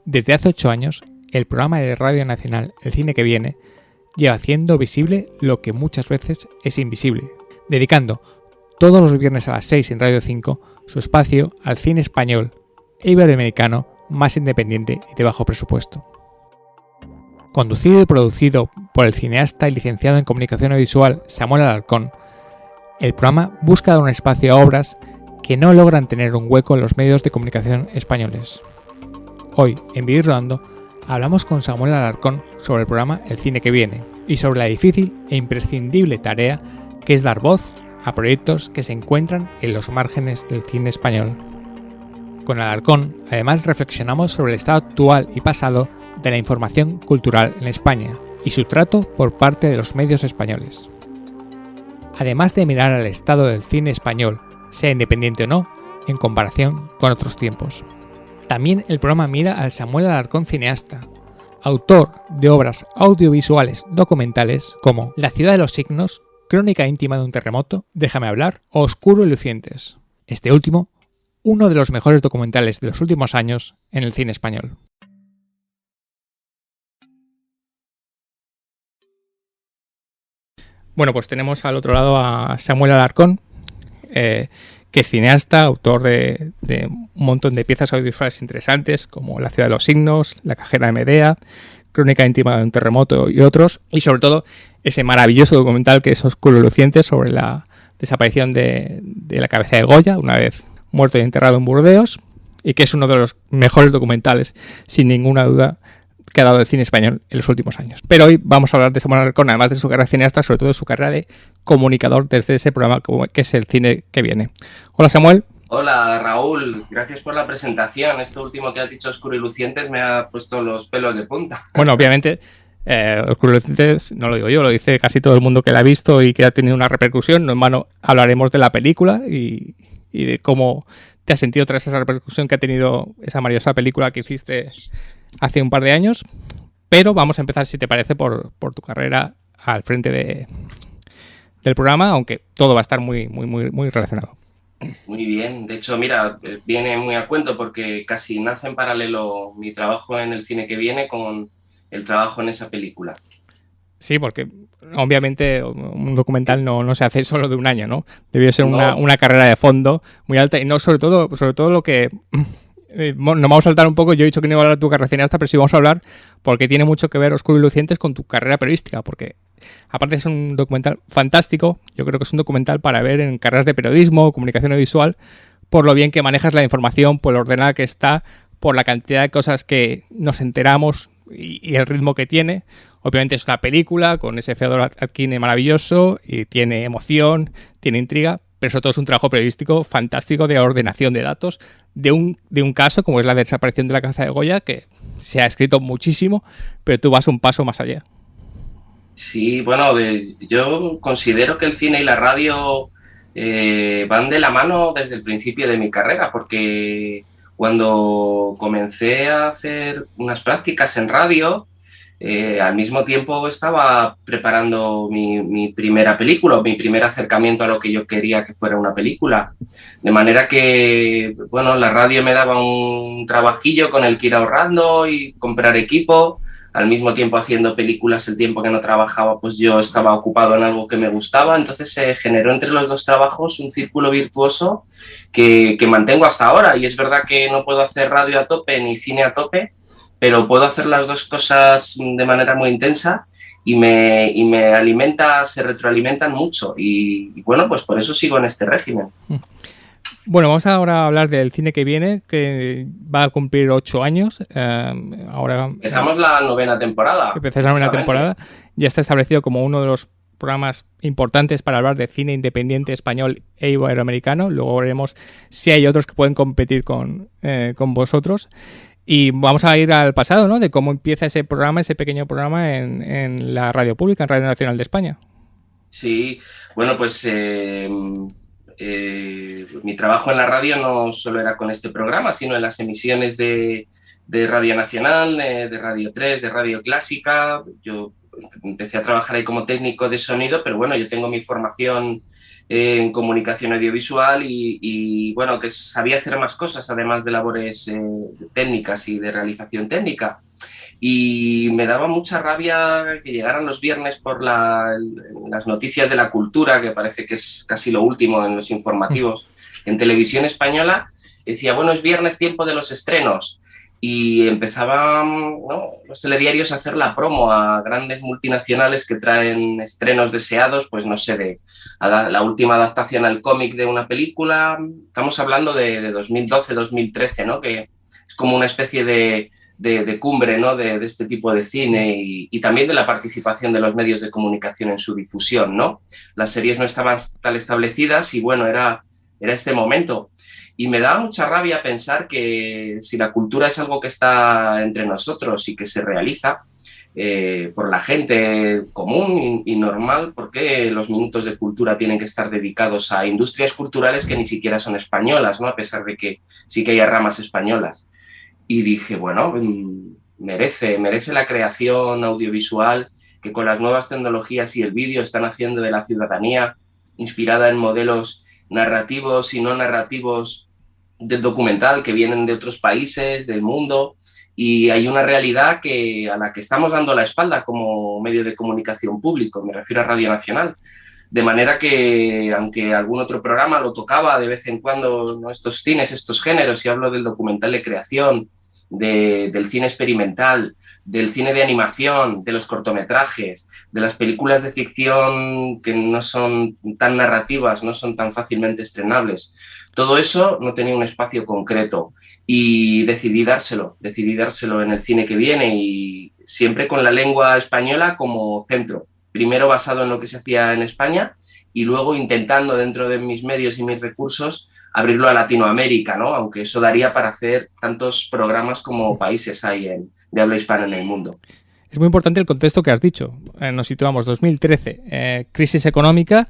Desde hace 8 años, el programa de Radio Nacional El Cine que Viene lleva haciendo visible lo que muchas veces es invisible, dedicando todos los viernes a las 6 en Radio 5 su espacio al cine español e iberoamericano más independiente y de bajo presupuesto. Conducido y producido por el cineasta y licenciado en comunicación audiovisual Samuel Alarcón, el programa busca dar un espacio a obras que no logran tener un hueco en los medios de comunicación españoles. Hoy, en Vivir Rodando, hablamos con Samuel Alarcón sobre el programa El Cine que Viene y sobre la difícil e imprescindible tarea que es dar voz a proyectos que se encuentran en los márgenes del cine español. Con Alarcón, además, reflexionamos sobre el estado actual y pasado de la información cultural en España y su trato por parte de los medios españoles. Además de mirar al estado del cine español, sea independiente o no, en comparación con otros tiempos. También el programa mira al Samuel Alarcón cineasta, autor de obras audiovisuales documentales como La ciudad de los signos, Crónica íntima de un terremoto, Déjame hablar o Oscuro y lucientes. Este último, uno de los mejores documentales de los últimos años en el cine español. Bueno, pues tenemos al otro lado a Samuel Alarcón, que es cineasta, autor de un montón de piezas audiovisuales interesantes como La ciudad de los signos, La cajera de Medea, Crónica íntima de un terremoto y otros, y sobre todo ese maravilloso documental que es Oscuro y luciente sobre la desaparición de la cabeza de Goya, una vez muerto y enterrado en Burdeos, y que es uno de los mejores documentales, sin ninguna duda, que ha dado el cine español en los últimos años. Pero hoy vamos a hablar de Samuel Alarcón, además de su carrera de cineasta, sobre todo de su carrera de comunicador desde ese programa que es El Cine que Viene. Hola, Samuel. Hola, Raúl. Gracias por la presentación. Esto último que has dicho, Oscuro y lucientes, me ha puesto los pelos de punta. Bueno, obviamente, Oscuro y lucientes no lo digo yo, lo dice casi todo el mundo que la ha visto y que ha tenido una repercusión. No en vano hablaremos de la película y de cómo te has sentido tras esa repercusión que ha tenido esa maravillosa película que hiciste hace un par de años. Pero vamos a empezar, si te parece, por tu carrera al frente del programa, aunque todo va a estar muy relacionado. Muy bien. De hecho, mira, viene muy a cuento porque casi nace en paralelo mi trabajo en El Cine que Viene con el trabajo en esa película. Sí, porque obviamente un documental no se hace solo de un año, ¿no? Debió ser una carrera de fondo muy alta y no sobre todo lo que... nos vamos a saltar un poco, yo he dicho que no iba a hablar de tu carrera cineasta, pero sí vamos a hablar porque tiene mucho que ver Oscuro y lucientes con tu carrera periodística, porque aparte es un documental fantástico, yo creo que es un documental para ver en carreras de periodismo, comunicación audiovisual, por lo bien que manejas la información, por lo ordenada que está, por la cantidad de cosas que nos enteramos y el ritmo que tiene. Obviamente es una película con ese Fedor Atkine maravilloso y tiene emoción, tiene intriga, pero sobre todo es un trabajo periodístico fantástico de ordenación de datos de un caso como es la desaparición de la cabeza de Goya, que se ha escrito muchísimo, pero tú vas un paso más allá. Sí, bueno, yo considero que el cine y la radio van de la mano desde el principio de mi carrera, porque cuando comencé a hacer unas prácticas en radio, al mismo tiempo estaba preparando mi primera película, mi primer acercamiento a lo que yo quería que fuera una película. De manera que, bueno, la radio me daba un trabajillo con el que ir ahorrando y comprar equipo. Al mismo tiempo haciendo películas, el tiempo que no trabajaba, pues yo estaba ocupado en algo que me gustaba. Entonces se generó entre los dos trabajos un círculo virtuoso que mantengo hasta ahora. Y es verdad que no puedo hacer radio a tope ni cine a tope, pero puedo hacer las dos cosas de manera muy intensa y me alimenta, se retroalimentan mucho. Y bueno, pues por eso sigo en este régimen. Bueno, vamos ahora a hablar del Cine que Viene, que va a cumplir 8 años. Ahora empezamos la 9ª temporada. Empezáis la 9ª temporada. Ya está establecido como uno de los programas importantes para hablar de cine independiente español e iberoamericano. Luego veremos si hay otros que pueden competir con vosotros. Y vamos a ir al pasado, ¿no? De cómo empieza ese programa, ese pequeño programa en la radio pública, en Radio Nacional de España. Sí, bueno, pues mi trabajo en la radio no solo era con este programa, sino en las emisiones de Radio Nacional, de Radio 3, de Radio Clásica. Yo empecé a trabajar ahí como técnico de sonido, pero bueno, yo tengo mi formación en comunicación audiovisual y, bueno, que sabía hacer más cosas además de labores técnicas y de realización técnica. Y me daba mucha rabia que llegaran los viernes por las noticias de la cultura, que parece que es casi lo último en los informativos, en televisión española. Decía, bueno, es viernes, tiempo de los estrenos. Y empezaban, ¿no?, los telediarios a hacer la promo a grandes multinacionales que traen estrenos deseados, pues no sé, de la última adaptación al cómic de una película. Estamos hablando de 2012, 2013, ¿no?, que es como una especie de cumbre, ¿no?, de este tipo de cine y también de la participación de los medios de comunicación en su difusión, ¿no? Las series no estaban tan establecidas y, bueno, era este momento. Y me daba mucha rabia pensar que si la cultura es algo que está entre nosotros y que se realiza por la gente común y normal, ¿por qué los minutos de cultura tienen que estar dedicados a industrias culturales que ni siquiera son españolas, ¿no?, a pesar de que sí que haya ramas españolas? Y dije, bueno, merece la creación audiovisual que con las nuevas tecnologías y el vídeo están haciendo de la ciudadanía, inspirada en modelos narrativos y no narrativos del documental que vienen de otros países, del mundo, y hay una realidad a la que estamos dando la espalda como medio de comunicación público, me refiero a Radio Nacional. De manera que, aunque algún otro programa lo tocaba de vez en cuando, ¿no?, estos cines, estos géneros, y hablo del documental de creación, del cine experimental, del cine de animación, de los cortometrajes, de las películas de ficción que no son tan narrativas, no son tan fácilmente estrenables, todo eso no tenía un espacio concreto y decidí dárselo en el cine que viene y siempre con la lengua española como centro. Primero basado en lo que se hacía en España y luego intentando dentro de mis medios y mis recursos abrirlo a Latinoamérica, ¿no?, aunque eso daría para hacer tantos programas como países hay de habla hispana en el mundo. Es muy importante el contexto que has dicho. Nos situamos 2013, crisis económica,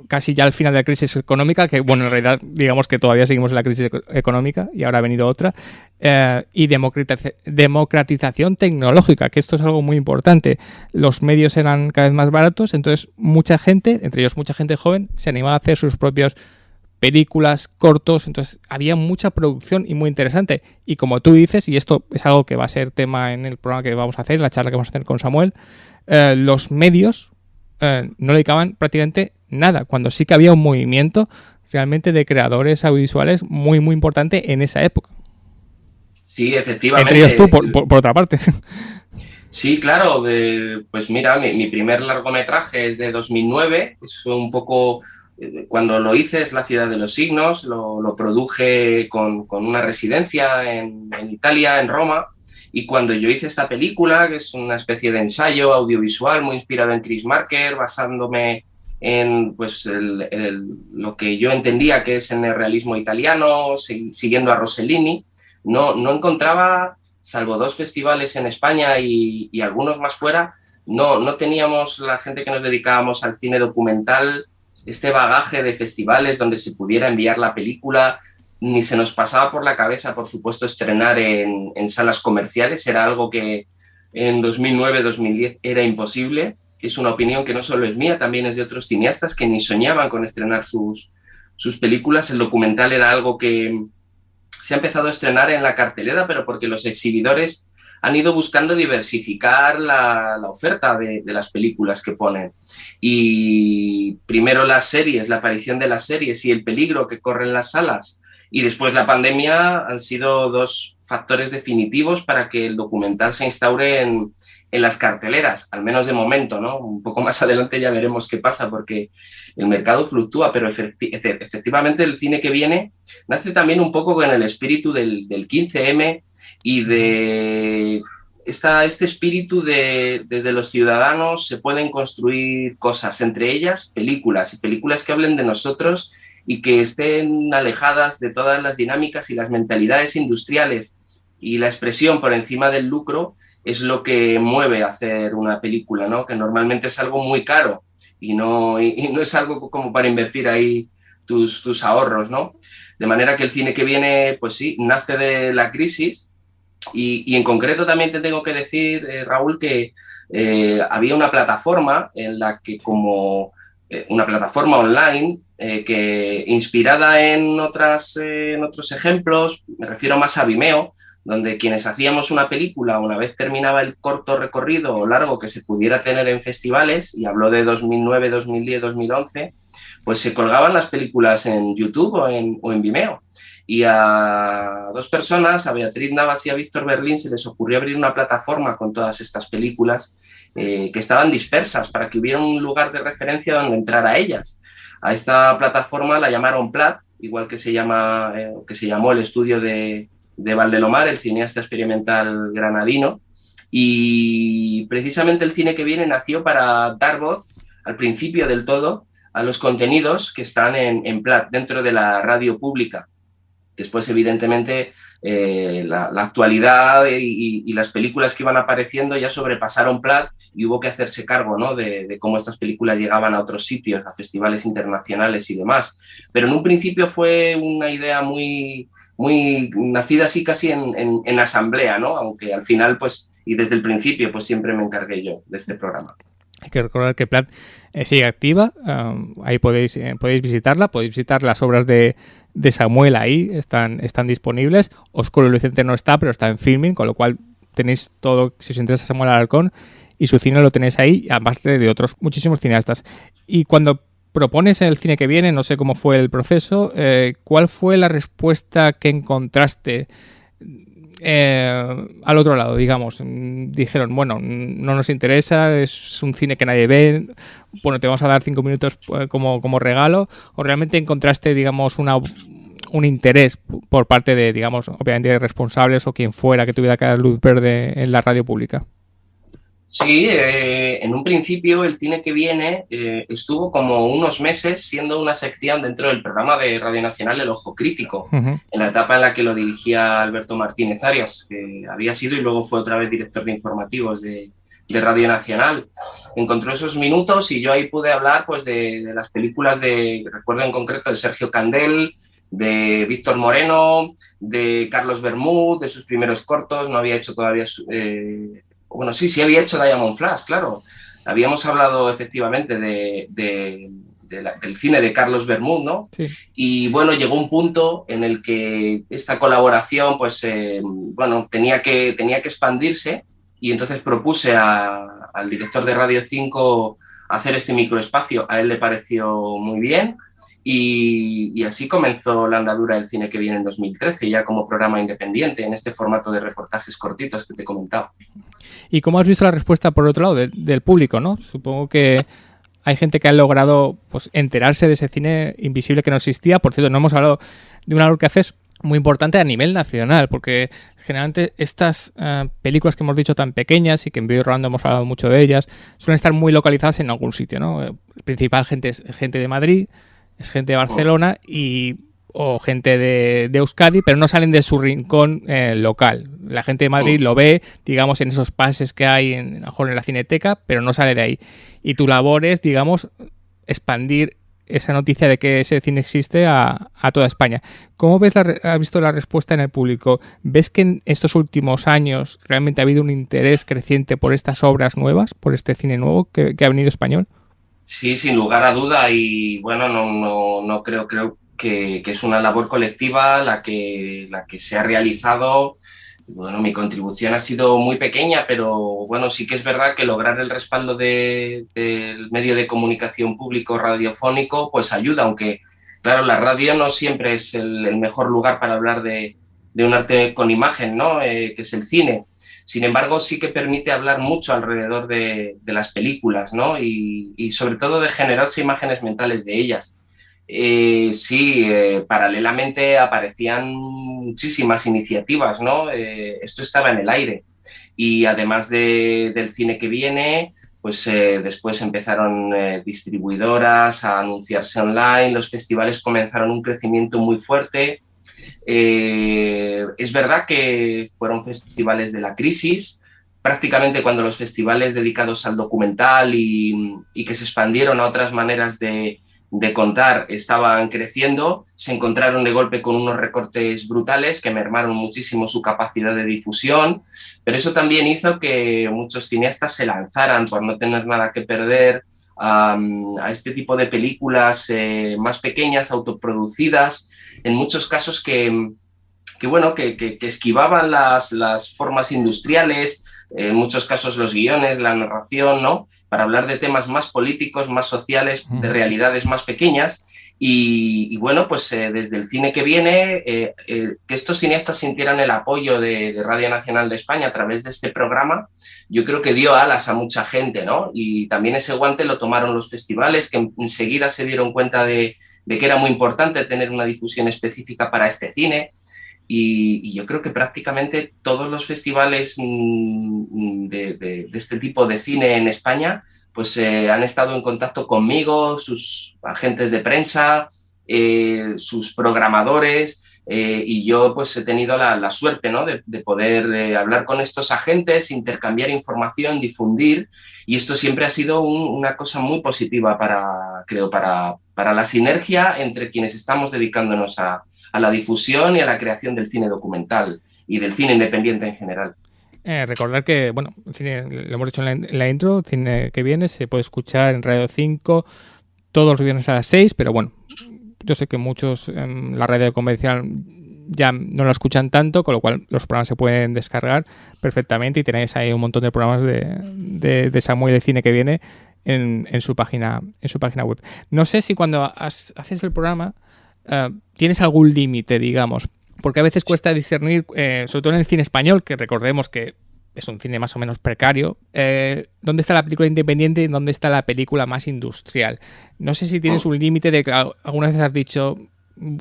casi ya al final de la crisis económica, que bueno, en realidad digamos que todavía seguimos en la crisis económica y ahora ha venido otra, y democratización tecnológica, que esto es algo muy importante. Los medios eran cada vez más baratos, entonces mucha gente, entre ellos mucha gente joven, se animaba a hacer sus propios películas, cortos, entonces había mucha producción y muy interesante. Y como tú dices, y esto es algo que va a ser tema en el programa que vamos a hacer, en la charla que vamos a hacer con Samuel, los medios no le dedicaban prácticamente nada, cuando sí que había un movimiento realmente de creadores audiovisuales muy, muy importante en esa época. Sí, efectivamente. Entre ellos tú, por otra parte. Sí, claro. Pues mira, mi primer largometraje es de 2009, es un poco... Cuando lo hice es La ciudad de los signos, lo produje con una residencia en Italia, en Roma, y cuando yo hice esta película, que es una especie de ensayo audiovisual muy inspirado en Chris Marker, basándome en pues, lo que yo entendía que es en el realismo italiano, siguiendo a Rossellini, no encontraba, salvo 2 festivales en España y algunos más fuera, no teníamos, la gente que nos dedicábamos al cine documental, este bagaje de festivales donde se pudiera enviar la película, ni se nos pasaba por la cabeza, por supuesto, estrenar en salas comerciales. Era algo que en 2009-2010 era imposible. Es una opinión que no solo es mía, también es de otros cineastas que ni soñaban con estrenar sus películas. El documental era algo que se ha empezado a estrenar en la cartelera, pero porque los exhibidores han ido buscando diversificar la oferta de las películas que ponen. Y primero las series, la aparición de las series y el peligro que corren las salas, y después la pandemia han sido 2 factores definitivos para que el documental se instaure en las carteleras, al menos de momento, ¿no? Un poco más adelante ya veremos qué pasa, porque el mercado fluctúa, pero efectivamente el cine que viene nace también un poco con el espíritu del 15M y de este espíritu de desde los ciudadanos se pueden construir cosas, entre ellas películas, y películas que hablen de nosotros y que estén alejadas de todas las dinámicas y las mentalidades industriales, y la expresión por encima del lucro es lo que mueve a hacer una película, ¿no? Que normalmente es algo muy caro y no es algo como para invertir ahí tus ahorros, ¿no? De manera que el cine que viene, pues sí, nace de la crisis y en concreto también te tengo que decir, Raúl, que había una plataforma en la que como una plataforma online que, inspirada en otros ejemplos, me refiero más a Vimeo, donde quienes hacíamos una película, una vez terminaba el corto recorrido o largo que se pudiera tener en festivales, y habló de 2009, 2010, 2011, pues se colgaban las películas en YouTube o en Vimeo. Y a dos personas, a Beatriz Navas y a Víctor Berlín, se les ocurrió abrir una plataforma con todas estas películas que estaban dispersas, para que hubiera un lugar de referencia donde entrar a ellas. A esta plataforma la llamaron Plat, igual que se llamó el estudio de Valdelomar, el cineasta experimental granadino. Y precisamente el cine que viene nació para dar voz, al principio del todo, a los contenidos que están en Plat, dentro de la radio pública. Después, evidentemente, la actualidad y las películas que iban apareciendo ya sobrepasaron Plat, y hubo que hacerse cargo, ¿no?, de cómo estas películas llegaban a otros sitios, a festivales internacionales y demás. Pero en un principio fue una idea muy nacida así casi en asamblea, ¿no? Aunque al final, pues, y desde el principio, pues siempre me encargué yo de este programa. Hay que recordar que Plat sigue activa, ahí podéis visitarla, podéis visitar las obras de Samuel, ahí están disponibles. Oscuro y Lucente no está, pero está en Filmin, con lo cual tenéis todo, si os interesa Samuel Alarcón y su cine lo tenéis ahí, aparte de otros muchísimos cineastas. Y cuando propones el cine que viene, no sé cómo fue el proceso, ¿cuál fue la respuesta que encontraste al otro lado, digamos? Dijeron, bueno, no nos interesa, es un cine que nadie ve, bueno, te vamos a dar 5 minutos como regalo, o realmente encontraste, digamos, un interés por parte de, digamos, obviamente de responsables o quien fuera que tuviera que dar luz verde en la radio pública? Sí, en un principio el cine que viene estuvo como unos meses siendo una sección dentro del programa de Radio Nacional El Ojo Crítico, en la etapa en la que lo dirigía Alberto Martínez Arias, que había sido y luego fue otra vez director de informativos de Radio Nacional. Encontró esos minutos y yo ahí pude hablar, pues, de las películas recuerdo en concreto, de Sergio Candel, de Víctor Moreno, de Carlos Bermúdez, de sus primeros cortos. No había hecho todavía... Bueno, sí había hecho Diamond Flash, claro. Habíamos hablado efectivamente del cine de Carlos Bermúdez, ¿no? Sí. Y bueno, llegó un punto en el que esta colaboración, pues, tenía que expandirse, y entonces propuse al director de Radio 5 hacer este microespacio. A él le pareció muy bien. Y así comenzó la andadura del cine que viene en 2013, ya como programa independiente, en este formato de reportajes cortitos que te he comentado. ¿Y cómo has visto la respuesta, por otro lado, del público, ¿no? Supongo que hay gente que ha logrado, pues, enterarse de ese cine invisible que no existía. Por cierto, no hemos hablado de una labor que haces muy importante a nivel nacional, porque generalmente estas películas que hemos dicho tan pequeñas y que en Vídeo Rolando hemos hablado mucho de ellas, suelen estar muy localizadas en algún sitio, ¿no? El principal es gente de Madrid, es gente de Barcelona o gente de Euskadi, pero no salen de su rincón local. La gente de Madrid lo ve, digamos, en esos pases que hay a lo mejor en la Cineteca, pero no sale de ahí. Y tu labor es, digamos, expandir esa noticia de que ese cine existe a toda España. ¿Cómo has visto la respuesta en el público? ¿Ves que en estos últimos años realmente ha habido un interés creciente por estas obras nuevas, por este cine nuevo que ha venido español? Sí, sin lugar a duda, y bueno, no creo que es una labor colectiva la que se ha realizado. Bueno, mi contribución ha sido muy pequeña, pero bueno, sí que es verdad que lograr el respaldo del medio de comunicación público radiofónico pues ayuda, aunque claro, la radio no siempre es el mejor lugar para hablar de un arte con imagen, ¿no? Que es el cine. Sin embargo, sí que permite hablar mucho alrededor de las películas, ¿no? Y sobre todo de generarse imágenes mentales de ellas. Paralelamente aparecían muchísimas iniciativas, ¿no? Esto estaba en el aire. Y además del cine que viene, pues después empezaron distribuidoras a anunciarse online, los festivales comenzaron un crecimiento muy fuerte. Es verdad que fueron festivales de la crisis, prácticamente cuando los festivales dedicados al documental y que se expandieron a otras maneras de contar estaban creciendo, se encontraron de golpe con unos recortes brutales que mermaron muchísimo su capacidad de difusión, pero eso también hizo que muchos cineastas se lanzaran por no tener nada que perder a este tipo de películas más pequeñas, autoproducidas, en muchos casos que esquivaban las formas industriales, en muchos casos los guiones, la narración, ¿no? Para hablar de temas más políticos, más sociales, de realidades más pequeñas. Y bueno, pues desde el cine que viene, que estos cineastas sintieran el apoyo de Radio Nacional de España a través de este programa, yo creo que dio alas a mucha gente, ¿no? Y también ese guante lo tomaron los festivales, que enseguida se dieron cuenta de que era muy importante tener una difusión específica para este cine. Y yo creo que prácticamente todos los festivales de este tipo de cine en España pues han estado en contacto conmigo, sus agentes de prensa, sus programadores, y yo pues he tenido la suerte, ¿no? de poder hablar con estos agentes, intercambiar información, difundir, y esto siempre ha sido una cosa muy positiva para la sinergia entre quienes estamos dedicándonos a la difusión y a la creación del cine documental y del cine independiente en general. Recordar que, bueno, el cine, lo hemos dicho en la intro, el cine que viene se puede escuchar en Radio 5 todos los viernes a las 6, pero bueno, yo sé que muchos en la radio convencional ya no lo escuchan tanto, con lo cual los programas se pueden descargar perfectamente y tenéis ahí un montón de programas de Samuel el cine que viene en su página web. No sé si cuando haces el programa tienes algún límite, digamos, porque a veces cuesta discernir, sobre todo en el cine español, que recordemos que es un cine más o menos precario, dónde está la película independiente y dónde está la película más industrial. No sé si tienes un límite de que alguna vez has dicho,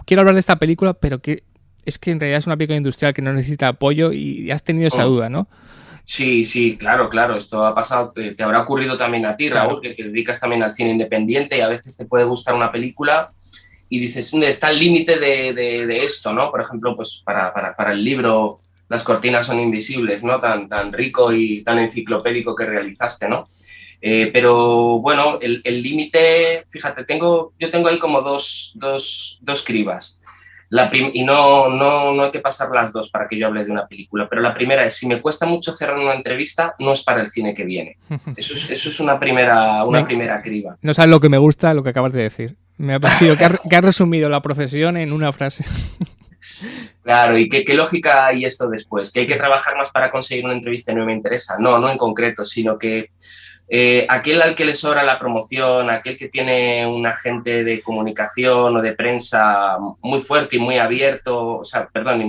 quiero hablar de esta película, pero que es que en realidad es una película industrial que no necesita apoyo, y has tenido esa duda, ¿no? Sí, claro, esto ha pasado, te habrá ocurrido también a ti, Raúl, que te dedicas también al cine independiente, y a veces te puede gustar una película y dices, está el límite de esto, ¿no? Por ejemplo, pues para el libro Las cortinas son invisibles, ¿no? Tan rico y tan enciclopédico que realizaste, ¿no? Pero bueno, el límite, fíjate, yo tengo ahí como dos cribas. Y no hay que pasar las dos para que yo hable de una película, pero la primera es, si me cuesta mucho cerrar una entrevista, no es para el cine que viene. Eso es una primera criba. No sabes lo que me gusta, lo que acabas de decir. Me ha parecido que has resumido la profesión en una frase. Claro, y qué lógica hay esto después, que hay que trabajar más para conseguir una entrevista y no me interesa. No en concreto, sino que aquel al que le sobra la promoción, aquel que tiene un agente de comunicación o de prensa muy fuerte y muy abierto, y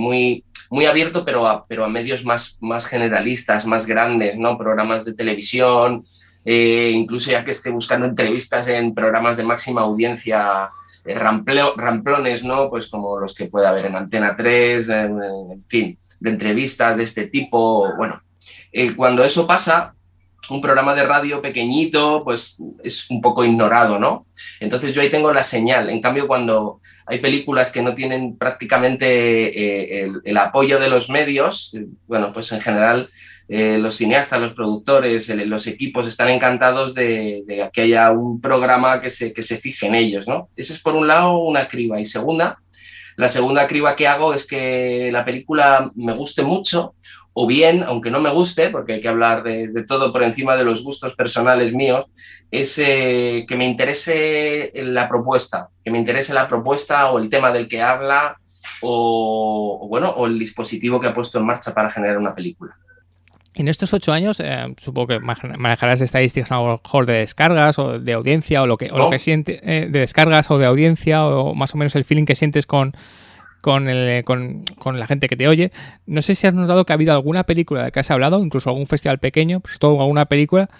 muy abierto, pero a medios más generalistas, más grandes, ¿no? Programas de televisión, incluso ya que esté buscando entrevistas en programas de máxima audiencia, ramplones, ¿no? Pues como los que puede haber en Antena 3, en fin, de entrevistas de este tipo. Bueno, cuando eso pasa, un programa de radio pequeñito, pues es un poco ignorado, ¿no? Entonces yo ahí tengo la señal. En cambio, cuando hay películas que no tienen prácticamente el apoyo de los medios, bueno, pues en general los cineastas, los productores, los equipos están encantados de que haya un programa que se fije en ellos, ¿no? Esa es por un lado una criba. Y la segunda criba que hago es que la película me guste mucho, o bien, aunque no me guste, porque hay que hablar de todo por encima de los gustos personales míos, es que me interese la propuesta, o el tema del que habla, o el dispositivo que ha puesto en marcha para generar una película. En estos 8 años, supongo que manejarás estadísticas a lo mejor de descargas o de audiencia, o lo que sientes, de descargas o de audiencia, o más o menos el feeling que sientes con la gente que te oye. No sé si has notado que ha habido alguna película de la que has hablado, incluso algún festival pequeño, pues todo alguna película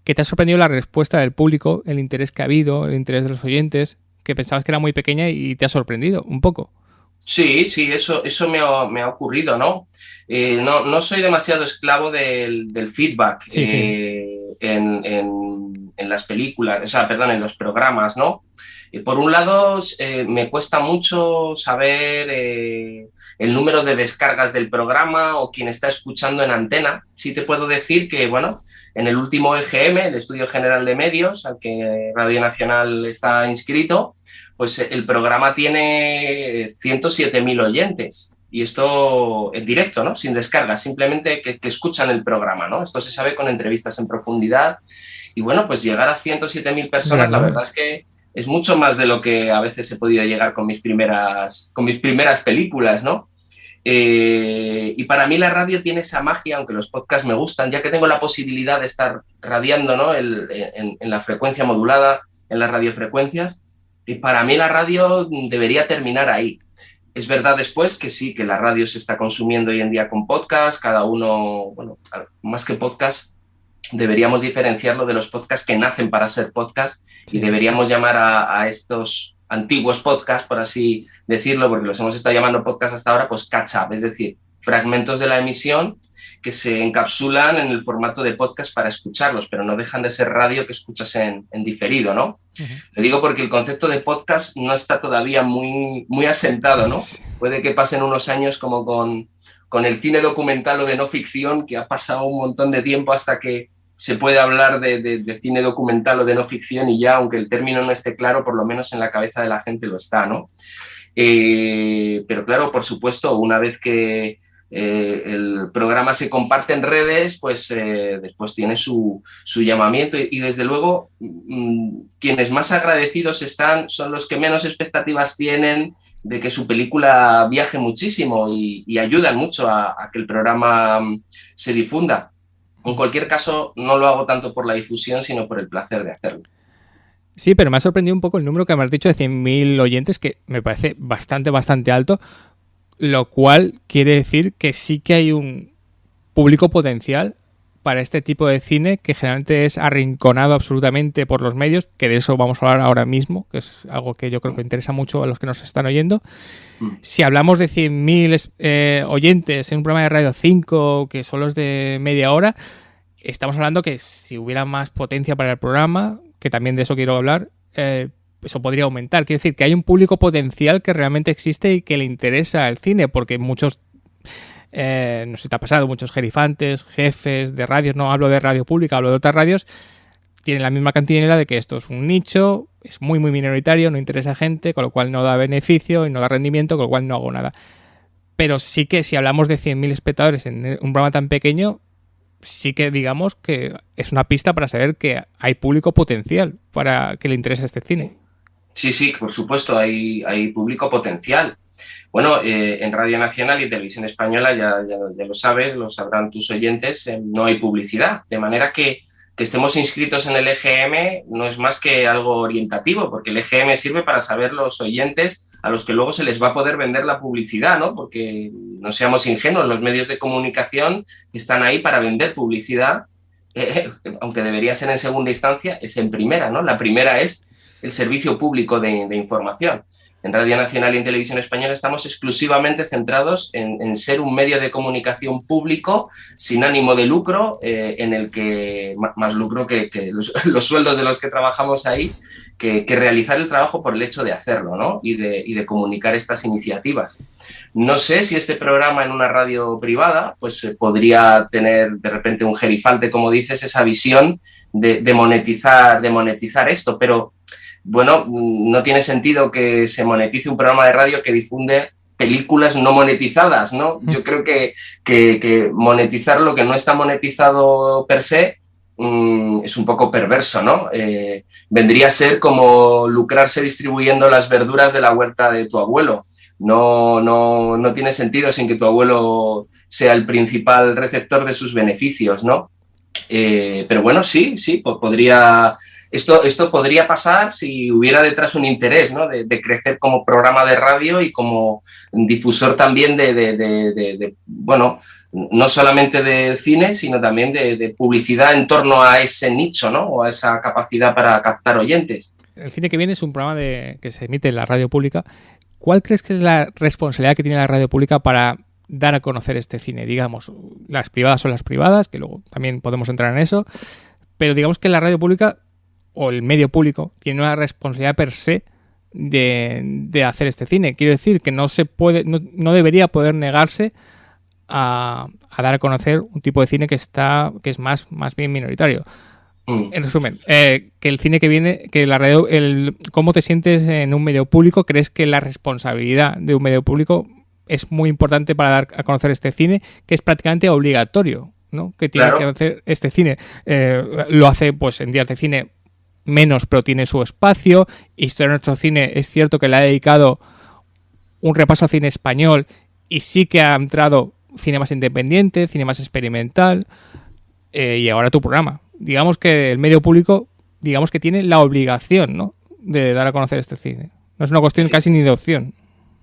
que te ha sorprendido la respuesta del público, el interés que ha habido, el interés de los oyentes, que pensabas que era muy pequeña y te ha sorprendido un poco. Sí, eso me ha ocurrido, ¿no? No soy demasiado esclavo del feedback en las películas, en los programas, ¿no? Por un lado, me cuesta mucho saber el número de descargas del programa o quien está escuchando en antena. Sí te puedo decir que, bueno, en el último EGM, el Estudio General de Medios, al que Radio Nacional está inscrito, pues el programa tiene 107.000 oyentes. y esto en directo, ¿no? Sin descarga, simplemente que escuchan el programa, ¿no? Esto se sabe con entrevistas en profundidad. Y bueno, pues llegar a 107.000 personas, la verdad es que es mucho más de lo que a veces he podido llegar con mis primeras películas, ¿no? Y para mí la radio tiene esa magia, aunque los podcasts me gustan, ya que tengo la posibilidad de estar radiando, ¿no? en la frecuencia modulada, en las radiofrecuencias, y para mí la radio debería terminar ahí. Es verdad después que sí, que la radio se está consumiendo hoy en día con podcasts, cada uno, bueno, más que podcasts, deberíamos diferenciarlo de los podcasts que nacen para ser podcasts, sí. Y deberíamos llamar a estos antiguos podcasts, por así decirlo, porque los hemos estado llamando podcasts hasta ahora, pues catch up, es decir, fragmentos de la emisión que se encapsulan en el formato de podcast para escucharlos, pero no dejan de ser radio que escuchas en diferido, ¿no? Uh-huh. Lo digo porque el concepto de podcast no está todavía muy, muy asentado, ¿no? Puede que pasen unos años como con el cine documental o de no ficción, que ha pasado un montón de tiempo hasta que se puede hablar de cine documental o de no ficción, y ya, aunque el término no esté claro, por lo menos en la cabeza de la gente lo está, ¿no? Pero claro, por supuesto, una vez que el programa se comparte en redes, pues después tiene su llamamiento, y desde luego quienes más agradecidos están son los que menos expectativas tienen de que su película viaje muchísimo y ayudan mucho a que el programa se difunda. En cualquier caso, no lo hago tanto por la difusión, sino por el placer de hacerlo. Sí, pero me ha sorprendido un poco el número que me has dicho de 100.000 oyentes, que me parece bastante alto, lo cual quiere decir que sí que hay un público potencial para este tipo de cine que generalmente es arrinconado absolutamente por los medios, que de eso vamos a hablar ahora mismo, que es algo que yo creo que interesa mucho a los que nos están oyendo. Si hablamos de 100.000 oyentes en un programa de Radio 5 que solo es de media hora, estamos hablando que si hubiera más potencia para el programa, que también de eso quiero hablar, eso podría aumentar. Quiero decir que hay un público potencial que realmente existe y que le interesa el cine, porque muchos, no sé si te ha pasado, muchos gerifantes, jefes de radios, no hablo de radio pública, hablo de otras radios, tienen la misma cantinela de que esto es un nicho, es muy minoritario, no interesa a gente, con lo cual no da beneficio y no da rendimiento, con lo cual no hago nada. Pero sí que si hablamos de 100.000 espectadores en un programa tan pequeño, sí que digamos que es una pista para saber que hay público potencial para que le interese este cine. Sí, por supuesto, hay público potencial. Bueno, en Radio Nacional y Televisión Española, ya lo sabes, lo sabrán tus oyentes, no hay publicidad, de manera que estemos inscritos en el EGM no es más que algo orientativo, porque el EGM sirve para saber los oyentes a los que luego se les va a poder vender la publicidad, ¿no? Porque no seamos ingenuos, los medios de comunicación están ahí para vender publicidad, aunque debería ser en segunda instancia, es en primera, ¿no? La primera es el servicio público de información. En Radio Nacional y en Televisión Española estamos exclusivamente centrados en ser un medio de comunicación público sin ánimo de lucro, en el que más lucro que los sueldos de los que trabajamos ahí, que realizar el trabajo por el hecho de hacerlo, ¿no? y de comunicar estas iniciativas. No sé si este programa en una radio privada pues podría tener de repente un gerifante, como dices, esa visión de monetizar esto, pero bueno, no tiene sentido que se monetice un programa de radio que difunde películas no monetizadas, ¿no? Yo creo que monetizar lo que no está monetizado per se es un poco perverso, ¿no? Vendría a ser como lucrarse distribuyendo las verduras de la huerta de tu abuelo. No tiene sentido sin que tu abuelo sea el principal receptor de sus beneficios, ¿no? Pero bueno, sí, podría... Esto podría pasar si hubiera detrás un interés, ¿no? de crecer como programa de radio y como difusor también bueno, no solamente del cine, sino también de publicidad en torno a ese nicho, ¿no? O a esa capacidad para captar oyentes. El cine que viene es un programa que se emite en la radio pública. ¿Cuál crees que es la responsabilidad que tiene la radio pública para dar a conocer este cine? Digamos, las privadas son las privadas, que luego también podemos entrar en eso, pero digamos que la radio pública o el medio público tiene una responsabilidad per se de hacer este cine. Quiero decir que no debería poder negarse a dar a conocer un tipo de cine que es más bien minoritario. En resumen, que el cine que viene, que la radio, ¿cómo te sientes en un medio público? ¿Crees que la responsabilidad de un medio público es muy importante para dar a conocer este cine, que es prácticamente obligatorio, ¿no? Que tiene que hacer este cine. Lo hace pues en días de cine menos, pero tiene su espacio. Historia de nuestro cine es cierto que le ha dedicado un repaso al cine español y sí que ha entrado cine más independiente, cine más experimental, y ahora tu programa. Digamos que el medio público, digamos que tiene la obligación, ¿no?, de dar a conocer este cine. No es una cuestión casi ni de opción.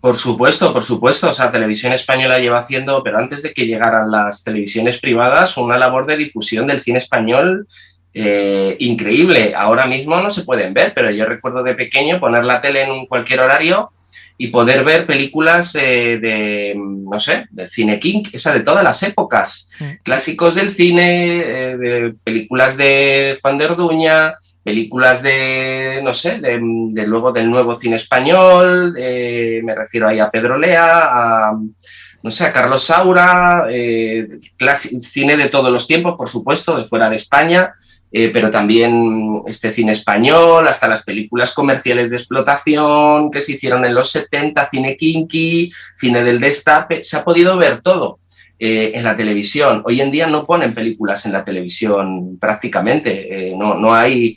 Por supuesto, por supuesto. O sea, Televisión Española lleva haciendo, pero antes de que llegaran las televisiones privadas, una labor de difusión del cine español increíble. Ahora mismo no se pueden ver, pero yo recuerdo de pequeño poner la tele en cualquier horario y poder ver películas no sé, de cine king, esa de todas las épocas. Clásicos del cine, de películas de Juan de Orduña, películas de, no sé, de luego del nuevo cine español, me refiero ahí a Pedro Lea, no sé, a Carlos Saura, cine de todos los tiempos, por supuesto, de fuera de España, pero también este cine español, hasta las películas comerciales de explotación que se hicieron en los 70, cine kinky, cine del destape, se ha podido ver todo en la televisión. Hoy en día no ponen películas en la televisión prácticamente, no hay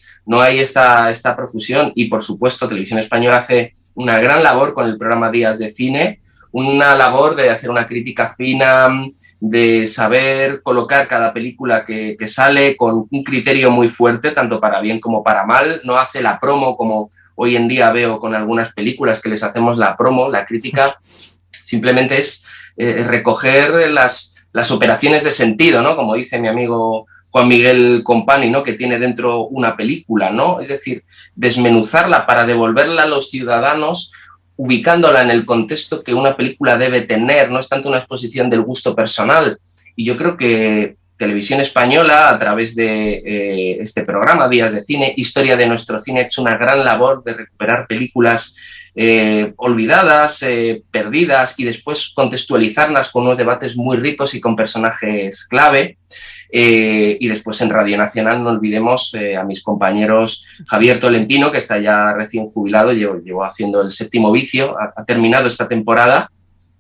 esta profusión, y por supuesto Televisión Española hace una gran labor con el programa Días de Cine, una labor de hacer una crítica fina, de saber colocar cada película que sale con un criterio muy fuerte, tanto para bien como para mal. No hace la promo como hoy en día veo con algunas películas que les hacemos la promo, la crítica simplemente es recoger las operaciones de sentido, ¿no? Como dice mi amigo Juan Miguel Compani, ¿no?, que tiene dentro una película, ¿no? Es decir, desmenuzarla para devolverla a los ciudadanos, ubicándola en el contexto que una película debe tener, no es tanto una exposición del gusto personal. Y yo creo que Televisión Española, a través de este programa, Días de Cine, Historia de nuestro cine, ha hecho una gran labor de recuperar películas olvidadas, perdidas, y después contextualizarlas con unos debates muy ricos y con personajes clave. Y después en Radio Nacional no olvidemos a mis compañeros Javier Tolentino, que está ya recién jubilado, llevó haciendo El Séptimo Vicio, ha terminado esta temporada,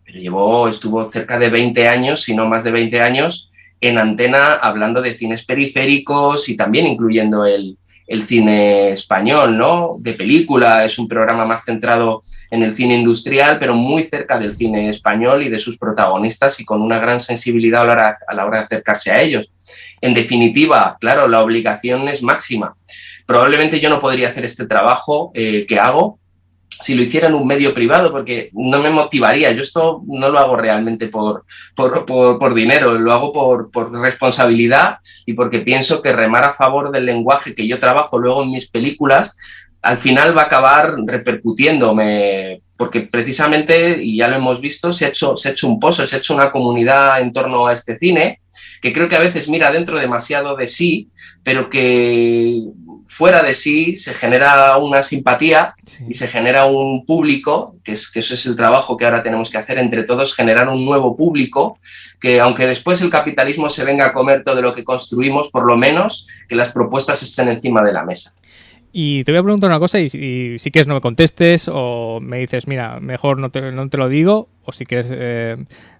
pero estuvo cerca de 20 años, si no más de 20 años, en antena hablando de cines periféricos y también incluyendo el cine español, ¿no? De película, es un programa más centrado en el cine industrial, pero muy cerca del cine español y de sus protagonistas, y con una gran sensibilidad a la hora de acercarse a ellos. En definitiva, claro, la obligación es máxima. Probablemente yo no podría hacer este trabajo que hago si lo hiciera en un medio privado, porque no me motivaría. Yo esto no lo hago realmente por dinero, lo hago por responsabilidad y porque pienso que remar a favor del lenguaje que yo trabajo luego en mis películas al final va a acabar repercutiéndome, porque precisamente, y ya lo hemos visto, se ha hecho un pozo, se ha hecho una comunidad en torno a este cine, que creo que a veces mira dentro demasiado de sí, pero que fuera de sí se genera una simpatía, sí, y se genera un público, que eso es el trabajo que ahora tenemos que hacer entre todos, generar un nuevo público, que aunque después el capitalismo se venga a comer todo lo que construimos, por lo menos que las propuestas estén encima de la mesa. Y te voy a preguntar una cosa, y si quieres no me contestes, o me dices, mira, mejor no te lo digo, o si quieres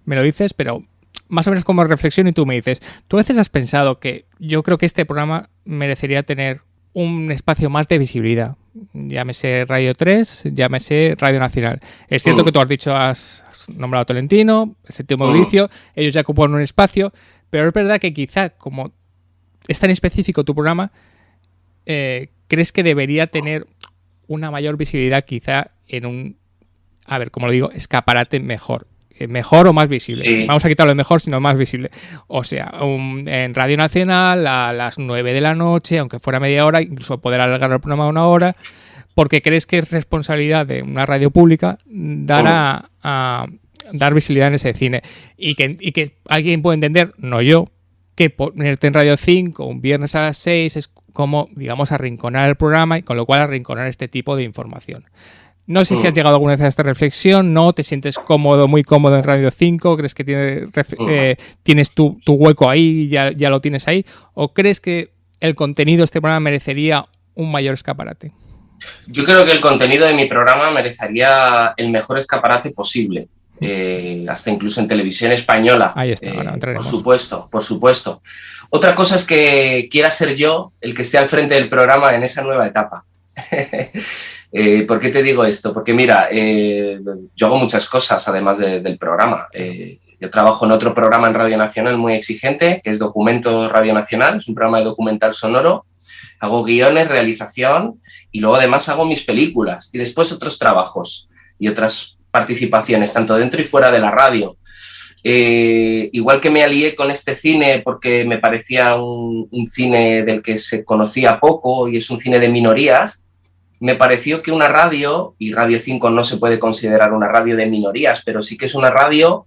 me lo dices, pero más o menos como reflexión, y tú me dices, ¿tú a veces has pensado que yo creo que este programa merecería tener un espacio más de visibilidad? Llámese Radio 3, llámese Radio Nacional. Es cierto que tú has dicho, has nombrado a Tolentino, El Séptimo Vicio, ellos ya ocupan un espacio, pero es verdad que quizá, como es tan específico tu programa, ¿crees que debería tener una mayor visibilidad quizá en un, a ver, como lo digo, escaparate mejor o más visible? Sí. Vamos a quitarlo de mejor, sino más visible. O sea, en Radio Nacional a las 9 de la noche, aunque fuera media hora, incluso poder alargar el programa a 1 hora, porque crees que es responsabilidad de una radio pública dar dar visibilidad en ese cine. Y que alguien puede entender, no yo, que ponerte en Radio 5 un viernes a las 6 es como, digamos, arrinconar el programa, y con lo cual arrinconar este tipo de información. No sé si has llegado alguna vez a esta reflexión, ¿no? ¿Te sientes cómodo, muy cómodo en Radio 5? ¿Crees que tienes tu hueco ahí, ya lo tienes ahí? ¿O crees que el contenido de este programa merecería un mayor escaparate? Yo creo que el contenido de mi programa merecería el mejor escaparate posible. hasta incluso en televisión española. Ahí está, ahora entraremos. Por supuesto. Otra cosa es que quiera ser yo el que esté al frente del programa en esa nueva etapa. ¿Por qué te digo esto? Porque mira, yo hago muchas cosas además del programa. Yo trabajo en otro programa en Radio Nacional muy exigente, que es Documento Radio Nacional, es un programa de documental sonoro. Hago guiones, realización y luego además hago mis películas y después otros trabajos y otras participaciones, tanto dentro y fuera de la radio. Igual que me alié con este cine porque me parecía un cine del que se conocía poco y es un cine de minorías, me pareció que una radio, y Radio 5 no se puede considerar una radio de minorías, pero sí que es una radio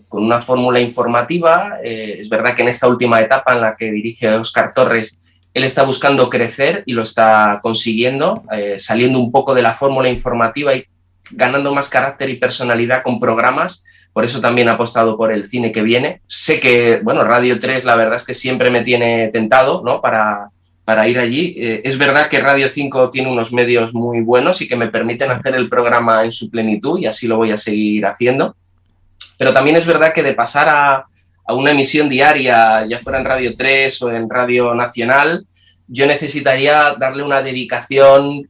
con una fórmula informativa. Es verdad que en esta última etapa en la que dirige Óscar Torres, él está buscando crecer y lo está consiguiendo, saliendo un poco de la fórmula informativa y ganando más carácter y personalidad con programas. Por eso también he apostado por el cine que viene. Sé que, bueno, Radio 3 la verdad es que siempre me tiene tentado, ¿no?, para ir allí. Es verdad que Radio 5 tiene unos medios muy buenos y que me permiten hacer el programa en su plenitud y así lo voy a seguir haciendo. Pero también es verdad que de pasar a una emisión diaria, ya fuera en Radio 3 o en Radio Nacional, yo necesitaría darle una dedicación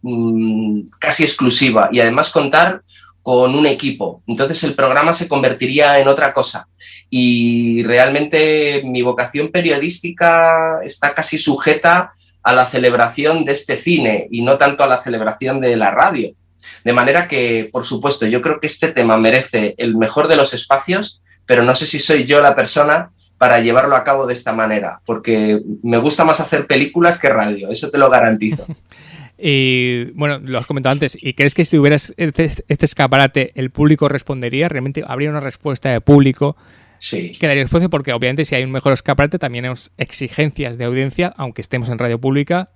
casi exclusiva y además contar con un equipo. Entonces el programa se convertiría en otra cosa y realmente mi vocación periodística está casi sujeta a la celebración de este cine y no tanto a la celebración de la radio. De manera que, por supuesto, yo creo que este tema merece el mejor de los espacios, pero no sé si soy yo la persona para llevarlo a cabo de esta manera, porque me gusta más hacer películas que radio, eso te lo garantizo. Y bueno, lo has comentado antes, ¿y crees que si tuvieras este escaparate el público respondería? ¿Realmente habría una respuesta de público? Sí. Que daría respuesta, porque obviamente si hay un mejor escaparate también hay exigencias de audiencia, aunque estemos en radio pública,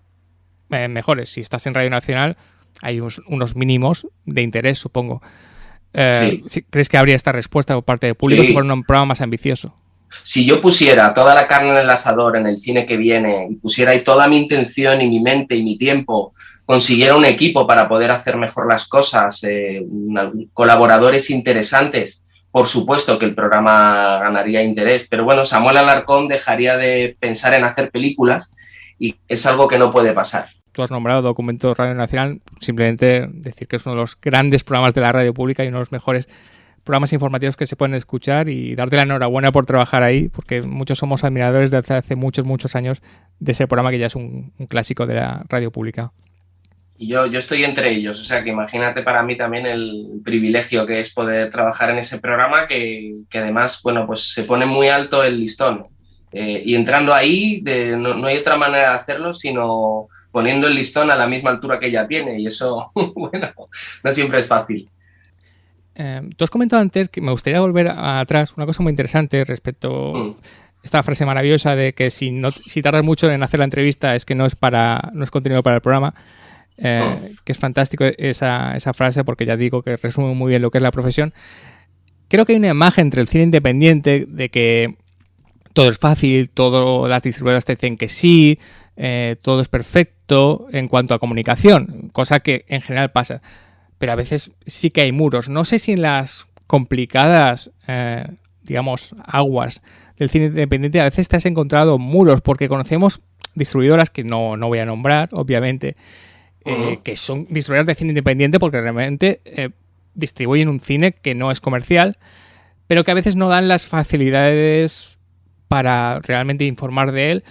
mejores. Si estás en Radio Nacional hay unos mínimos de interés, supongo. Sí. ¿Crees que habría esta respuesta por parte del público si fuera un programa más ambicioso? Si yo pusiera toda la carne en el asador en el cine que viene y pusiera ahí toda mi intención y mi mente y mi tiempo, consiguiera un equipo para poder hacer mejor las cosas, colaboradores interesantes, por supuesto que el programa ganaría interés. Pero bueno, Samuel Alarcón dejaría de pensar en hacer películas y es algo que no puede pasar. Tú has nombrado Documento Radio Nacional, simplemente decir que es uno de los grandes programas de la radio pública y uno de los mejores programas informativos que se pueden escuchar, y darte la enhorabuena por trabajar ahí, porque muchos somos admiradores desde hace muchos años de ese programa que ya es un clásico de la radio pública. Y yo estoy entre ellos, o sea que imagínate para mí también el privilegio que es poder trabajar en ese programa que además, bueno, pues se pone muy alto el listón. Y entrando ahí no hay otra manera de hacerlo sino poniendo el listón a la misma altura que ya tiene, y eso, bueno, no siempre es fácil. Tú has comentado antes que me gustaría volver atrás, una cosa muy interesante respecto a esta frase maravillosa de que si tardas mucho en hacer la entrevista es que no es contenido para el programa, que es fantástico esa frase, porque ya digo que resume muy bien lo que es la profesión. Creo que hay una imagen entre el cine independiente de que todo es fácil, todas las distribuidoras te dicen que sí, todo es perfecto en cuanto a comunicación, cosa que en general pasa. Pero a veces sí que hay muros. No sé si en las complicadas, digamos, aguas del cine independiente a veces te has encontrado muros, porque conocemos distribuidoras que no voy a nombrar, obviamente, que son distribuidoras de cine independiente porque realmente distribuyen un cine que no es comercial, pero que a veces no dan las facilidades para realmente informar de él,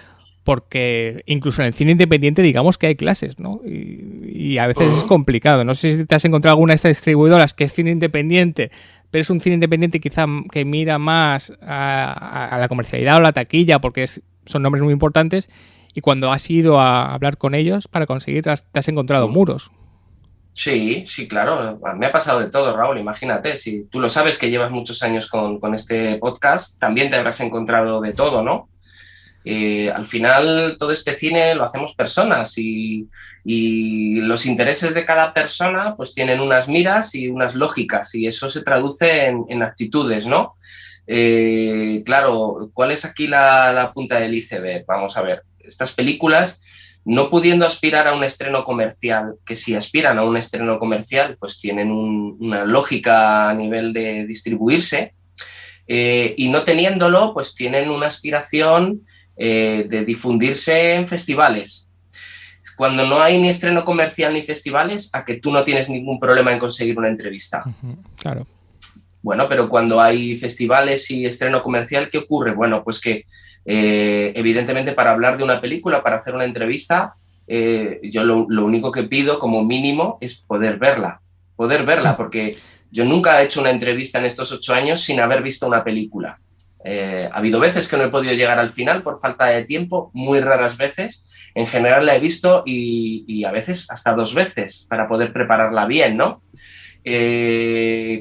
porque incluso en el cine independiente digamos que hay clases, ¿no? Y a veces es complicado. No sé si te has encontrado alguna de estas distribuidoras que es cine independiente, pero es un cine independiente quizá que mira más a la comercialidad o la taquilla, porque son nombres muy importantes, y cuando has ido a hablar con ellos para conseguir, te has encontrado muros. Sí, claro. Me ha pasado de todo, Raúl. Imagínate, si tú lo sabes que llevas muchos años con este podcast, también te habrás encontrado de todo, ¿no? Al final todo este cine lo hacemos personas y los intereses de cada persona pues tienen unas miras y unas lógicas, y eso se traduce en actitudes, ¿no? Claro, ¿cuál es aquí la punta del iceberg? Vamos a ver, estas películas no pudiendo aspirar a un estreno comercial, que si aspiran a un estreno comercial, pues tienen una lógica a nivel de distribuirse, y no teniéndolo, pues tienen una aspiración de difundirse en festivales. Cuando no hay ni estreno comercial ni festivales, a que tú no tienes ningún problema en conseguir una entrevista. Claro. Bueno, pero cuando hay festivales y estreno comercial, ¿qué ocurre? Bueno, pues que evidentemente para hablar de una película, para hacer una entrevista, yo lo único que pido como mínimo es poder verla, porque yo nunca he hecho una entrevista en estos 8 años sin haber visto una película. Ha habido veces que no he podido llegar al final por falta de tiempo, muy raras veces. En general la he visto y a veces hasta 2 veces para poder prepararla bien, ¿no?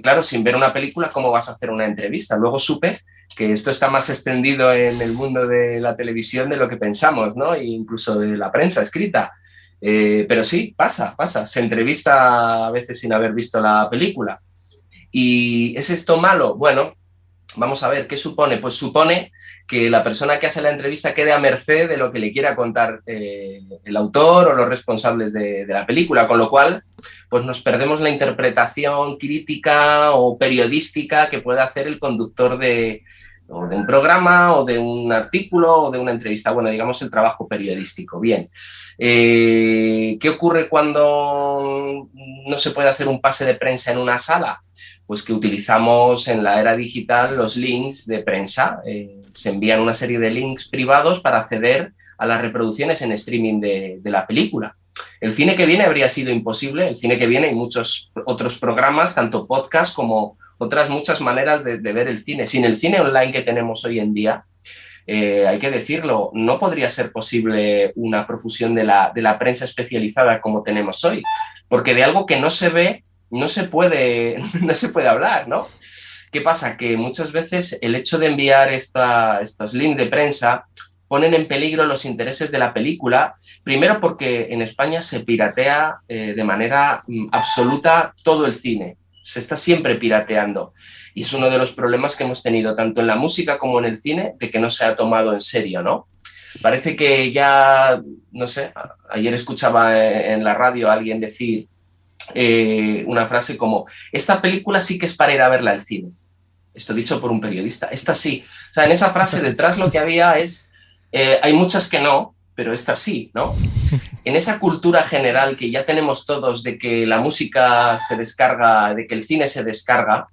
Claro, sin ver una película, ¿cómo vas a hacer una entrevista? Luego supe que esto está más extendido en el mundo de la televisión de lo que pensamos, ¿no? E incluso de la prensa escrita. Pero sí, pasa. Se entrevista a veces sin haber visto la película. ¿Y es esto malo? Bueno, vamos a ver, ¿qué supone? Pues supone que la persona que hace la entrevista quede a merced de lo que le quiera contar el autor o los responsables de la película, con lo cual pues nos perdemos la interpretación crítica o periodística que puede hacer el conductor de un programa o de un artículo o de una entrevista, bueno, digamos el trabajo periodístico. Bien, ¿qué ocurre cuando no se puede hacer un pase de prensa en una sala? Pues que utilizamos en la era digital los links de prensa. Se envían una serie de links privados para acceder a las reproducciones en streaming de la película. El cine que viene habría sido imposible. El cine que viene y muchos otros programas, tanto podcast como otras muchas maneras de ver el cine. Sin el cine online que tenemos hoy en día, hay que decirlo, no podría ser posible una profusión de la prensa especializada como tenemos hoy, porque de algo que no se ve no se puede hablar, ¿no? ¿Qué pasa? Que muchas veces el hecho de enviar estos links de prensa ponen en peligro los intereses de la película, primero porque en España se piratea de manera absoluta todo el cine, se está siempre pirateando, y es uno de los problemas que hemos tenido tanto en la música como en el cine, de que no se ha tomado en serio, ¿no? Parece que ya, no sé, ayer escuchaba en la radio a alguien decir una frase como: esta película sí que es para ir a verla al cine. Esto dicho por un periodista. Esta sí. O sea, en esa frase detrás lo que había es hay muchas que no, pero esta sí, ¿no? En esa cultura general que ya tenemos todos de que la música se descarga, de que el cine se descarga,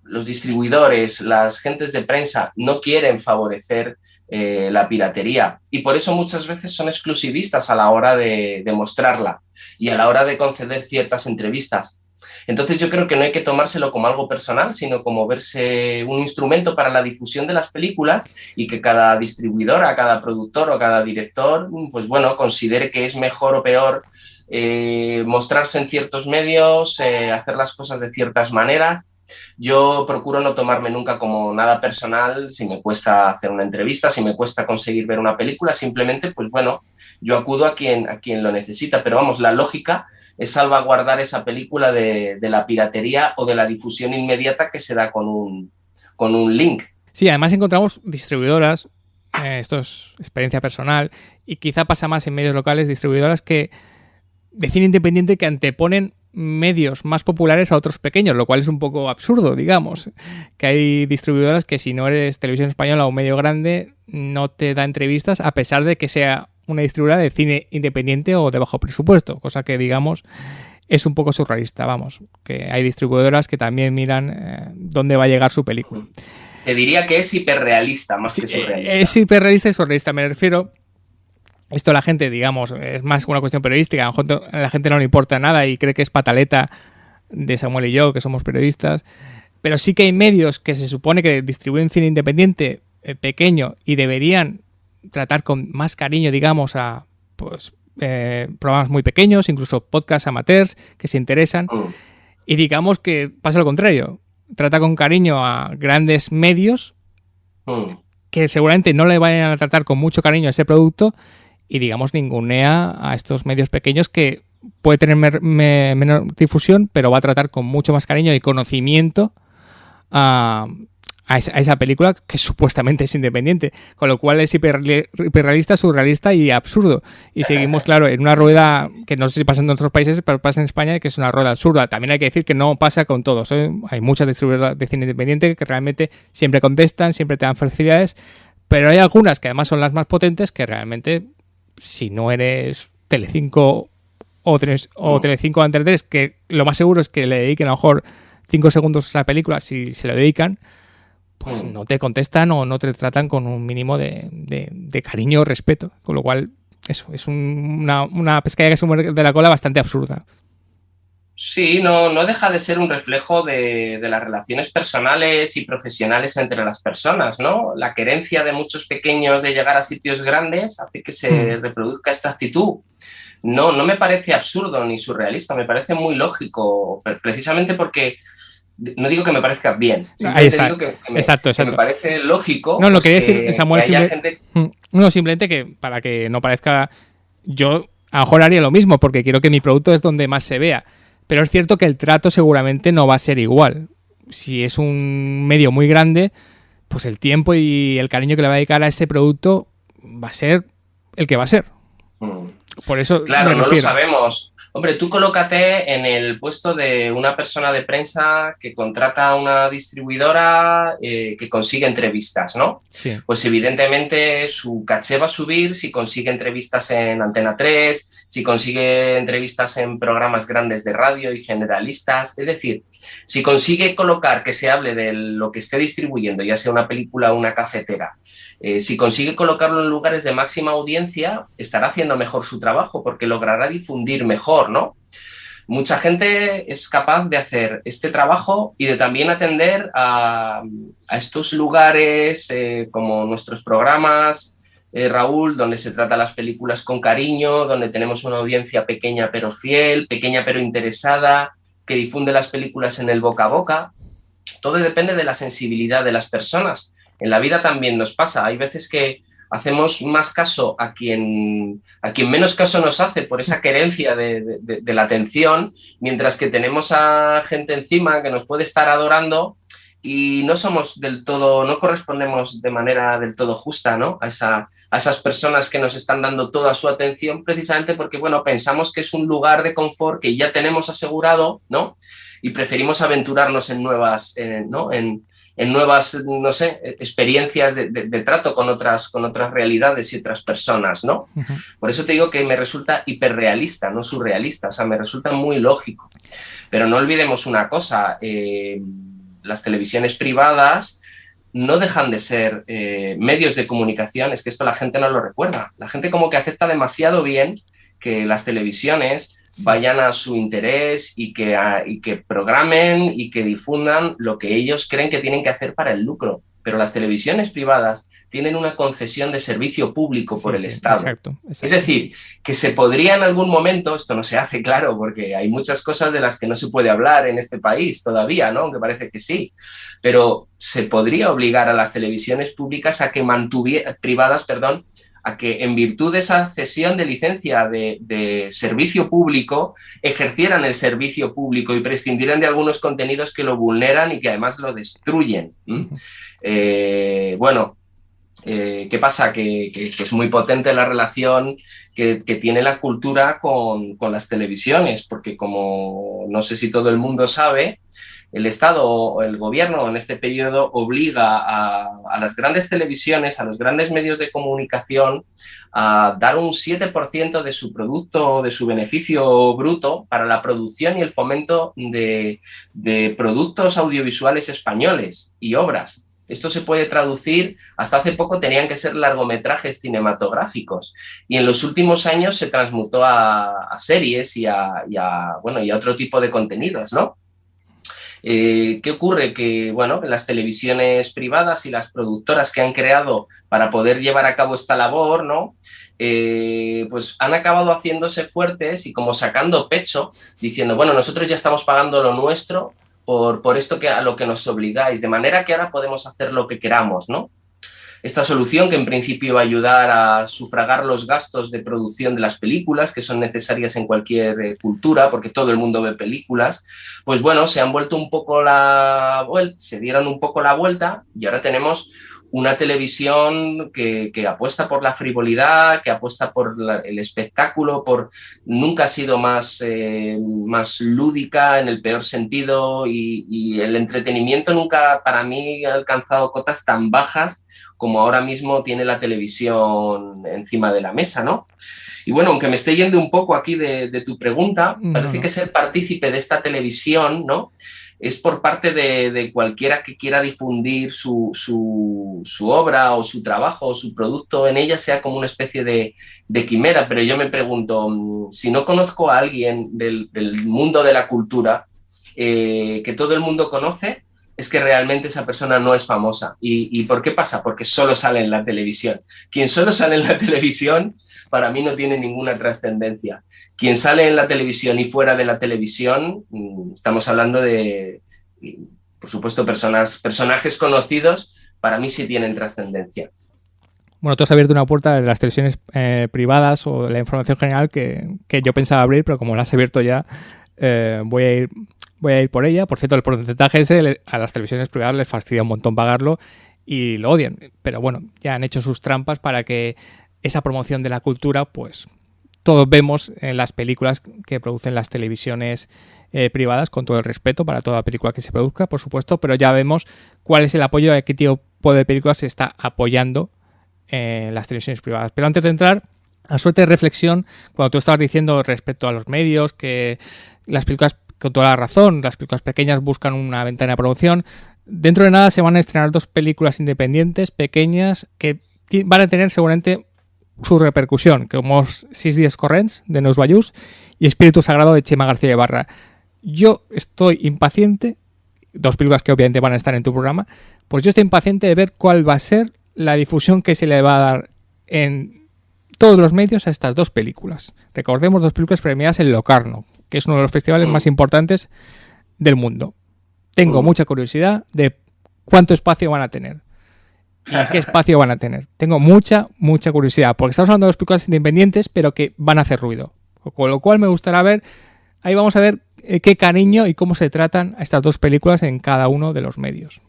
los distribuidores, las gentes de prensa no quieren favorecer la piratería, y por eso muchas veces son exclusivistas a la hora de mostrarla y a la hora de conceder ciertas entrevistas. Entonces yo creo que no hay que tomárselo como algo personal, sino como verse un instrumento para la difusión de las películas, y que cada distribuidora, cada productor o cada director, pues bueno, considere que es mejor o peor mostrarse en ciertos medios, hacer las cosas de ciertas maneras. Yo procuro no tomarme nunca como nada personal si me cuesta hacer una entrevista, si me cuesta conseguir ver una película. Simplemente, pues bueno, yo acudo a quien lo necesita, pero vamos, la lógica es salvaguardar esa película de la piratería o de la difusión inmediata que se da con un link. Sí, además encontramos distribuidoras, esto es experiencia personal, y quizá pasa más en medios locales, distribuidoras de cine independiente que anteponen medios más populares a otros pequeños, lo cual es un poco absurdo, digamos, que hay distribuidoras que si no eres Televisión Española o medio grande no te da entrevistas, a pesar de que sea una distribuidora de cine independiente o de bajo presupuesto, cosa que, digamos, es un poco surrealista, vamos, que hay distribuidoras que también miran dónde va a llegar su película. Te diría que es hiperrealista más que surrealista. Es hiperrealista y surrealista, me refiero. Esto la gente, digamos, es más una cuestión periodística. A lo mejor a la gente no le importa nada y cree que es pataleta de Samuel y yo, que somos periodistas. Pero sí que hay medios que se supone que distribuyen cine independiente pequeño y deberían tratar con más cariño, digamos, a pues programas muy pequeños, incluso podcasts amateurs que se interesan. Y digamos que pasa lo contrario. Trata con cariño a grandes medios que seguramente no le vayan a tratar con mucho cariño a ese producto, y, digamos, ningunea a estos medios pequeños que puede tener menor difusión, pero va a tratar con mucho más cariño y conocimiento a a esa película que supuestamente es independiente, con lo cual es hiperrealista, surrealista y absurdo. Y seguimos, claro, en una rueda que no sé si pasa en otros países, pero pasa en España, que es una rueda absurda. También hay que decir que no pasa con todos, ¿eh? Hay muchas distribuidoras de cine independiente que realmente siempre contestan, siempre te dan facilidades, pero hay algunas que además son las más potentes que realmente, si no eres Telecinco o Telecinco Antena 3, que lo más seguro es que le dediquen a lo mejor 5 segundos a esa película, si se lo dedican, pues no te contestan o no te tratan con un mínimo de cariño o respeto. Con lo cual, eso, es una pescadilla que se muerde de la cola bastante absurda. Sí, no deja de ser un reflejo de las relaciones personales y profesionales entre las personas, ¿no? La querencia de muchos pequeños de llegar a sitios grandes hace que se reproduzca esta actitud. No me parece absurdo ni surrealista, me parece muy lógico, precisamente porque no digo que me parezca bien, ahí está. Digo que Exacto. me parece lógico. No, lo que quería decir, Samuel, que haya gente... simplemente que para que no parezca, yo a lo mejor haría lo mismo porque quiero que mi producto es donde más se vea, pero es cierto que el trato seguramente no va a ser igual. Si es un medio muy grande, pues el tiempo y el cariño que le va a dedicar a ese producto va a ser el que va a ser. Por eso claro, no lo sabemos. Hombre, tú colócate en el puesto de una persona de prensa que contrata a una distribuidora que consigue entrevistas, ¿no? Sí. Pues evidentemente su caché va a subir si consigue entrevistas en Antena 3, si consigue entrevistas en programas grandes de radio y generalistas. Es decir, si consigue colocar que se hable de lo que esté distribuyendo, ya sea una película o una cafetera, si consigue colocarlo en lugares de máxima audiencia, estará haciendo mejor su trabajo porque logrará difundir mejor, ¿no? Mucha gente es capaz de hacer este trabajo y de también atender a estos lugares como nuestros programas, Raúl, donde se trata las películas con cariño, donde tenemos una audiencia pequeña pero fiel, pequeña pero interesada, que difunde las películas en el boca a boca. Todo depende de la sensibilidad de las personas. En la vida también nos pasa. Hay veces que hacemos más caso a quien menos caso nos hace por esa querencia de la atención, mientras que tenemos a gente encima que nos puede estar adorando y no somos del todo, no correspondemos de manera del todo justa, ¿no? a esas personas que nos están dando toda su atención, precisamente porque, bueno, pensamos que es un lugar de confort que ya tenemos asegurado, ¿no? Y preferimos aventurarnos en nuevas, ¿no? En nuevas, no sé, experiencias de trato con otras realidades y otras personas, ¿no? Uh-huh. Por eso te digo que me resulta hiperrealista, no surrealista, o sea, me resulta muy lógico. Pero no olvidemos una cosa, las televisiones privadas no dejan de ser medios de comunicación, es que esto la gente no lo recuerda. La gente como que acepta demasiado bien que las televisiones vayan a su interés y que programen y que difundan lo que ellos creen que tienen que hacer para el lucro. Pero las televisiones privadas tienen una concesión de servicio público por el Estado. Exacto. Es decir, que se podría en algún momento, esto no se hace, claro, porque hay muchas cosas de las que no se puede hablar en este país todavía, ¿no? Aunque parece que sí, pero se podría obligar a las televisiones públicas a que privadas, a que en virtud de esa cesión de licencia de servicio público ejercieran el servicio público y prescindieran de algunos contenidos que lo vulneran y que además lo destruyen. ¿Qué pasa? Que es muy potente la relación que tiene la cultura con las televisiones, porque como no sé si todo el mundo sabe, el Estado o el gobierno en este periodo obliga a las grandes televisiones, a los grandes medios de comunicación, a dar un 7% de su producto, de su beneficio bruto para la producción y el fomento de productos audiovisuales españoles y obras. Esto se puede traducir, hasta hace poco tenían que ser largometrajes cinematográficos y en los últimos años se transmutó a series y a otro tipo de contenidos, ¿no? ¿Qué ocurre? Que, bueno, las televisiones privadas y las productoras que han creado para poder llevar a cabo esta labor, ¿no? Pues han acabado haciéndose fuertes y como sacando pecho, diciendo, bueno, nosotros ya estamos pagando lo nuestro por esto a lo que nos obligáis, de manera que ahora podemos hacer lo que queramos, ¿no? esta solución que en principio va a ayudar a sufragar los gastos de producción de las películas que son necesarias en cualquier cultura, porque todo el mundo ve películas, pues bueno, se han vuelto un poco se dieron un poco la vuelta y ahora tenemos una televisión que apuesta por la frivolidad, que apuesta por el espectáculo, nunca ha sido más lúdica en el peor sentido y el entretenimiento nunca para mí ha alcanzado cotas tan bajas como ahora mismo tiene la televisión encima de la mesa, ¿no? Y bueno, aunque me esté yendo un poco aquí de tu pregunta, parece que ser partícipe de esta televisión, ¿no?, es por parte de cualquiera que quiera difundir su obra o su trabajo o su producto en ella, sea como una especie de quimera. Pero yo me pregunto, si no conozco a alguien del mundo de la cultura que todo el mundo conoce, es que realmente esa persona no es famosa. ¿Y por qué pasa? Porque solo sale en la televisión. Quien solo sale en la televisión, para mí no tiene ninguna trascendencia. Quien sale en la televisión y fuera de la televisión, estamos hablando de, por supuesto, personajes conocidos, para mí sí tienen trascendencia. Bueno, tú has abierto una puerta de las televisiones privadas o de la información general que yo pensaba abrir, pero como la has abierto ya, voy a ir por ella. Por cierto, el porcentaje ese a las televisiones privadas les fastidia un montón pagarlo y lo odian. Pero bueno, ya han hecho sus trampas para que esa promoción de la cultura, pues todos vemos en las películas que producen las televisiones privadas, con todo el respeto para toda película que se produzca, por supuesto, pero ya vemos cuál es el apoyo, a qué tipo de películas se está apoyando en las televisiones privadas. Pero antes de entrar, a suerte de reflexión, cuando tú estabas diciendo respecto a los medios, que las películas, con toda la razón, las películas pequeñas buscan una ventana de promoción, dentro de nada se van a estrenar 2 películas independientes, pequeñas, que van a tener seguramente su repercusión, como 6 días corrents, de Neus Ballús, y Espíritu Sagrado, de Chema García Ibarra. Yo estoy impaciente, 2 películas que obviamente van a estar en tu programa, pues yo estoy impaciente de ver cuál va a ser la difusión que se le va a dar en todos los medios a estas 2 películas. Recordemos, 2 películas premiadas en Locarno, que es uno de los festivales más importantes del mundo. Tengo mucha curiosidad de cuánto espacio van a tener y qué espacio van a tener. Tengo mucha curiosidad, porque estamos hablando de 2 películas independientes, pero que van a hacer ruido. Con lo cual me gustará ver, ahí vamos a ver qué cariño y cómo se tratan a estas 2 películas en cada uno de los medios.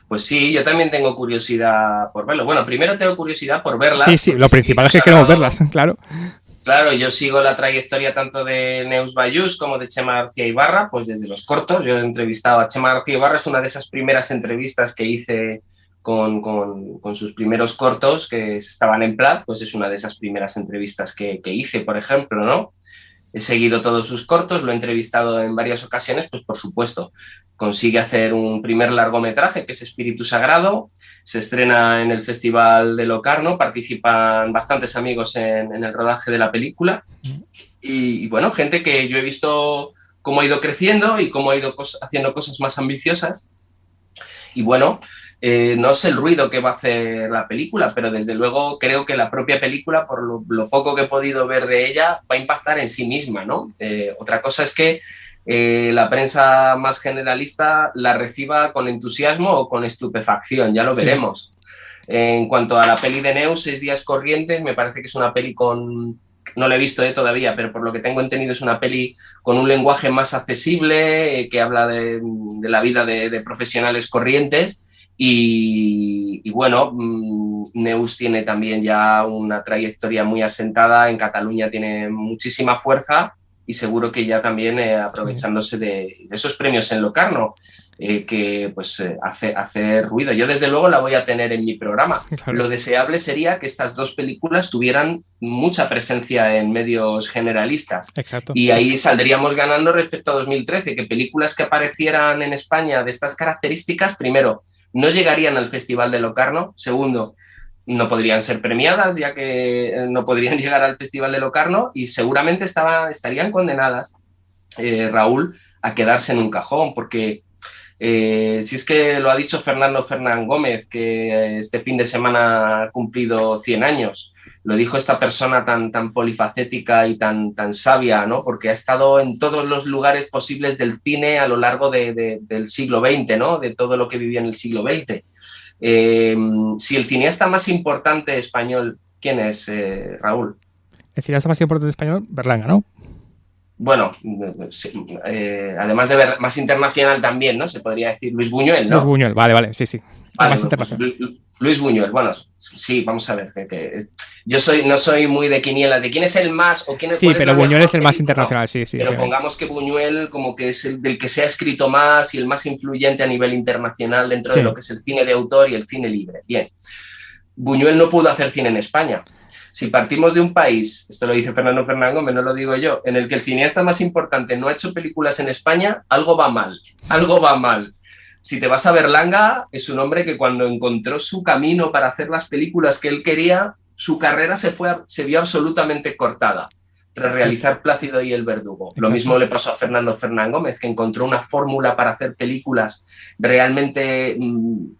Pues sí, yo también tengo curiosidad por verlo. Bueno, primero tengo curiosidad por verlas. Sí, lo principal es que queremos verlas, claro. Claro, yo sigo la trayectoria tanto de Neus Ballús como de Chema García Ibarra, pues desde los cortos. Yo he entrevistado a Chema García Ibarra, es una de esas primeras entrevistas que hice con sus primeros cortos que estaban en Plat, pues es una de esas primeras entrevistas que hice, por ejemplo, ¿no? He seguido todos sus cortos, lo he entrevistado en varias ocasiones, pues por supuesto, consigue hacer un primer largometraje que es Espíritu Sagrado, se estrena en el Festival de Locarno, participan bastantes amigos en el rodaje de la película y bueno, gente que yo he visto cómo ha ido creciendo y cómo ha ido haciendo cosas más ambiciosas y bueno, no sé el ruido que va a hacer la película, pero desde luego creo que la propia película, por lo poco que he podido ver de ella, va a impactar en sí misma, ¿no? Otra cosa es que la prensa más generalista la reciba con entusiasmo o con estupefacción, ya lo veremos. En cuanto a la peli de Neus, 6 días corrientes, me parece que es una peli no la he visto todavía, pero por lo que tengo entendido es una peli con un lenguaje más accesible, que habla de la vida de profesionales corrientes. Y bueno, Neus tiene también ya una trayectoria muy asentada, en Cataluña tiene muchísima fuerza y seguro que ya también aprovechándose de esos premios en Locarno, que pues hace ruido. Yo desde luego la voy a tener en mi programa. Claro. Lo deseable sería que estas 2 películas tuvieran mucha presencia en medios generalistas. Exacto. Y ahí saldríamos ganando respecto a 2013, que películas que aparecieran en España de estas características, primero, no llegarían al Festival de Locarno. Segundo, no podrían ser premiadas, ya que no podrían llegar al Festival de Locarno y seguramente estarían condenadas, Raúl, a quedarse en un cajón, porque si es que lo ha dicho Fernando Fernán Gómez, que este fin de semana ha cumplido 100 años, lo dijo esta persona tan polifacética y tan sabia, ¿no? Porque ha estado en todos los lugares posibles del cine a lo largo del siglo XX, ¿no? De todo lo que vivía en el siglo XX. Si el cineasta más importante español, ¿quién es, Raúl? El cineasta más importante español, Berlanga, ¿no? Bueno, sí, además de ver más internacional también, ¿no? Se podría decir Luis Buñuel, ¿no? Luis Buñuel, vale, sí. Vale, Más pues internacional. Luis Buñuel, bueno, sí, vamos a ver. Yo no soy muy de quinielas, de quién es el más o quién es. Sí, pero Buñuel es el más película, internacional, ¿no? sí. Pero obviamente. Pongamos que Buñuel como que es el del que se ha escrito más y el más influyente a nivel internacional dentro de lo que es el cine de autor y el cine libre. Bien, Buñuel no pudo hacer cine en España. Si partimos de un país, esto lo dice Fernando Fernández, no lo digo yo, en el que el cineasta más importante no ha hecho películas en España, algo va mal. Si te vas a Berlanga, es un hombre que cuando encontró su camino para hacer las películas que él quería, su carrera se vio absolutamente cortada tras realizar Plácido y el Verdugo. Exacto. Lo mismo le pasó a Fernando Fernán Gómez, que encontró una fórmula para hacer películas realmente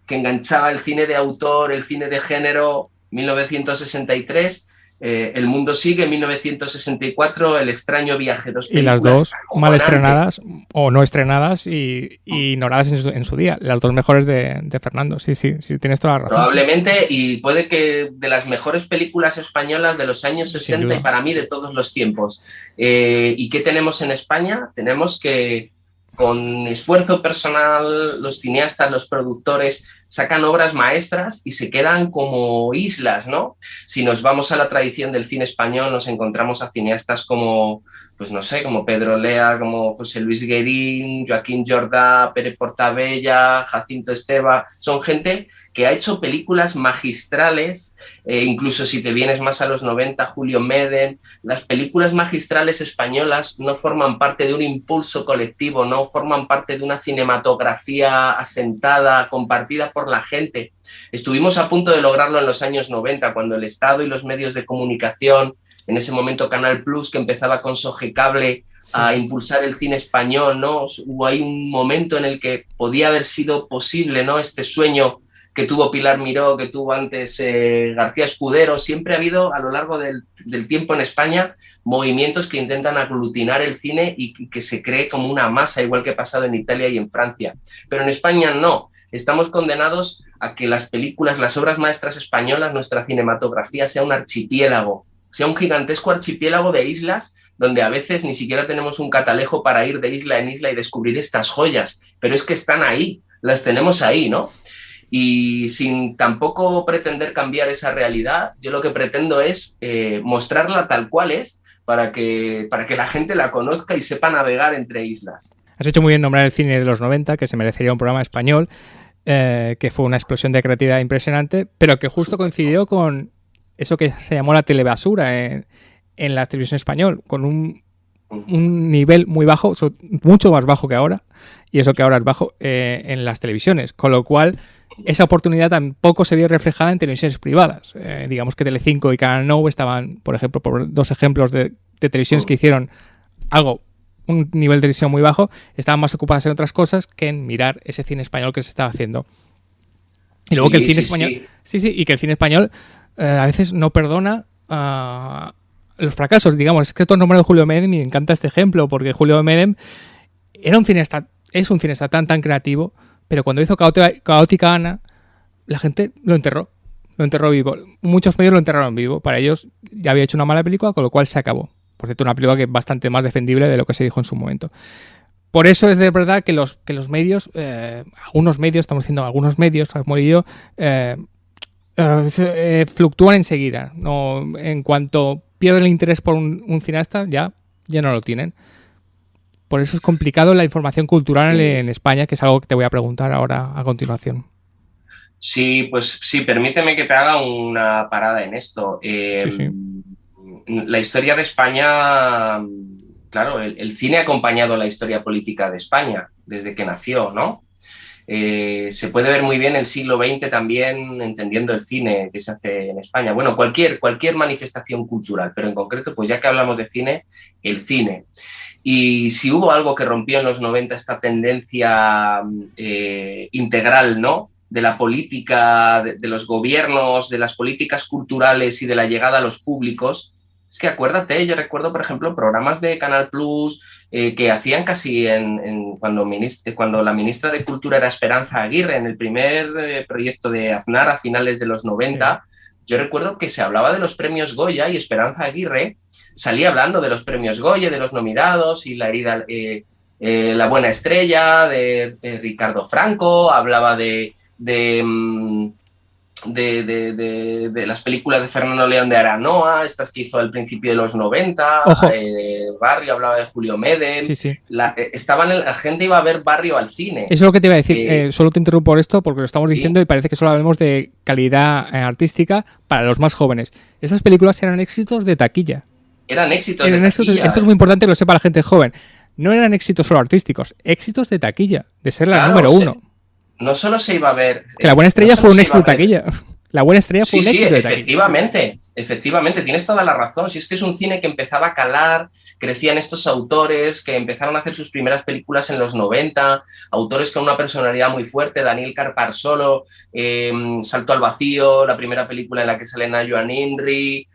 que enganchaba el cine de autor, el cine de género. 1963, El mundo sigue, 1964, El extraño viaje, dos películas. Y las dos mal estrenadas o no estrenadas y ignoradas en su día. Las dos mejores de Fernando. Sí, tienes toda la razón. Probablemente, y puede que de las mejores películas españolas de los años 60 y para mí de todos los tiempos. ¿Y qué tenemos en España? Tenemos que con esfuerzo personal los cineastas, los productores sacan obras maestras y se quedan como islas, ¿no? Si nos vamos a la tradición del cine español, nos encontramos a cineastas como, pues no sé, como Pedro Lea, como José Luis Guerín, Joaquín Jordá, Pere Portabella, Jacinto Esteva. Son gente que ha hecho películas magistrales, incluso si te vienes más a los 90, Julio Meden. Las películas magistrales españolas no forman parte de un impulso colectivo, no forman parte de una cinematografía asentada, compartida por la gente. Estuvimos a punto de lograrlo en los años 90, cuando el Estado y los medios de comunicación, en ese momento Canal Plus, que empezaba con Sogecable a impulsar el cine español, ¿no? Hubo ahí un momento en el que podía haber sido posible, ¿no? Este sueño que tuvo Pilar Miró, que tuvo antes García Escudero. Siempre ha habido a lo largo del tiempo en España movimientos que intentan aglutinar el cine y que se cree como una masa, igual que ha pasado en Italia y en Francia. Pero en España no. Estamos condenados a que las películas, las obras maestras españolas, nuestra cinematografía sea un archipiélago, sea un gigantesco archipiélago de islas donde a veces ni siquiera tenemos un catalejo para ir de isla en isla y descubrir estas joyas, pero es que están ahí, las tenemos ahí, ¿no? Y sin tampoco pretender cambiar esa realidad, yo lo que pretendo es mostrarla tal cual es para que la gente la conozca y sepa navegar entre islas. Has hecho muy bien nombrar el cine de los 90, que se merecería un programa español, que fue una explosión de creatividad impresionante, pero que justo coincidió con eso que se llamó la telebasura en la televisión española, con un nivel muy bajo, mucho más bajo que ahora, y eso que ahora es bajo en las televisiones, con lo cual esa oportunidad tampoco se vio reflejada en televisiones privadas. Digamos que Telecinco y Canal Nou estaban, por ejemplo, por dos ejemplos de televisiones que hicieron un nivel de televisión muy bajo, estaban más ocupadas en otras cosas que en mirar ese cine español que se estaba haciendo. Y luego que el cine español... y que el cine español a veces no perdona los fracasos, digamos. Es que tú has nombrado Julio Medem y me encanta este ejemplo, porque Julio Medem es un cineasta tan creativo, pero cuando hizo Caótica Ana, la gente lo enterró vivo. Muchos medios lo enterraron vivo. Para ellos ya había hecho una mala película, con lo cual se acabó. Por cierto, una película que es bastante más defendible de lo que se dijo en su momento. Por eso es de verdad que los medios, algunos medios, estamos diciendo algunos medios, Salmón y yo, fluctúan enseguida. No, en cuanto pierden el interés por un cineasta, ya no lo tienen. Por eso es complicado la información cultural en España, que es algo que te voy a preguntar ahora a continuación. Sí, pues sí, permíteme que te haga una parada en esto. La historia de España, claro, el cine ha acompañado la historia política de España desde que nació, ¿no? Se puede ver muy bien el siglo XX también entendiendo el cine que se hace en España. Bueno, cualquier manifestación cultural, pero en concreto, pues ya que hablamos de cine, el cine. Y si hubo algo que rompió en los 90 esta tendencia integral, ¿no?, de la política, de los gobiernos, de las políticas culturales y de la llegada a los públicos, es que acuérdate, yo recuerdo, por ejemplo, programas de Canal Plus, que hacían casi cuando la ministra de Cultura era Esperanza Aguirre, en el primer proyecto de Aznar a finales de los 90, yo recuerdo que se hablaba de los premios Goya y Esperanza Aguirre salía hablando de los premios Goya, de los nominados y La Buena Estrella de Ricardo Franco, hablaba de las películas de Fernando León de Aranoa, estas que hizo al principio de los 90, Barrio, hablaba de Julio Medel, sí. La gente iba a ver Barrio al cine. Eso es lo que te iba a decir, solo te interrumpo por esto porque lo estamos diciendo y parece que solo hablamos de calidad artística para los más jóvenes. Esas películas eran éxitos de taquilla. Eran éxitos de taquilla. Esto es muy importante que lo sepa la gente joven. No eran éxitos solo artísticos, éxitos de taquilla, de ser la número uno. No solo se iba a ver... Que La Buena Estrella fue un éxito de taquilla. La Buena Estrella fue un éxito de taquilla. Efectivamente, tienes toda la razón. Si es que es un cine que empezaba a calar, crecían estos autores que empezaron a hacer sus primeras películas en los 90, autores con una personalidad muy fuerte, Daniel Carparsolo, Salto al Vacío, la primera película en la que sale Joan Inri,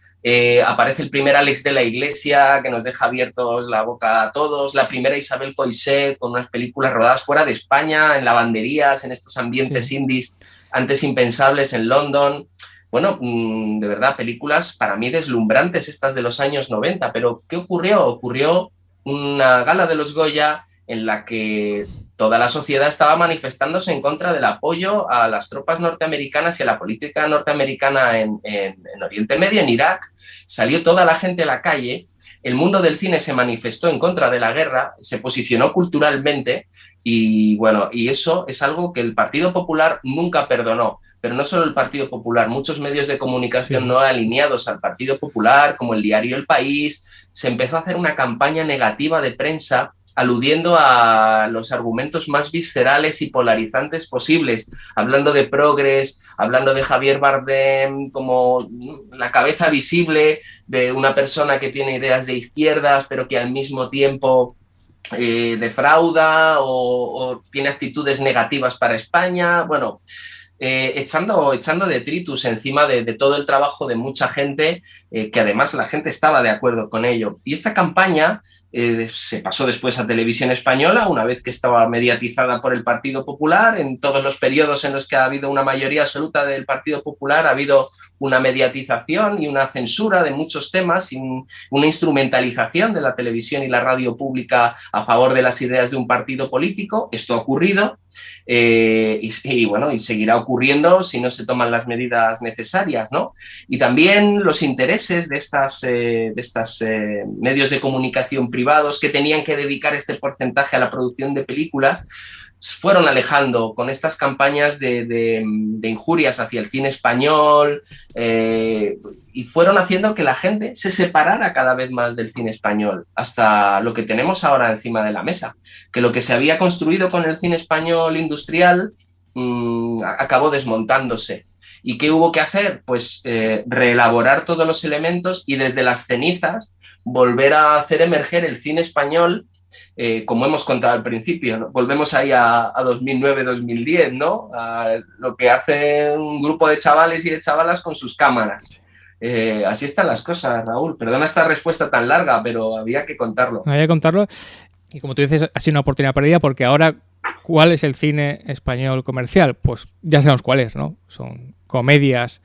aparece el primer Alex de la Iglesia, que nos deja abiertos la boca a todos, la primera Isabel Coixet, con unas películas rodadas fuera de España, en lavanderías, en estos ambientes indies antes impensables en London. Bueno, de verdad, películas para mí deslumbrantes estas de los años 90, pero ¿qué ocurrió? Ocurrió una gala de los Goya en la que toda la sociedad estaba manifestándose en contra del apoyo a las tropas norteamericanas y a la política norteamericana en Oriente Medio, en Irak. Salió toda la gente a la calle, el mundo del cine se manifestó en contra de la guerra, se posicionó culturalmente y bueno, y eso es algo que el Partido Popular nunca perdonó. Pero no solo el Partido Popular, muchos medios de comunicación no alineados al Partido Popular, como el diario El País, se empezó a hacer una campaña negativa de prensa aludiendo a los argumentos más viscerales y polarizantes posibles, hablando de progres, hablando de Javier Bardem como la cabeza visible de una persona que tiene ideas de izquierdas, pero que al mismo tiempo defrauda o tiene actitudes negativas para España. Bueno, echando detritus encima de todo el trabajo de mucha gente, que además la gente estaba de acuerdo con ello. Y esta campaña se pasó después a Televisión Española, una vez que estaba mediatizada por el Partido Popular. En todos los periodos en los que ha habido una mayoría absoluta del Partido Popular ha habido una mediatización y una censura de muchos temas y una instrumentalización de la televisión y la radio pública a favor de las ideas de un partido político. Esto ha ocurrido y bueno, y seguirá ocurriendo si no se toman las medidas necesarias, ¿no? Y también los intereses de estas medios de comunicación privados que tenían que dedicar este porcentaje a la producción de películas fueron alejando con estas campañas de injurias hacia el cine español y fueron haciendo que la gente se separara cada vez más del cine español, hasta lo que tenemos ahora encima de la mesa, que lo que se había construido con el cine español industrial acabó desmontándose. ¿Y qué hubo que hacer? Pues reelaborar todos los elementos y desde las cenizas volver a hacer emerger el cine español, como hemos contado al principio, ¿no? Volvemos ahí a 2009-2010, ¿no? A lo que hace un grupo de chavales y de chavalas con sus cámaras. Así están las cosas, Raúl. Perdona esta respuesta tan larga, pero había que contarlo. Había que contarlo. Y como tú dices, ha sido una oportunidad perdida porque ahora, ¿cuál es el cine español comercial? Pues ya sabemos cuál es, ¿no? Son comedias,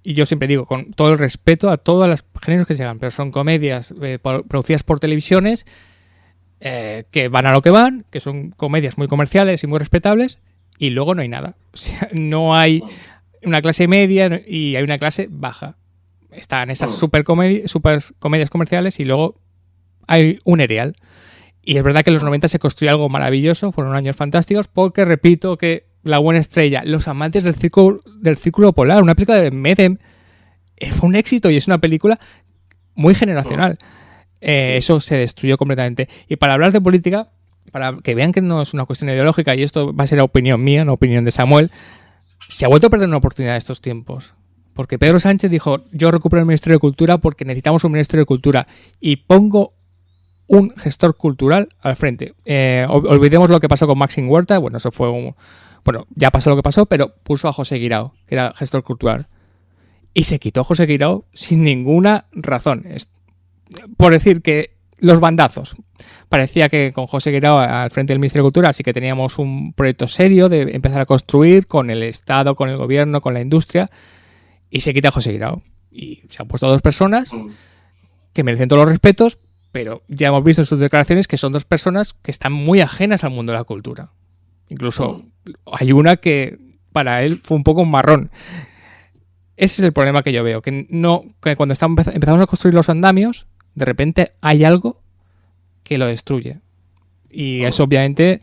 y yo siempre digo, con todo el respeto a todos los géneros que se hagan, pero son comedias producidas por televisiones que van a lo que van, que son comedias muy comerciales y muy respetables, y luego no hay nada. O sea, no hay una clase media y hay una clase baja. Están esas super comedias comerciales y luego hay un erial. Y es verdad que en los 90 se construyó algo maravilloso, fueron años fantásticos, porque repito que La Buena Estrella, Los amantes del círculo polar, una película de Medem, fue un éxito y es una película muy generacional. Eso se destruyó completamente. Y para hablar de política, para que vean que no es una cuestión ideológica, y esto va a ser la opinión mía, no opinión de Samuel, se ha vuelto a perder una oportunidad en estos tiempos. Porque Pedro Sánchez dijo, yo recupero el Ministerio de Cultura porque necesitamos un Ministerio de Cultura y pongo un gestor cultural al frente. Olvidemos lo que pasó con Maxim Huerta. Bueno, eso fue bueno, ya pasó lo que pasó, pero puso a José Guirao, que era gestor cultural. Y se quitó a José Guirao sin ninguna razón. Por decir que los bandazos. Parecía que con José Guirao al frente del Ministerio de Cultura sí que teníamos un proyecto serio de empezar a construir con el Estado, con el gobierno, con la industria, y se quita José Guirao. Y se han puesto dos personas que merecen todos los respetos, pero ya hemos visto en sus declaraciones que son dos personas que están muy ajenas al mundo de la cultura. Incluso hay una que para él fue un poco un marrón. Ese es el problema que yo veo, que cuando empezamos a construir los andamios, de repente hay algo que lo destruye. Y eso obviamente,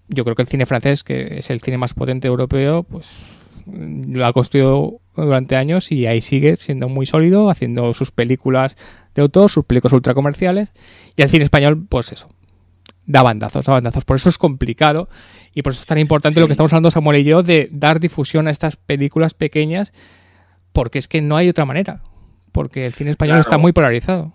yo creo que el cine francés, que es el cine más potente europeo, pues lo ha construido durante años y ahí sigue siendo muy sólido, haciendo sus películas de autor, sus películas ultracomerciales, y el cine español, pues eso, da bandazos. Por eso es complicado y por eso es tan importante lo que estamos hablando Samuel y yo, de dar difusión a estas películas pequeñas, porque es que no hay otra manera, porque el cine español está muy polarizado.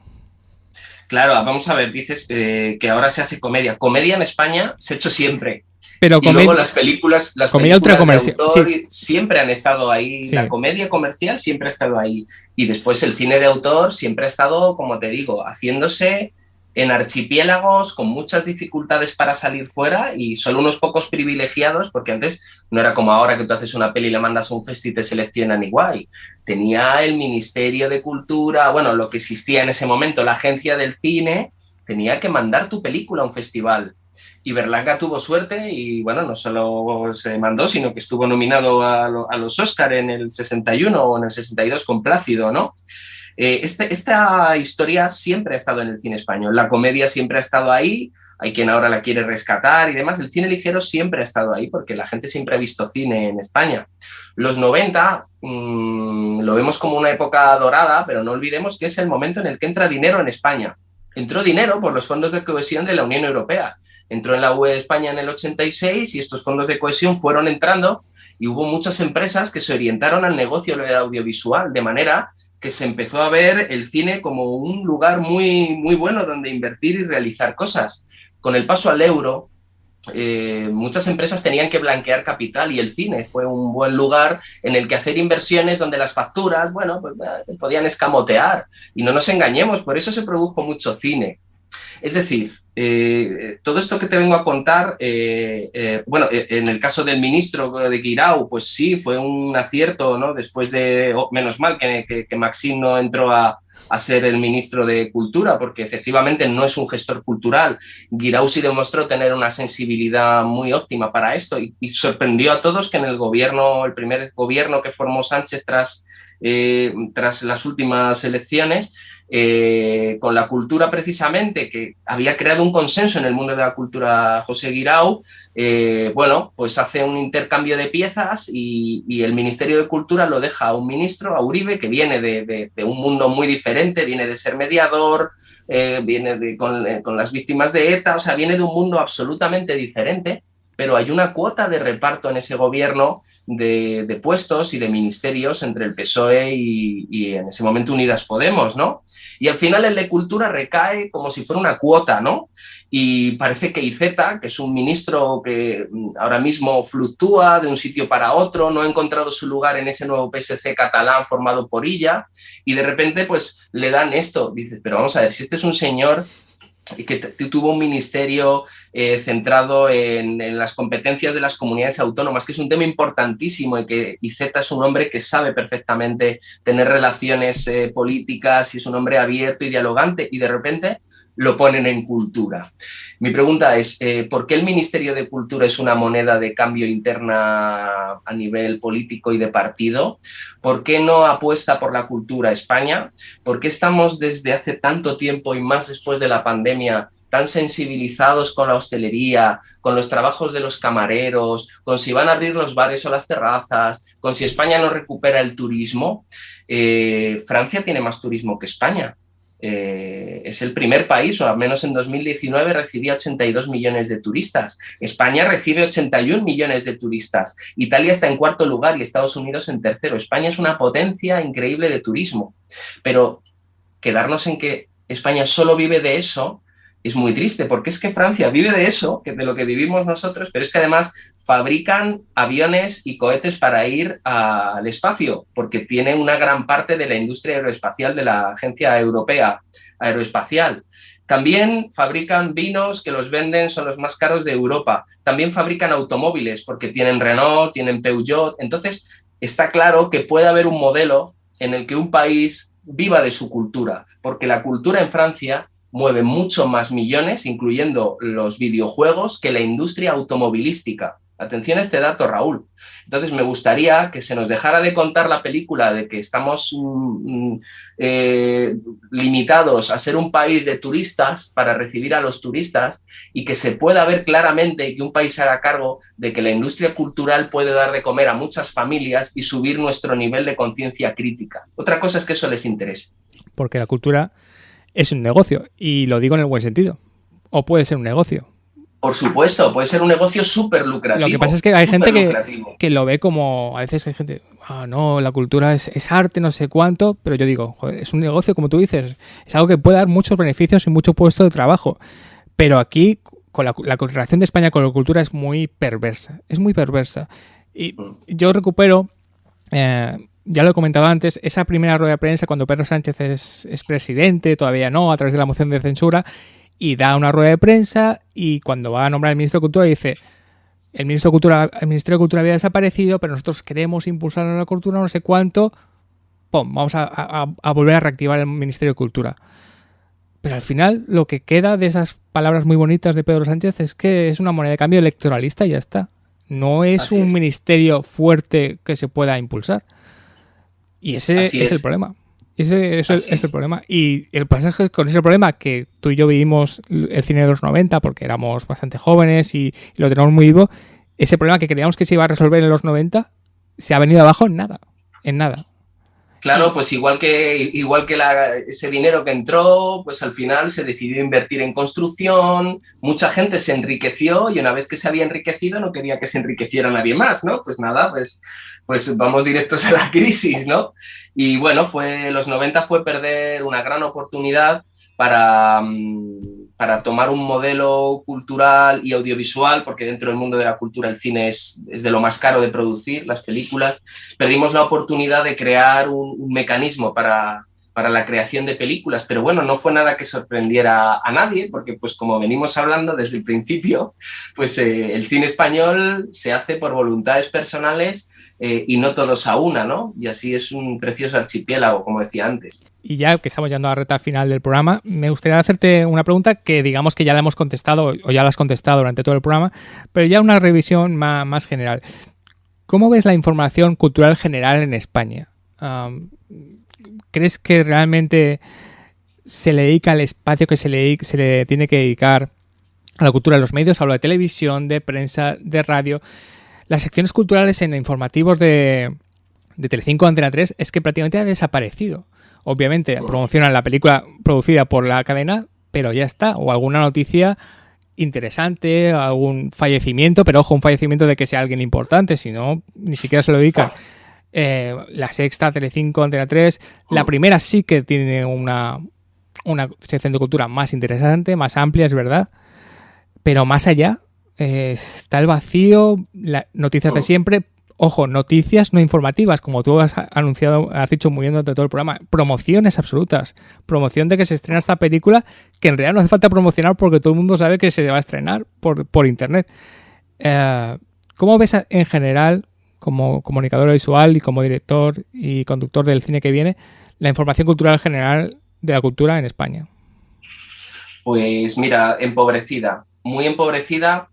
Claro, vamos a ver, dices que ahora se hace comedia. Comedia en España se ha hecho siempre. Pero y luego las películas de autor siempre han estado ahí. Sí. La comedia comercial siempre ha estado ahí. Y después el cine de autor siempre ha estado, como te digo, haciéndose en archipiélagos con muchas dificultades para salir fuera y solo unos pocos privilegiados, porque antes no era como ahora que tú haces una peli y la mandas a un festi y te seleccionan igual. Tenía el Ministerio de Cultura, bueno, lo que existía en ese momento, la agencia del cine, tenía que mandar tu película a un festival. Y Berlanga tuvo suerte y, bueno, no solo se mandó, sino que estuvo nominado a los Oscar en el 61 o en el 62 con Plácido, ¿no? Esta historia siempre ha estado en el cine español. La comedia siempre ha estado ahí. Hay quien ahora la quiere rescatar y demás. El cine ligero siempre ha estado ahí porque la gente siempre ha visto cine en España. Los 90 lo vemos como una época dorada, pero no olvidemos que es el momento en el que entra dinero en España. Entró dinero por los fondos de cohesión de la Unión Europea. Entró en la UE España en el 86 y estos fondos de cohesión fueron entrando y hubo muchas empresas que se orientaron al negocio del audiovisual, de manera que se empezó a ver el cine como un lugar muy, muy bueno donde invertir y realizar cosas. Con el paso al euro, muchas empresas tenían que blanquear capital y el cine fue un buen lugar en el que hacer inversiones donde las facturas, bueno, pues se podían escamotear. Y no nos engañemos, por eso se produjo mucho cine. Es decir, todo esto que te vengo a contar, bueno, en el caso del ministro de Guirao, pues sí, fue un acierto, ¿no? Después de, menos mal que Maxim no entró a ser el ministro de Cultura, porque efectivamente no es un gestor cultural. Guirao sí demostró tener una sensibilidad muy óptima para esto y sorprendió a todos que en el gobierno, el primer gobierno que formó Sánchez tras las últimas elecciones, con la cultura precisamente, que había creado un consenso en el mundo de la cultura José Guirao, bueno, pues hace un intercambio de piezas y el Ministerio de Cultura lo deja a un ministro, a Uribe, que viene de un mundo muy diferente, viene de ser mediador, viene con las víctimas de ETA, o sea, viene de un mundo absolutamente diferente, pero hay una cuota de reparto en ese gobierno de puestos y de ministerios entre el PSOE y en ese momento Unidas Podemos, ¿no? Y al final el de Cultura recae como si fuera una cuota, ¿no? Y parece que Iceta, que es un ministro que ahora mismo fluctúa de un sitio para otro, no ha encontrado su lugar en ese nuevo PSC catalán formado por Illa, y de repente pues le dan esto. Dices, pero vamos a ver, si este es un señor que tuvo un ministerio centrado en las competencias de las comunidades autónomas, que es un tema importantísimo y que Iceta es un hombre que sabe perfectamente tener relaciones políticas y es un hombre abierto y dialogante, y de repente lo ponen en cultura. Mi pregunta es, ¿por qué el Ministerio de Cultura es una moneda de cambio interna a nivel político y de partido? ¿Por qué no apuesta por la cultura España? ¿Por qué estamos desde hace tanto tiempo y más después de la pandemia tan sensibilizados con la hostelería, con los trabajos de los camareros, con si van a abrir los bares o las terrazas, con si España no recupera el turismo? Francia tiene más turismo que España. Es el primer país, o al menos en 2019 recibía 82 millones de turistas. España recibe 81 millones de turistas. Italia está en cuarto lugar y Estados Unidos en tercero. España es una potencia increíble de turismo. Pero quedarnos en que España solo vive de eso es muy triste, porque es que Francia vive de eso, de lo que vivimos nosotros, pero es que además fabrican aviones y cohetes para ir al espacio, porque tienen una gran parte de la industria aeroespacial de la Agencia Europea Aeroespacial. También fabrican vinos que los venden, son los más caros de Europa. También fabrican automóviles porque tienen Renault, tienen Peugeot. Entonces, está claro que puede haber un modelo en el que un país viva de su cultura, porque la cultura en Francia mueve mucho más millones, incluyendo los videojuegos, que la industria automovilística. Atención a este dato, Raúl. Entonces, me gustaría que se nos dejara de contar la película de que estamos limitados a ser un país de turistas para recibir a los turistas y que se pueda ver claramente que un país se haga cargo de que la industria cultural puede dar de comer a muchas familias y subir nuestro nivel de conciencia crítica. Otra cosa es que eso les interese. Porque la cultura es un negocio, y lo digo en el buen sentido. O puede ser un negocio. Por supuesto, puede ser un negocio súper lucrativo. Lo que pasa es que hay gente que lo ve como... A veces hay gente... no, la cultura es arte, no sé cuánto, pero yo digo, joder, es un negocio, como tú dices. Es algo que puede dar muchos beneficios y mucho puesto de trabajo. Pero aquí, con la relación de España con la cultura es muy perversa. Es muy perversa. Y yo recupero... ya lo he comentado antes, esa primera rueda de prensa cuando Pedro Sánchez es presidente, todavía no, a través de la moción de censura, y da una rueda de prensa, y cuando va a nombrar al ministro de Cultura dice: el Ministerio de Cultura había desaparecido, pero nosotros queremos impulsar la cultura, no sé cuánto, ¡pum! Vamos a volver a reactivar el Ministerio de Cultura. Pero al final lo que queda de esas palabras muy bonitas de Pedro Sánchez es que es una moneda de cambio electoralista y ya está. No es un ministerio fuerte que se pueda impulsar. Y ese es el problema. Ese es el problema. Y el pasaje con ese problema, que tú y yo vivimos el cine de los 90 porque éramos bastante jóvenes y lo tenemos muy vivo, ese problema que creíamos que se iba a resolver en los 90 se ha venido abajo en nada. En nada. Claro, pues igual que ese dinero que entró, pues al final se decidió invertir en construcción, mucha gente se enriqueció y una vez que se había enriquecido no quería que se enriqueciera nadie más, ¿no? Pues nada, pues vamos directos a la crisis, ¿no? Y bueno, los 90 fue perder una gran oportunidad para tomar un modelo cultural y audiovisual, porque dentro del mundo de la cultura el cine es de lo más caro de producir, las películas. Perdimos la oportunidad de crear un mecanismo para la creación de películas, pero bueno, no fue nada que sorprendiera a nadie, porque pues como venimos hablando desde el principio, pues el cine español se hace por voluntades personales y no todos a una, ¿no? Y así es un precioso archipiélago, como decía antes. Y ya que estamos llegando a la recta final del programa, me gustaría hacerte una pregunta que digamos que ya la hemos contestado o ya la has contestado durante todo el programa, pero ya una revisión más general. ¿Cómo ves la información cultural general en España? ¿Crees que realmente se le dedica el espacio que se le tiene que dedicar a la cultura de los medios? Hablo de televisión, de prensa, de radio. Las secciones culturales en informativos de Telecinco, Antena 3, es que prácticamente ha desaparecido. Obviamente promocionan la película producida por la cadena, pero ya está. O alguna noticia interesante, algún fallecimiento, pero ojo, un fallecimiento de que sea alguien importante, si no, ni siquiera se lo dedican. La Sexta, Telecinco, Antena 3, la primera sí que tiene una sección de cultura más interesante, más amplia, es verdad, pero más allá está el vacío, noticias de siempre. Ojo, noticias no informativas, como tú has anunciado, has dicho muy bien durante todo el programa. Promociones absolutas. Promoción de que se estrena esta película, que en realidad no hace falta promocionar porque todo el mundo sabe que se va a estrenar por internet. ¿Cómo ves en general, como comunicador visual y como director y conductor del cine que viene, la información cultural general de la cultura en España? Pues mira, empobrecida, muy empobrecida.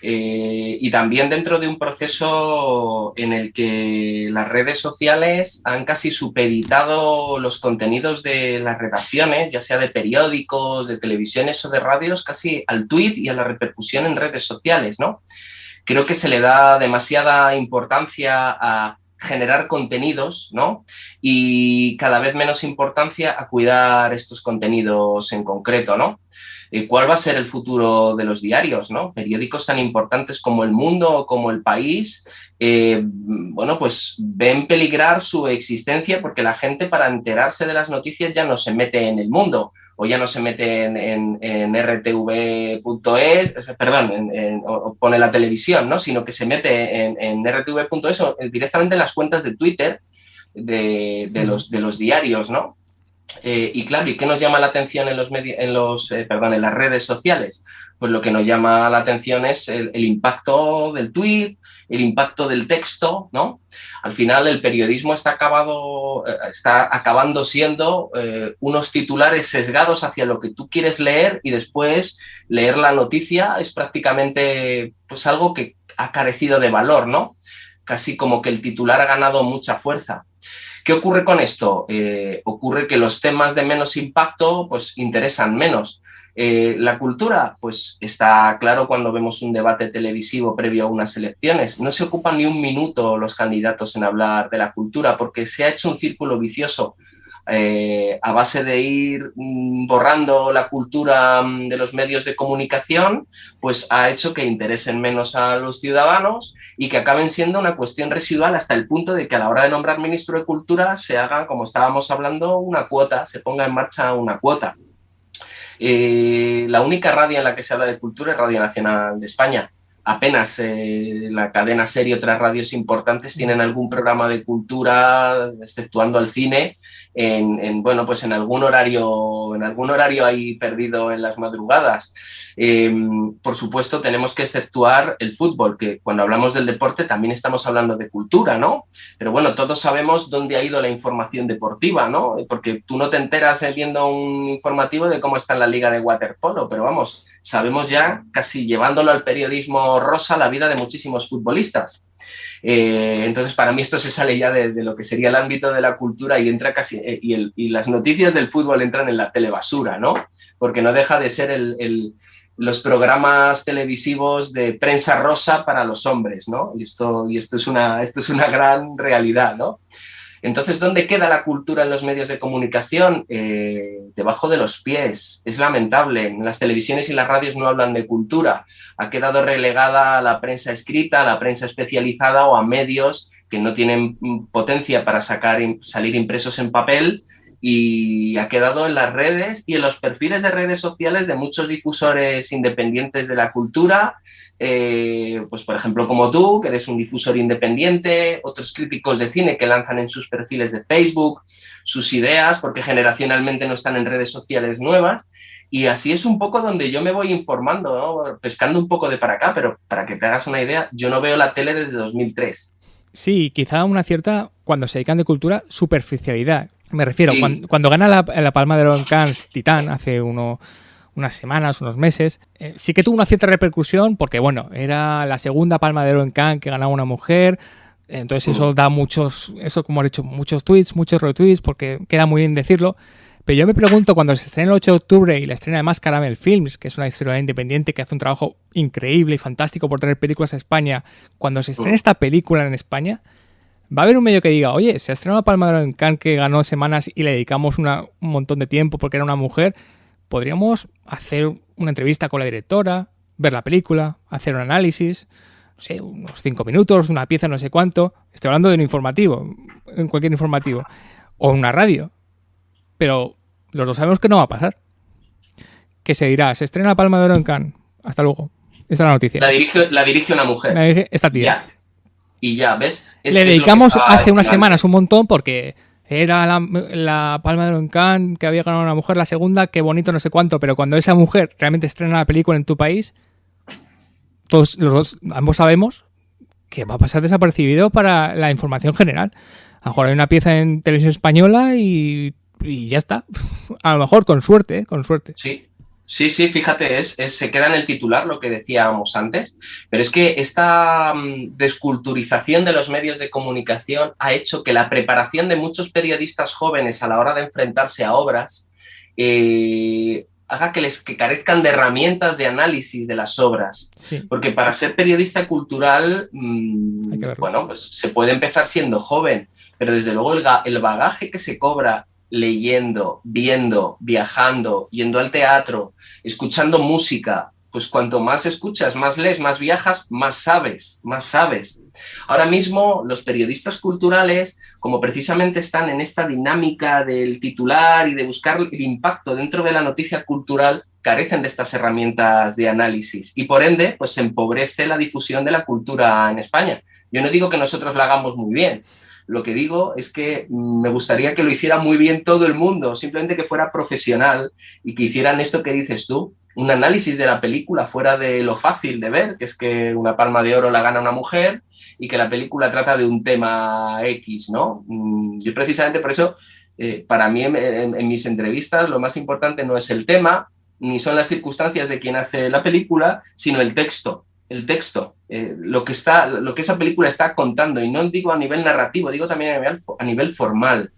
Y también dentro de un proceso en el que las redes sociales han casi supeditado los contenidos de las redacciones, ya sea de periódicos, de televisiones o de radios, casi al tuit y a la repercusión en redes sociales, ¿no? Creo que se le da demasiada importancia a generar contenidos, ¿no? Y cada vez menos importancia a cuidar estos contenidos en concreto, ¿no? ¿Cuál va a ser el futuro de los diarios, ¿no? Periódicos tan importantes como El Mundo o como El País, bueno, pues ven peligrar su existencia porque la gente para enterarse de las noticias ya no se mete en El Mundo o ya no se mete en rtv.es, perdón, o pone la televisión, ¿no? Sino que se mete en rtv.es o directamente en las cuentas de Twitter de los diarios, ¿no? Y claro, ¿y qué nos llama la atención en las redes sociales? Pues lo que nos llama la atención es el impacto del tweet, el impacto del texto, ¿no? Al final el periodismo está acabando siendo unos titulares sesgados hacia lo que tú quieres leer, y después leer la noticia es prácticamente pues algo que ha carecido de valor, ¿no? Casi como que el titular ha ganado mucha fuerza. ¿Qué ocurre con esto? Ocurre que los temas de menos impacto pues interesan menos. La cultura, pues está claro cuando vemos un debate televisivo previo a unas elecciones. No se ocupan ni un minuto los candidatos en hablar de la cultura, porque se ha hecho un círculo vicioso. A base de ir borrando la cultura de los medios de comunicación, pues ha hecho que interesen menos a los ciudadanos y que acaben siendo una cuestión residual, hasta el punto de que a la hora de nombrar ministro de Cultura se haga, como estábamos hablando, una cuota, se ponga en marcha una cuota. La única radio en la que se habla de cultura es Radio Nacional de España. Apenas la cadena SER y otras radios importantes tienen algún programa de cultura, exceptuando el cine, pues en algún horario ahí perdido en las madrugadas. Por supuesto, tenemos que exceptuar el fútbol, que cuando hablamos del deporte también estamos hablando de cultura, ¿no? Pero bueno, todos sabemos dónde ha ido la información deportiva, ¿no? Porque tú no te enteras viendo un informativo de cómo está en la liga de waterpolo, pero vamos, sabemos ya, casi llevándolo al periodismo rosa, la vida de muchísimos futbolistas. Entonces, para mí esto se sale ya de lo que sería el ámbito de la cultura y entra casi y las noticias del fútbol entran en la telebasura, ¿no? Porque no deja de ser los programas televisivos de prensa rosa para los hombres, ¿no? Y esto es una gran realidad, ¿no? Entonces, ¿dónde queda la cultura en los medios de comunicación? Debajo de los pies. Es lamentable. Las televisiones y las radios no hablan de cultura. Ha quedado relegada a la prensa escrita, a la prensa especializada o a medios que no tienen potencia para salir impresos en papel, y ha quedado en las redes y en los perfiles de redes sociales de muchos difusores independientes de la cultura, pues por ejemplo como tú, que eres un difusor independiente, otros críticos de cine que lanzan en sus perfiles de Facebook sus ideas porque generacionalmente no están en redes sociales nuevas, y así es un poco donde yo me voy informando, ¿no? Pescando un poco de para acá, pero para que te hagas una idea, yo no veo la tele desde 2003. Sí, quizá una cierta, cuando se dedican de cultura, superficialidad. Me refiero, Sí. cuando gana la Palma de Oro en Cannes Titán hace unas semanas, unos meses, sí que tuvo una cierta repercusión porque, bueno, era la segunda Palma de Oro en Cannes que ganaba una mujer, entonces eso da como he dicho, muchos tweets, muchos retweets, porque queda muy bien decirlo. Pero yo me pregunto, cuando se estrena el 8 de octubre y la estrena además Caramel Films, que es una distribuidora independiente que hace un trabajo increíble y fantástico por traer películas a España, cuando se estrena esta película en España, va a haber un medio que diga, oye, se ha estrenado la Palma de Oro en Cannes que ganó semanas y le dedicamos un montón de tiempo porque era una mujer. Podríamos hacer una entrevista con la directora, ver la película, hacer un análisis, no sé, unos 5 minutos, una pieza, no sé cuánto. Estoy hablando de un informativo, en cualquier informativo, o una radio. Pero los dos sabemos que no va a pasar. Que se dirá, se estrena la Palma de Oro en Cannes. Hasta luego. Esta es la noticia. La dirige una mujer. La dirige esta tía. Ya. Y ya, ¿ves? Le dedicamos hace unas semanas un montón porque era la Palma de Oro en Cannes que había ganado una mujer, la segunda, qué bonito, no sé cuánto, pero cuando esa mujer realmente estrena la película en tu país, todos los dos, ambos sabemos que va a pasar desapercibido para la información general. A lo mejor hay una pieza en televisión española y ya está. A lo mejor con suerte, con suerte. Sí, fíjate, se queda en el titular lo que decíamos antes, pero es que esta desculturización de los medios de comunicación ha hecho que la preparación de muchos periodistas jóvenes a la hora de enfrentarse a obras haga que carezcan de herramientas de análisis de las obras. Sí. Porque para ser periodista cultural, bueno, pues se puede empezar siendo joven, pero desde luego el bagaje que se cobra leyendo, viendo, viajando, yendo al teatro, escuchando música, pues cuanto más escuchas, más lees, más viajas, más sabes. Ahora mismo los periodistas culturales, como precisamente están en esta dinámica del titular y de buscar el impacto dentro de la noticia cultural, carecen de estas herramientas de análisis y por ende pues se empobrece la difusión de la cultura en España. Yo no digo que nosotros la hagamos muy bien. Lo que digo es que me gustaría que lo hiciera muy bien todo el mundo, simplemente que fuera profesional y que hicieran esto que dices tú, un análisis de la película fuera de lo fácil de ver, que es que una Palma de Oro la gana una mujer y que la película trata de un tema X, ¿no? Yo precisamente por eso, para mí en mis entrevistas lo más importante no es el tema, ni son las circunstancias de quien hace la película, sino el texto. Lo que esa película está contando, y no digo a nivel narrativo, digo también a nivel formal.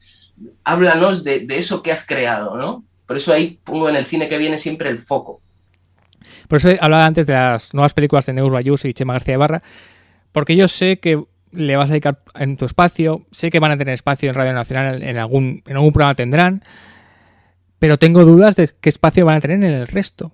Háblanos de eso que has creado, ¿no? Por eso ahí pongo en el cine que viene siempre el foco. Por eso hablaba antes de las nuevas películas de Neus Ayuso y Chema García Ibarra, porque yo sé que le vas a dedicar en tu espacio, sé que van a tener espacio en Radio Nacional, en algún programa tendrán, pero tengo dudas de qué espacio van a tener en el resto.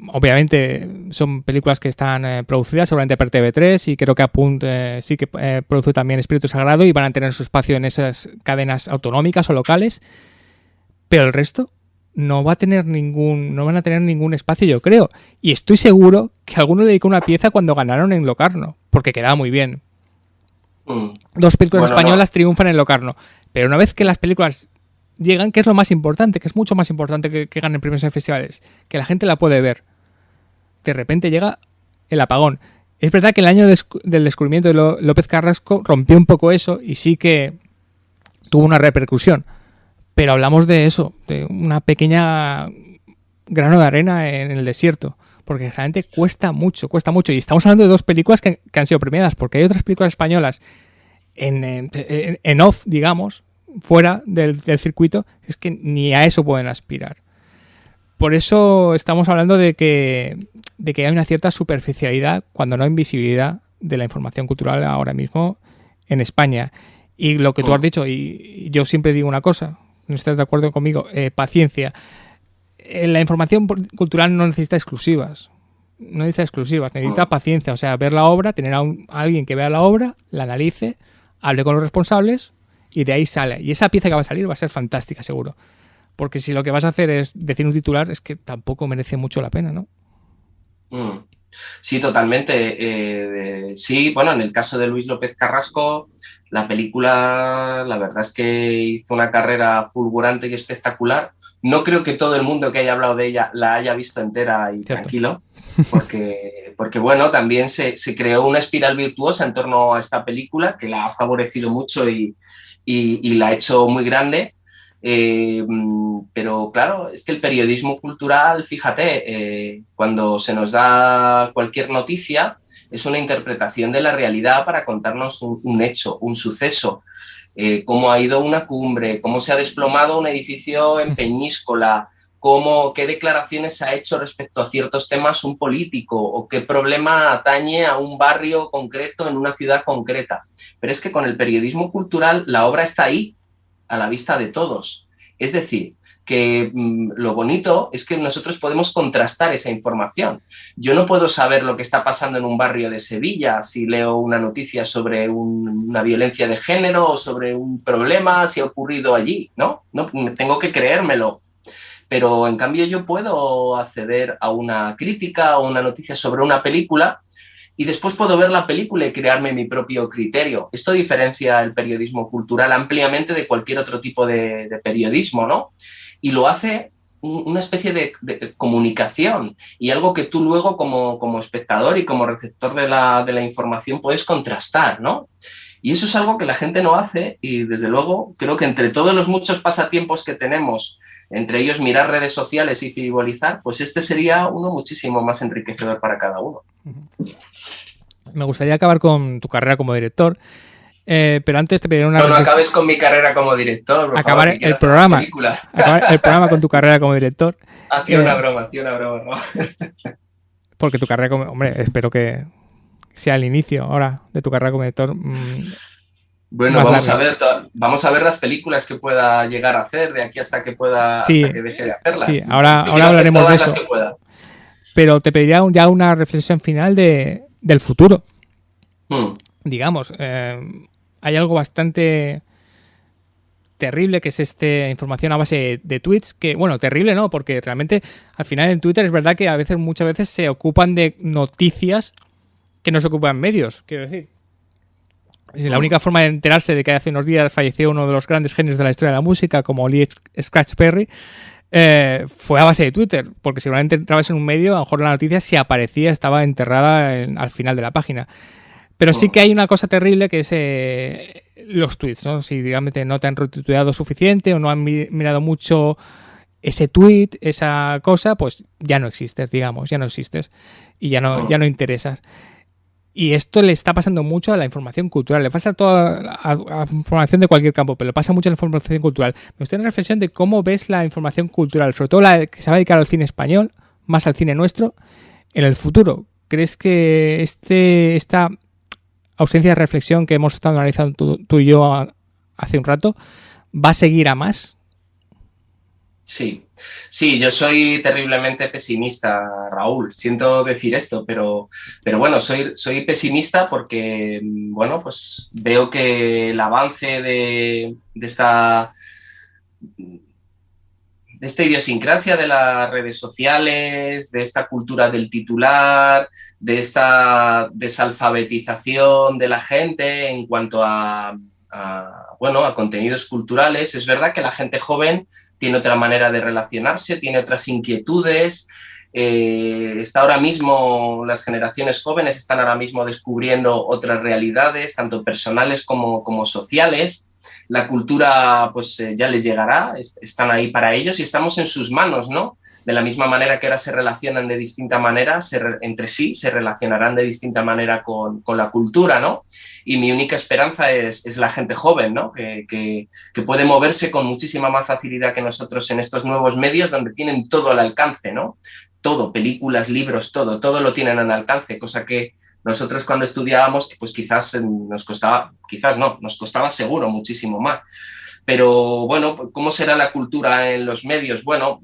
Obviamente son películas que están producidas seguramente por TV3 y creo que sí que produce también Espíritu Sagrado y van a tener su espacio en esas cadenas autonómicas o locales, pero el resto no van a tener ningún espacio, yo creo, y estoy seguro que alguno le dedicó una pieza cuando ganaron en Locarno, porque quedaba muy bien. Dos películas españolas triunfan en Locarno, pero una vez que las películas llegan, que es lo más importante, que es mucho más importante que ganen premios en festivales, que la gente la puede ver. De repente llega el apagón. Es verdad que el año del descubrimiento de López Carrasco rompió un poco eso y sí que tuvo una repercusión. Pero hablamos de eso, de una pequeña grano de arena en el desierto. Porque realmente cuesta mucho. Y estamos hablando de dos películas que han sido premiadas, porque hay otras películas españolas en off, digamos, fuera del circuito, es que ni a eso pueden aspirar. Por eso estamos hablando de que hay una cierta superficialidad, cuando no invisibilidad, de la información cultural ahora mismo en España. Y lo que tú has dicho, y yo siempre digo una cosa, no estás de acuerdo conmigo, paciencia. La información cultural no necesita exclusivas. Necesita paciencia. O sea, ver la obra, tener a alguien que vea la obra, la analice, hable con los responsables y de ahí sale. Y esa pieza que va a salir va a ser fantástica, seguro. Porque si lo que vas a hacer es decir un titular, es que tampoco merece mucho la pena, ¿no? Sí, totalmente. Sí, bueno, en el caso de Luis López Carrasco, la película, la verdad es que hizo una carrera fulgurante y espectacular. No creo que todo el mundo que haya hablado de ella la haya visto entera y Cierto. Tranquilo, porque bueno, también se creó una espiral virtuosa en torno a esta película que la ha favorecido mucho y la ha hecho muy grande. Pero claro, es que el periodismo cultural, fíjate, cuando se nos da cualquier noticia, es una interpretación de la realidad para contarnos un hecho, un suceso. Cómo ha ido una cumbre, cómo se ha desplomado un edificio en Peñíscola, qué declaraciones ha hecho respecto a ciertos temas un político o qué problema atañe a un barrio concreto en una ciudad concreta. Pero es que con el periodismo cultural la obra está ahí, a la vista de todos. Es decir, que lo bonito es que nosotros podemos contrastar esa información. Yo no puedo saber lo que está pasando en un barrio de Sevilla si leo una noticia sobre una violencia de género o sobre un problema, si ha ocurrido allí, ¿no? No, tengo que creérmelo. Pero en cambio yo puedo acceder a una crítica o una noticia sobre una película y después puedo ver la película y crearme mi propio criterio. Esto diferencia el periodismo cultural ampliamente de cualquier otro tipo de periodismo, ¿no? Y lo hace una especie de comunicación y algo que tú luego como espectador y como receptor de la información puedes contrastar, ¿no? Y eso es algo que la gente no hace y desde luego creo que entre todos los muchos pasatiempos que tenemos, entre ellos mirar redes sociales y frivolizar, pues este sería uno muchísimo más enriquecedor para cada uno. Me gustaría acabar con tu carrera como director, pero antes te pediré una... No acabes con mi carrera como director. Acabar el programa con tu carrera como director. Hacía una broma, ¿no? Porque tu carrera como... Hombre, espero que sea el inicio ahora de tu carrera como director. Bueno, vamos a ver las películas que pueda llegar a hacer de aquí hasta que pueda, sí, hasta que deje de hacerlas. Sí, ahora hablaremos de eso. Pero te pediría ya una reflexión final del futuro. Digamos, hay algo bastante terrible que es esta información a base de tweets, que, bueno, terrible no, porque realmente al final en Twitter es verdad que muchas veces se ocupan de noticias que no se ocupan medios, quiero decir. Es la única forma de enterarse de que hace unos días falleció uno de los grandes genios de la historia de la música, como Lee Scratch Perry, fue a base de Twitter, porque seguramente entrabas en un medio, a lo mejor la noticia, si aparecía, estaba enterrada al final de la página. Pero sí que hay una cosa terrible que es los tweets, ¿no? Si, digamos, no te han retuiteado suficiente o no han mirado mucho ese tweet, esa cosa, pues ya no existes, digamos, ya no existes y ya no interesas. Y esto le está pasando mucho a la información cultural. Le pasa a toda a información de cualquier campo, pero le pasa mucho a la información cultural. Me gustaría una reflexión de cómo ves la información cultural, sobre todo la que se va a dedicar al cine español, más al cine nuestro, en el futuro. ¿Crees que esta ausencia de reflexión que hemos estado analizando tú y yo hace un rato va a seguir a más? Sí, yo soy terriblemente pesimista, Raúl. Siento decir esto, pero bueno, soy pesimista porque, bueno, pues veo que el avance de esta idiosincrasia de las redes sociales, de esta cultura del titular, de esta desalfabetización de la gente en cuanto a contenidos culturales. Es verdad que la gente joven tiene otra manera de relacionarse, tiene otras inquietudes. Las generaciones jóvenes están ahora mismo descubriendo otras realidades, tanto personales como sociales. La cultura pues ya les llegará, están ahí para ellos y estamos en sus manos, ¿no? De la misma manera que ahora se relacionan de distinta manera entre sí, se relacionarán de distinta manera con la cultura, ¿no? Y mi única esperanza es la gente joven, ¿no? Que puede moverse con muchísima más facilidad que nosotros en estos nuevos medios donde tienen todo al alcance, ¿no? Todo, películas, libros, todo lo tienen al alcance, cosa que nosotros cuando estudiábamos, pues nos costaba seguro muchísimo más. Pero bueno, ¿cómo será la cultura en los medios? Bueno,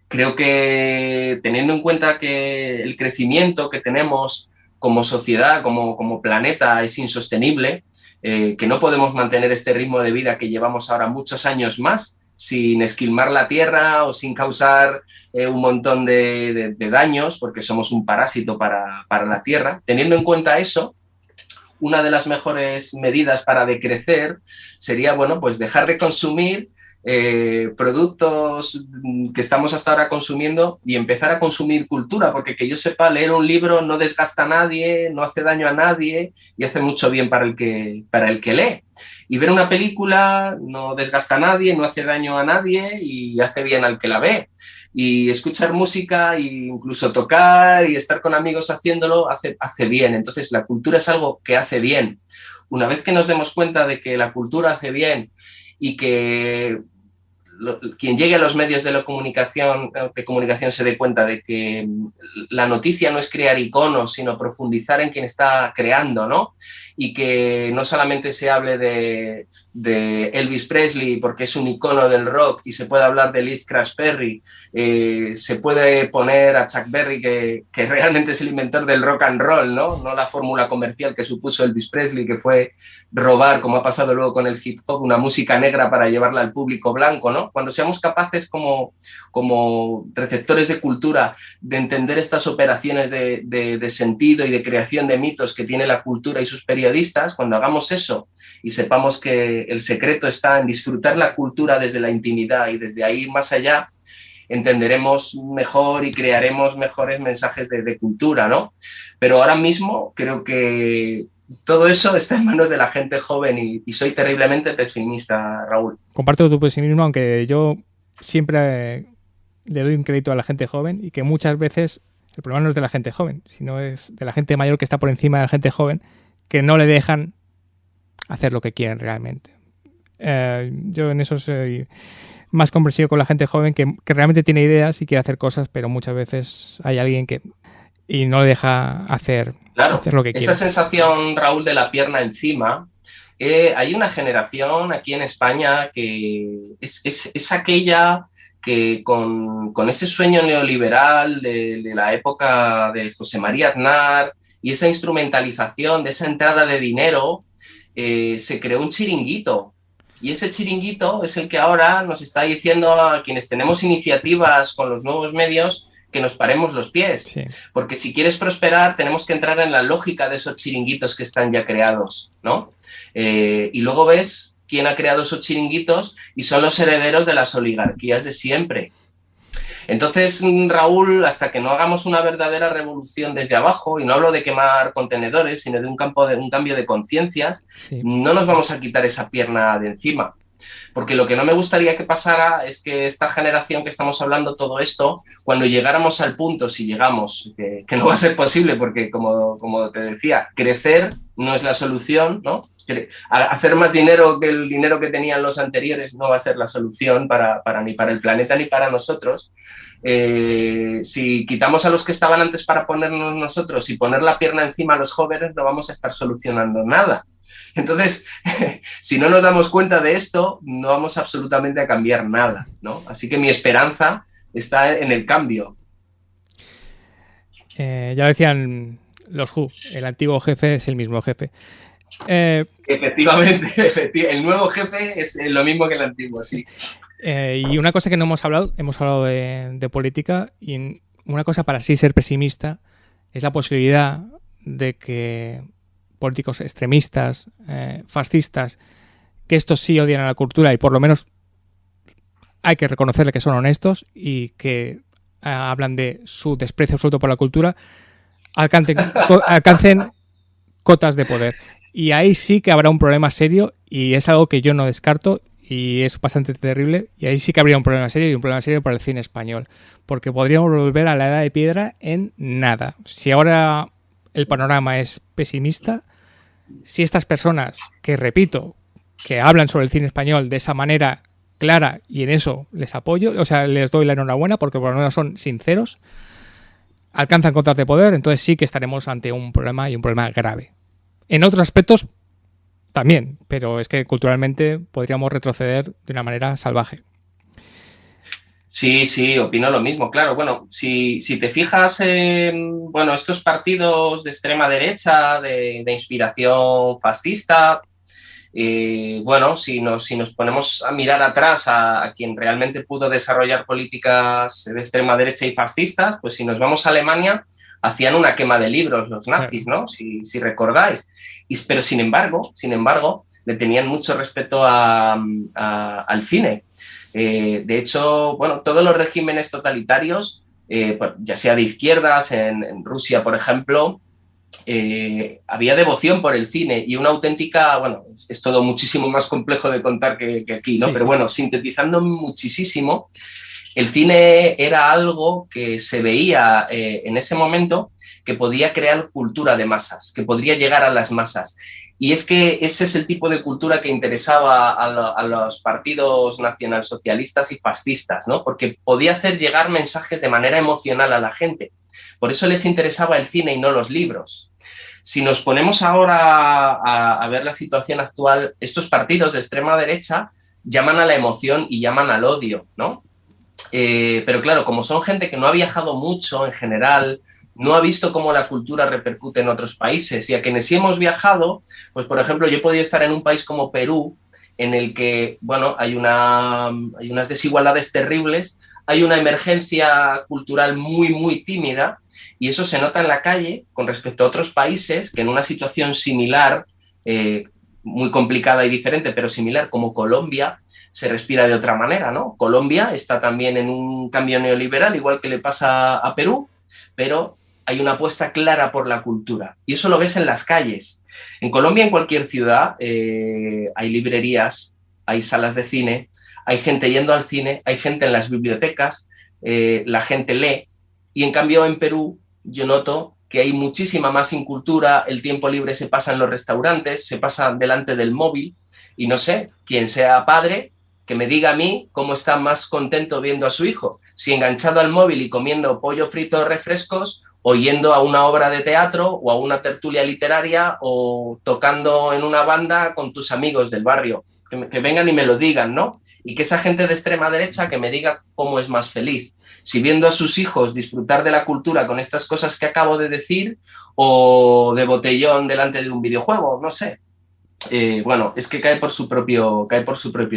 creo que teniendo en cuenta que el crecimiento que tenemos como sociedad, como planeta, es insostenible, que no podemos mantener este ritmo de vida que llevamos ahora muchos años más, sin esquilmar la tierra o sin causar un montón de daños, porque somos un parásito para la tierra. Teniendo en cuenta eso, una de las mejores medidas para decrecer sería, bueno, pues dejar de consumir productos que estamos hasta ahora consumiendo y empezar a consumir cultura, porque que yo sepa, leer un libro no desgasta a nadie, no hace daño a nadie y hace mucho bien para el que lee. Y ver una película no desgasta a nadie, no hace daño a nadie y hace bien al que la ve. Y escuchar música e incluso tocar y estar con amigos haciéndolo hace bien. Entonces la cultura es algo que hace bien. Una vez que nos demos cuenta de que la cultura hace bien y que quien llegue a los medios de comunicación se dé cuenta de que la noticia no es crear iconos, sino profundizar en quien está creando, ¿no? Y que no solamente se hable de Elvis Presley porque es un icono del rock y se puede hablar de Lee Scratch Perry, se puede poner a Chuck Berry que realmente es el inventor del rock and roll, ¿no? No la fórmula comercial que supuso Elvis Presley, que fue robar, como ha pasado luego con el hip hop, una música negra para llevarla al público blanco, ¿no? Cuando seamos capaces como receptores de cultura de entender estas operaciones de sentido y de creación de mitos que tiene la cultura y sus periodistas, cuando hagamos eso y sepamos que el secreto está en disfrutar la cultura desde la intimidad y desde ahí más allá, entenderemos mejor y crearemos mejores mensajes de cultura, ¿no? Pero ahora mismo creo que todo eso está en manos de la gente joven y soy terriblemente pesimista, Raúl. Comparto tu pesimismo, aunque yo siempre le doy un crédito a la gente joven y que muchas veces el problema no es de la gente joven, sino es de la gente mayor que está por encima de la gente joven, que no le dejan hacer lo que quieren realmente. Yo en eso soy más comprensivo con la gente joven que realmente tiene ideas y quiere hacer cosas, pero muchas veces hay alguien y no le deja hacer lo que quiere. Esa sensación, Raúl, de la pierna encima, hay una generación aquí en España que es aquella que con ese sueño neoliberal de la época de José María Aznar y esa instrumentalización de esa entrada de dinero, se creó un chiringuito. Y ese chiringuito es el que ahora nos está diciendo a quienes tenemos iniciativas con los nuevos medios que nos paremos los pies. Sí. Porque si quieres prosperar tenemos que entrar en la lógica de esos chiringuitos que están ya creados. ¿no? Y luego ves quién ha creado esos chiringuitos y son los herederos de las oligarquías de siempre. Entonces, Raúl, hasta que no hagamos una verdadera revolución desde abajo, y no hablo de quemar contenedores, sino de un cambio de conciencias, sí, no nos vamos a quitar esa pierna de encima. Porque lo que no me gustaría que pasara es que esta generación que estamos hablando, todo esto, cuando llegáramos al punto, si llegamos, que no va a ser posible, porque como te decía, crecer no es la solución, ¿no? Hacer más dinero que el dinero que tenían los anteriores no va a ser la solución ni para el planeta ni para nosotros. Si quitamos a los que estaban antes para ponernos nosotros y poner la pierna encima a los jóvenes, no vamos a estar solucionando nada. Entonces, si no nos damos cuenta de esto, no vamos absolutamente a cambiar nada, ¿no? Así que mi esperanza está en el cambio. Ya decían los Who, el antiguo jefe es el mismo jefe. Efectivamente, el nuevo jefe es lo mismo que el antiguo, sí. Y una cosa que no hemos hablado de política, y una cosa para sí ser pesimista es la posibilidad de que políticos extremistas, fascistas, que estos sí odian a la cultura y por lo menos hay que reconocerle que son honestos y que hablan de su desprecio absoluto por la cultura, alcancen cotas de poder. Y ahí sí que habrá un problema serio y es algo que yo no descarto y es bastante terrible. Y ahí sí que habría un problema serio y un problema serio para el cine español. Porque podríamos volver a la edad de piedra en nada. Si ahora el panorama es pesimista, si estas personas, que repito, que hablan sobre el cine español de esa manera clara y en eso les apoyo, o sea, les doy la enhorabuena porque por lo menos son sinceros, alcanzan cotas de poder, entonces sí que estaremos ante un problema y un problema grave. En otros aspectos también, pero es que culturalmente podríamos retroceder de una manera salvaje. Sí, opino lo mismo, claro. Bueno, si te fijas en estos partidos de extrema derecha, de inspiración fascista, si nos ponemos a mirar atrás a quien realmente pudo desarrollar políticas de extrema derecha y fascistas, pues si nos vamos a Alemania, hacían una quema de libros los nazis, ¿no? Si recordáis. Pero sin embargo, le tenían mucho respeto al cine. De hecho, todos los regímenes totalitarios, ya sea de izquierdas, en Rusia, por ejemplo, había devoción por el cine y una auténtica, es todo muchísimo más complejo de contar que aquí, ¿no? Sí, pero sintetizando muchísimo, el cine era algo que se veía en ese momento que podía crear cultura de masas, que podría llegar a las masas. Y es que ese es el tipo de cultura que interesaba a los partidos nacionalsocialistas y fascistas, ¿no? Porque podía hacer llegar mensajes de manera emocional a la gente. Por eso les interesaba el cine y no los libros. Si nos ponemos ahora a ver la situación actual, estos partidos de extrema derecha llaman a la emoción y llaman al odio, ¿no? Pero claro, como son gente que no ha viajado mucho en general, no ha visto cómo la cultura repercute en otros países. Y a quienes sí hemos viajado, pues por ejemplo, yo he podido estar en un país como Perú, en el que, hay unas desigualdades terribles, hay una emergencia cultural muy, muy tímida, y eso se nota en la calle con respecto a otros países que en una situación similar, muy complicada y diferente, pero similar, como Colombia, se respira de otra manera, ¿no? Colombia está también en un cambio neoliberal, igual que le pasa a Perú, pero hay una apuesta clara por la cultura. Y eso lo ves en las calles. En Colombia, en cualquier ciudad, hay librerías, hay salas de cine, hay gente yendo al cine, hay gente en las bibliotecas, la gente lee. Y en cambio, en Perú, yo noto que hay muchísima más incultura, el tiempo libre se pasa en los restaurantes, se pasa delante del móvil, y no sé, quien sea padre, que me diga a mí cómo está más contento viendo a su hijo, si enganchado al móvil y comiendo pollo frito o refrescos, o yendo a una obra de teatro o a una tertulia literaria o tocando en una banda con tus amigos del barrio. Que vengan y me lo digan, ¿no? Y que esa gente de extrema derecha que me diga cómo es más feliz. Si viendo a sus hijos disfrutar de la cultura con estas cosas que acabo de decir o de botellón delante de un videojuego, no sé. Es que cae por su propio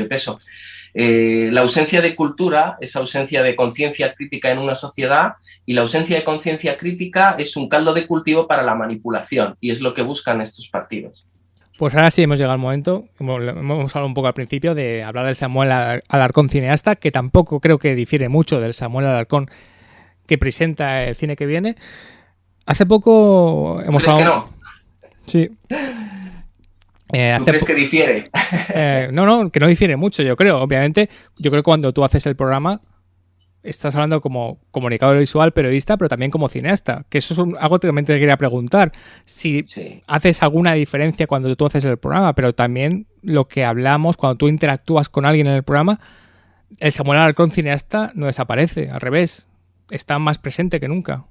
peso. La ausencia de cultura es ausencia de conciencia crítica en una sociedad y la ausencia de conciencia crítica es un caldo de cultivo para la manipulación y es lo que buscan estos partidos. Pues ahora sí hemos llegado al momento, como hemos hablado un poco al principio, de hablar del Samuel Alarcón cineasta, que tampoco creo que difiere mucho del Samuel Alarcón que presenta el cine que viene. Hace poco hemos ¿Crees hablado... que no? Sí. ¿Tú crees que difiere? No, que no difiere mucho, yo creo. Obviamente, yo creo que cuando tú haces el programa estás hablando como comunicador visual, periodista, pero también como cineasta, que eso es algo que también te quería preguntar. Si Sí. haces alguna diferencia cuando tú haces el programa, pero también lo que hablamos, cuando tú interactúas con alguien en el programa, el Samuel Alarcón cineasta no desaparece, al revés, está más presente que nunca.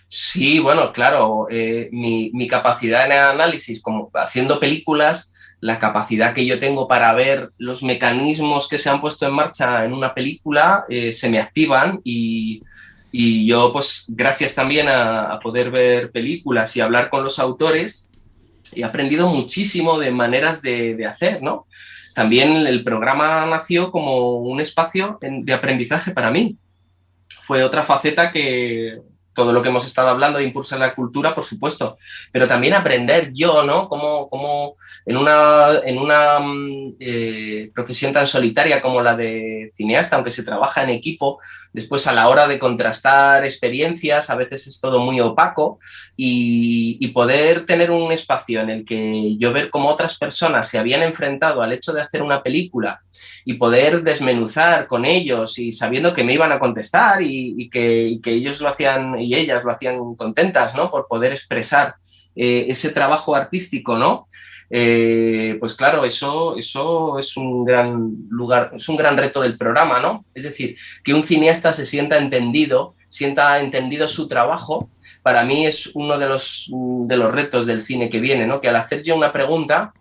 Sí, bueno, claro, mi capacidad en el análisis, como haciendo películas, la capacidad que yo tengo para ver los mecanismos que se han puesto en marcha en una película, se me activan y yo, pues, gracias también a poder ver películas y hablar con los autores, he aprendido muchísimo de maneras de hacer, ¿no? También el programa nació como un espacio de aprendizaje para mí. Fue otra faceta que todo lo que hemos estado hablando de impulsar la cultura, por supuesto, pero también aprender yo, ¿no? Cómo en una profesión tan solitaria como la de cineasta, aunque se trabaja en equipo, después a la hora de contrastar experiencias, a veces es todo muy opaco y poder tener un espacio en el que yo ver cómo otras personas se habían enfrentado al hecho de hacer una película y poder desmenuzar con ellos y sabiendo que me iban a contestar y que ellos lo hacían y ellas lo hacían contentas, ¿no? Por poder expresar ese trabajo artístico, ¿no? Pues claro, eso es un gran lugar, es un gran reto del programa, ¿no? Es decir, que un cineasta se sienta entendido su trabajo, para mí es uno de los retos del cine que viene, ¿no? Que al hacer yo una pregunta,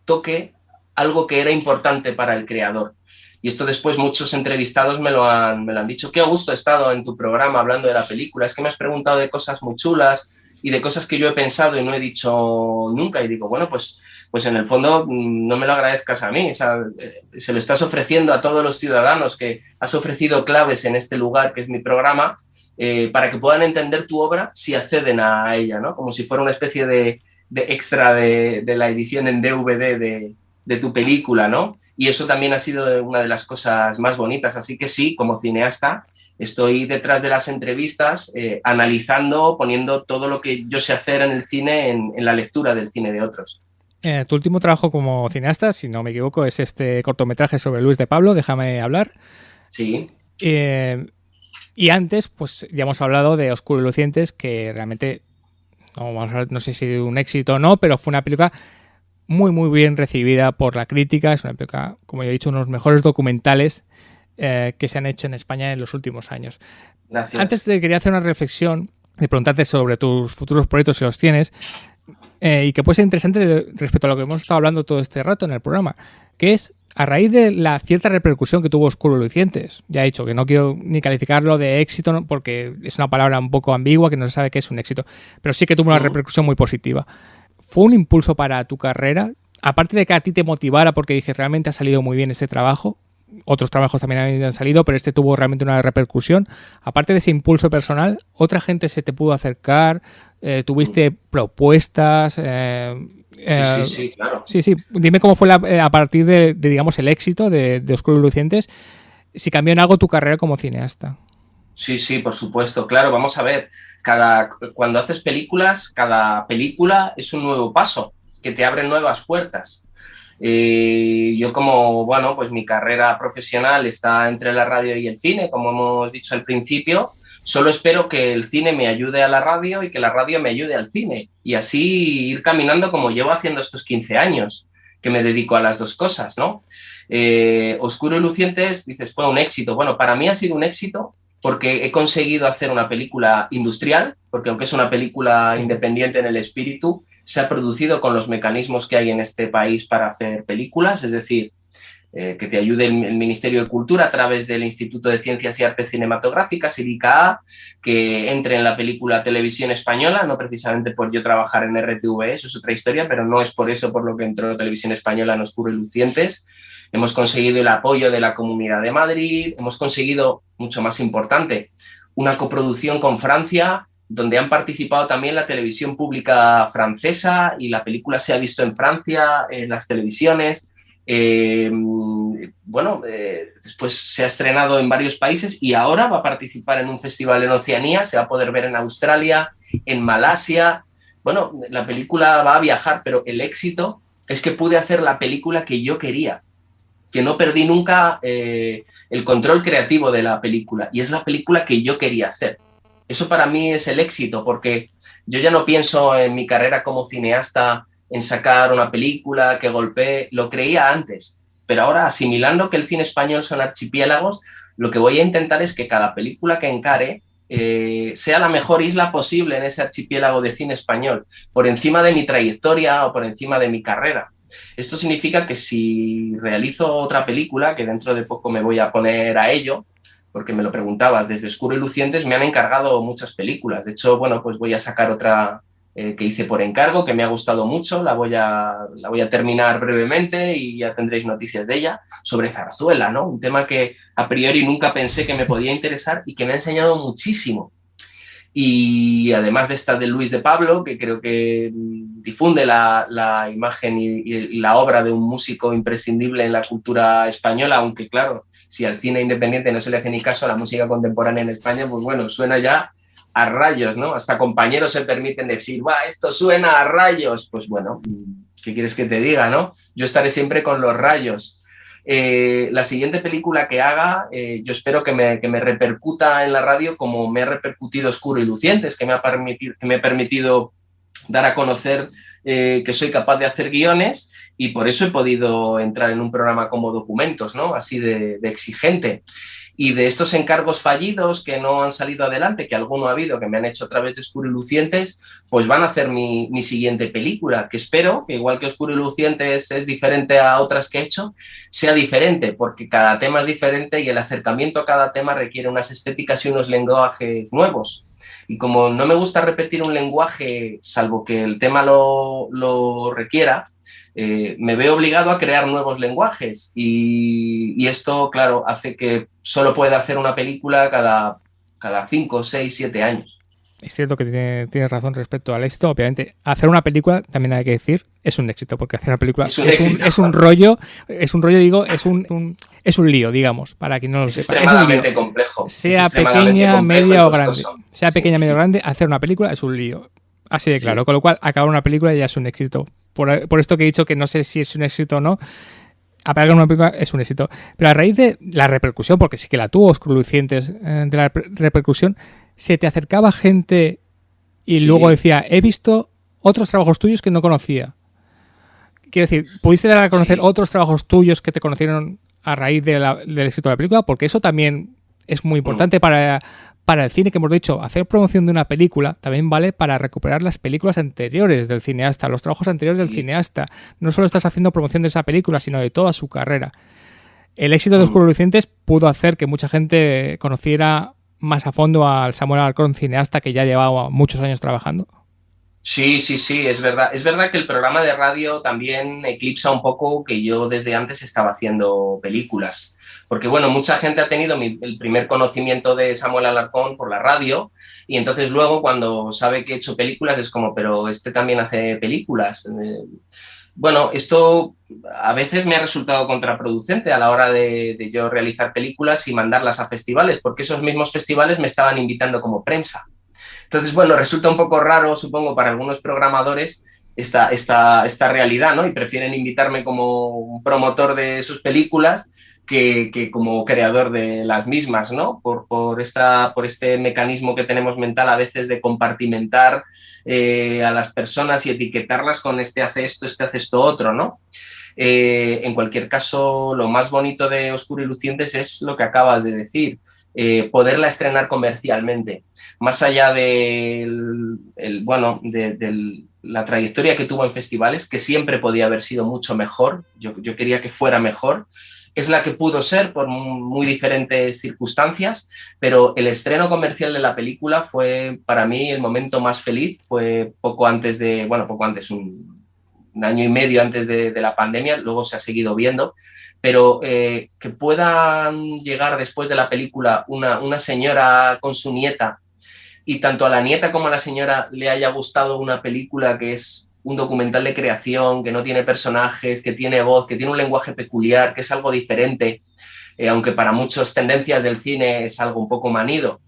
toque algo que era importante para el creador. Y esto después muchos entrevistados me lo han dicho. Qué a gusto he estado en tu programa hablando de la película. Es que me has preguntado de cosas muy chulas y de cosas que yo he pensado y no he dicho nunca. Y digo, bueno, pues en el fondo no me lo agradezcas a mí. O sea, se lo estás ofreciendo a todos los ciudadanos, que has ofrecido claves en este lugar que es mi programa, para que puedan entender tu obra si acceden a ella, ¿no? Como si fuera una especie de extra de la edición en DVD de tu película, ¿no? Y eso también ha sido una de las cosas más bonitas. Así que sí, como cineasta, estoy detrás de las entrevistas, analizando, poniendo todo lo que yo sé hacer en el cine, en la lectura del cine de otros. Tu último trabajo como cineasta, si no me equivoco, es este cortometraje sobre Luis de Pablo, Déjame hablar. Sí. Y antes, pues ya hemos hablado de Oscuro y Lucientes, que realmente, no sé si un éxito o no, pero fue una película muy, muy bien recibida por la crítica. Es una película, como ya he dicho, uno de los mejores documentales que se han hecho en España en los últimos años. Gracias. Antes te quería hacer una reflexión de preguntarte sobre tus futuros proyectos, si los tienes, y que puede ser interesante respecto a lo que hemos estado hablando todo este rato en el programa, que es a raíz de la cierta repercusión que tuvo Oscuro y Lucientes. Ya he dicho que no quiero ni calificarlo de éxito, ¿no? Porque es una palabra un poco ambigua que no se sabe qué es un éxito, pero sí que tuvo una repercusión muy positiva. ¿Fue un impulso para tu carrera? Aparte de que a ti te motivara porque dije, realmente ha salido muy bien este trabajo, otros trabajos también han salido, pero este tuvo realmente una repercusión. Aparte de ese impulso personal, ¿otra gente se te pudo acercar? ¿Tuviste propuestas? Sí, claro. Sí, dime cómo fue a partir de, digamos, el éxito de Oscuro y Lucientes, si cambió en algo tu carrera como cineasta. Sí, por supuesto, claro, vamos a ver, cuando haces películas, cada película es un nuevo paso que te abre nuevas puertas. Yo como, bueno, pues mi carrera profesional está entre la radio y el cine, como hemos dicho al principio, solo espero que el cine me ayude a la radio y que la radio me ayude al cine y así ir caminando como llevo haciendo estos 15 años, que me dedico a las dos cosas, ¿no? Oscuro y Lucientes, dices, fue un éxito. Bueno, para mí ha sido un éxito porque he conseguido hacer una película industrial, porque aunque es una película independiente en el espíritu, se ha producido con los mecanismos que hay en este país para hacer películas, es decir, que te ayude el Ministerio de Cultura a través del Instituto de Ciencias y Artes Cinematográficas, el ICA, que entre en la película Televisión Española, no precisamente por yo trabajar en RTV, eso es otra historia, pero no es por eso por lo que entró Televisión Española en Oscuro y Lucientes. Hemos conseguido el apoyo de la Comunidad de Madrid, hemos conseguido, mucho más importante, una coproducción con Francia donde han participado también la televisión pública francesa y la película se ha visto en Francia, en las televisiones. Después se ha estrenado en varios países y ahora va a participar en un festival en Oceanía, se va a poder ver en Australia, en Malasia. Bueno, la película va a viajar, pero el éxito es que pude hacer la película que yo quería, que no perdí nunca el control creativo de la película, y es la película que yo quería hacer. Eso para mí es el éxito, porque yo ya no pienso en mi carrera como cineasta en sacar una película que golpee, lo creía antes, pero ahora asimilando que el cine español son archipiélagos, lo que voy a intentar es que cada película que encare sea la mejor isla posible en ese archipiélago de cine español, por encima de mi trayectoria o por encima de mi carrera. Esto significa que si realizo otra película, que dentro de poco me voy a poner a ello, porque me lo preguntabas, desde Oscuro y Lucientes me han encargado muchas películas. De hecho, bueno, pues voy a sacar otra que hice por encargo, que me ha gustado mucho, la voy a terminar brevemente y ya tendréis noticias de ella, sobre Zarzuela, ¿no? Un tema que a priori nunca pensé que me podía interesar y que me ha enseñado muchísimo. Y además de esta de Luis de Pablo, que creo que difunde la imagen y la obra de un músico imprescindible en la cultura española, aunque claro, si al cine independiente no se le hace ni caso a la música contemporánea en España, pues bueno, suena ya a rayos, ¿no? Hasta compañeros se permiten decir, ¡va, esto suena a rayos! Pues bueno, ¿qué quieres que te diga, no? Yo estaré siempre con los rayos. La siguiente película que haga, yo espero que me repercuta en la radio como me ha repercutido Oscuro y Lucientes, que me ha permitido dar a conocer que soy capaz de hacer guiones, y por eso he podido entrar en un programa como Documentos, ¿no? Así de exigente. Y de estos encargos fallidos que no han salido adelante, que alguno ha habido, que me han hecho a través de Oscuro y Lucientes, pues van a hacer mi siguiente película, que espero que igual que Oscuro y Lucientes es diferente a otras que he hecho, sea diferente, porque cada tema es diferente y el acercamiento a cada tema requiere unas estéticas y unos lenguajes nuevos. Y como no me gusta repetir un lenguaje, salvo que el tema lo requiera, me veo obligado a crear nuevos lenguajes y esto, claro, hace que solo pueda hacer una película cada 5, 6, 7 años. Es cierto que tienes razón respecto al éxito. Obviamente, hacer una película, también hay que decir, es un éxito, porque hacer una película es un rollo, digo, es un lío, digamos, para quien no lo sepa. Extremadamente complejo. Sea pequeña, media o grande. Sea pequeña, media o grande, hacer una película es un lío. Así de claro. Sí. Con lo cual, acabar una película ya es un éxito. Por esto que he dicho que no sé si es un éxito o no, apagar una película es un éxito. Pero a raíz de la repercusión, porque sí que la tuvo Oscuro y Lucientes, de la repercusión, se te acercaba gente y luego decía, he visto otros trabajos tuyos que no conocía. Quiero decir, ¿pudiste dar a conocer otros trabajos tuyos que te conocieron a raíz del éxito de la película? Porque eso también es muy importante para el cine, que hemos dicho, hacer promoción de una película también vale para recuperar las películas anteriores del cineasta, los trabajos anteriores del cineasta. No solo estás haciendo promoción de esa película, sino de toda su carrera. El éxito de Oscuro y Lucientes pudo hacer que mucha gente conociera más a fondo al Samuel Alarcón, cineasta que ya llevaba muchos años trabajando. Sí, es verdad. Es verdad que el programa de radio también eclipsa un poco que yo desde antes estaba haciendo películas. Porque, bueno, mucha gente ha tenido el primer conocimiento de Samuel Alarcón por la radio, y entonces luego cuando sabe que he hecho películas es como, pero este también hace películas. Bueno, esto a veces me ha resultado contraproducente a la hora de yo realizar películas y mandarlas a festivales, porque esos mismos festivales me estaban invitando como prensa. Entonces, bueno, resulta un poco raro, supongo, para algunos programadores esta realidad, ¿no? Y prefieren invitarme como un promotor de sus películas que como creador de las mismas, ¿no? Por este mecanismo que tenemos mental a veces de compartimentar a las personas y etiquetarlas con este hace esto otro, ¿no? En cualquier caso, lo más bonito de Oscuro y Lucientes es lo que acabas de decir, poderla estrenar comercialmente, más allá de la trayectoria que tuvo en festivales, que siempre podía haber sido mucho mejor, yo quería que fuera mejor. Es la que pudo ser por muy diferentes circunstancias, pero el estreno comercial de la película fue para mí el momento más feliz. Fue un año y medio antes de la pandemia, luego se ha seguido viendo, pero que puedan llegar después de la película una señora con su nieta y tanto a la nieta como a la señora le haya gustado una película que es un documental de creación, que no tiene personajes, que tiene voz, que tiene un lenguaje peculiar, que es algo diferente, aunque para muchos tendencias del cine es algo un poco manido.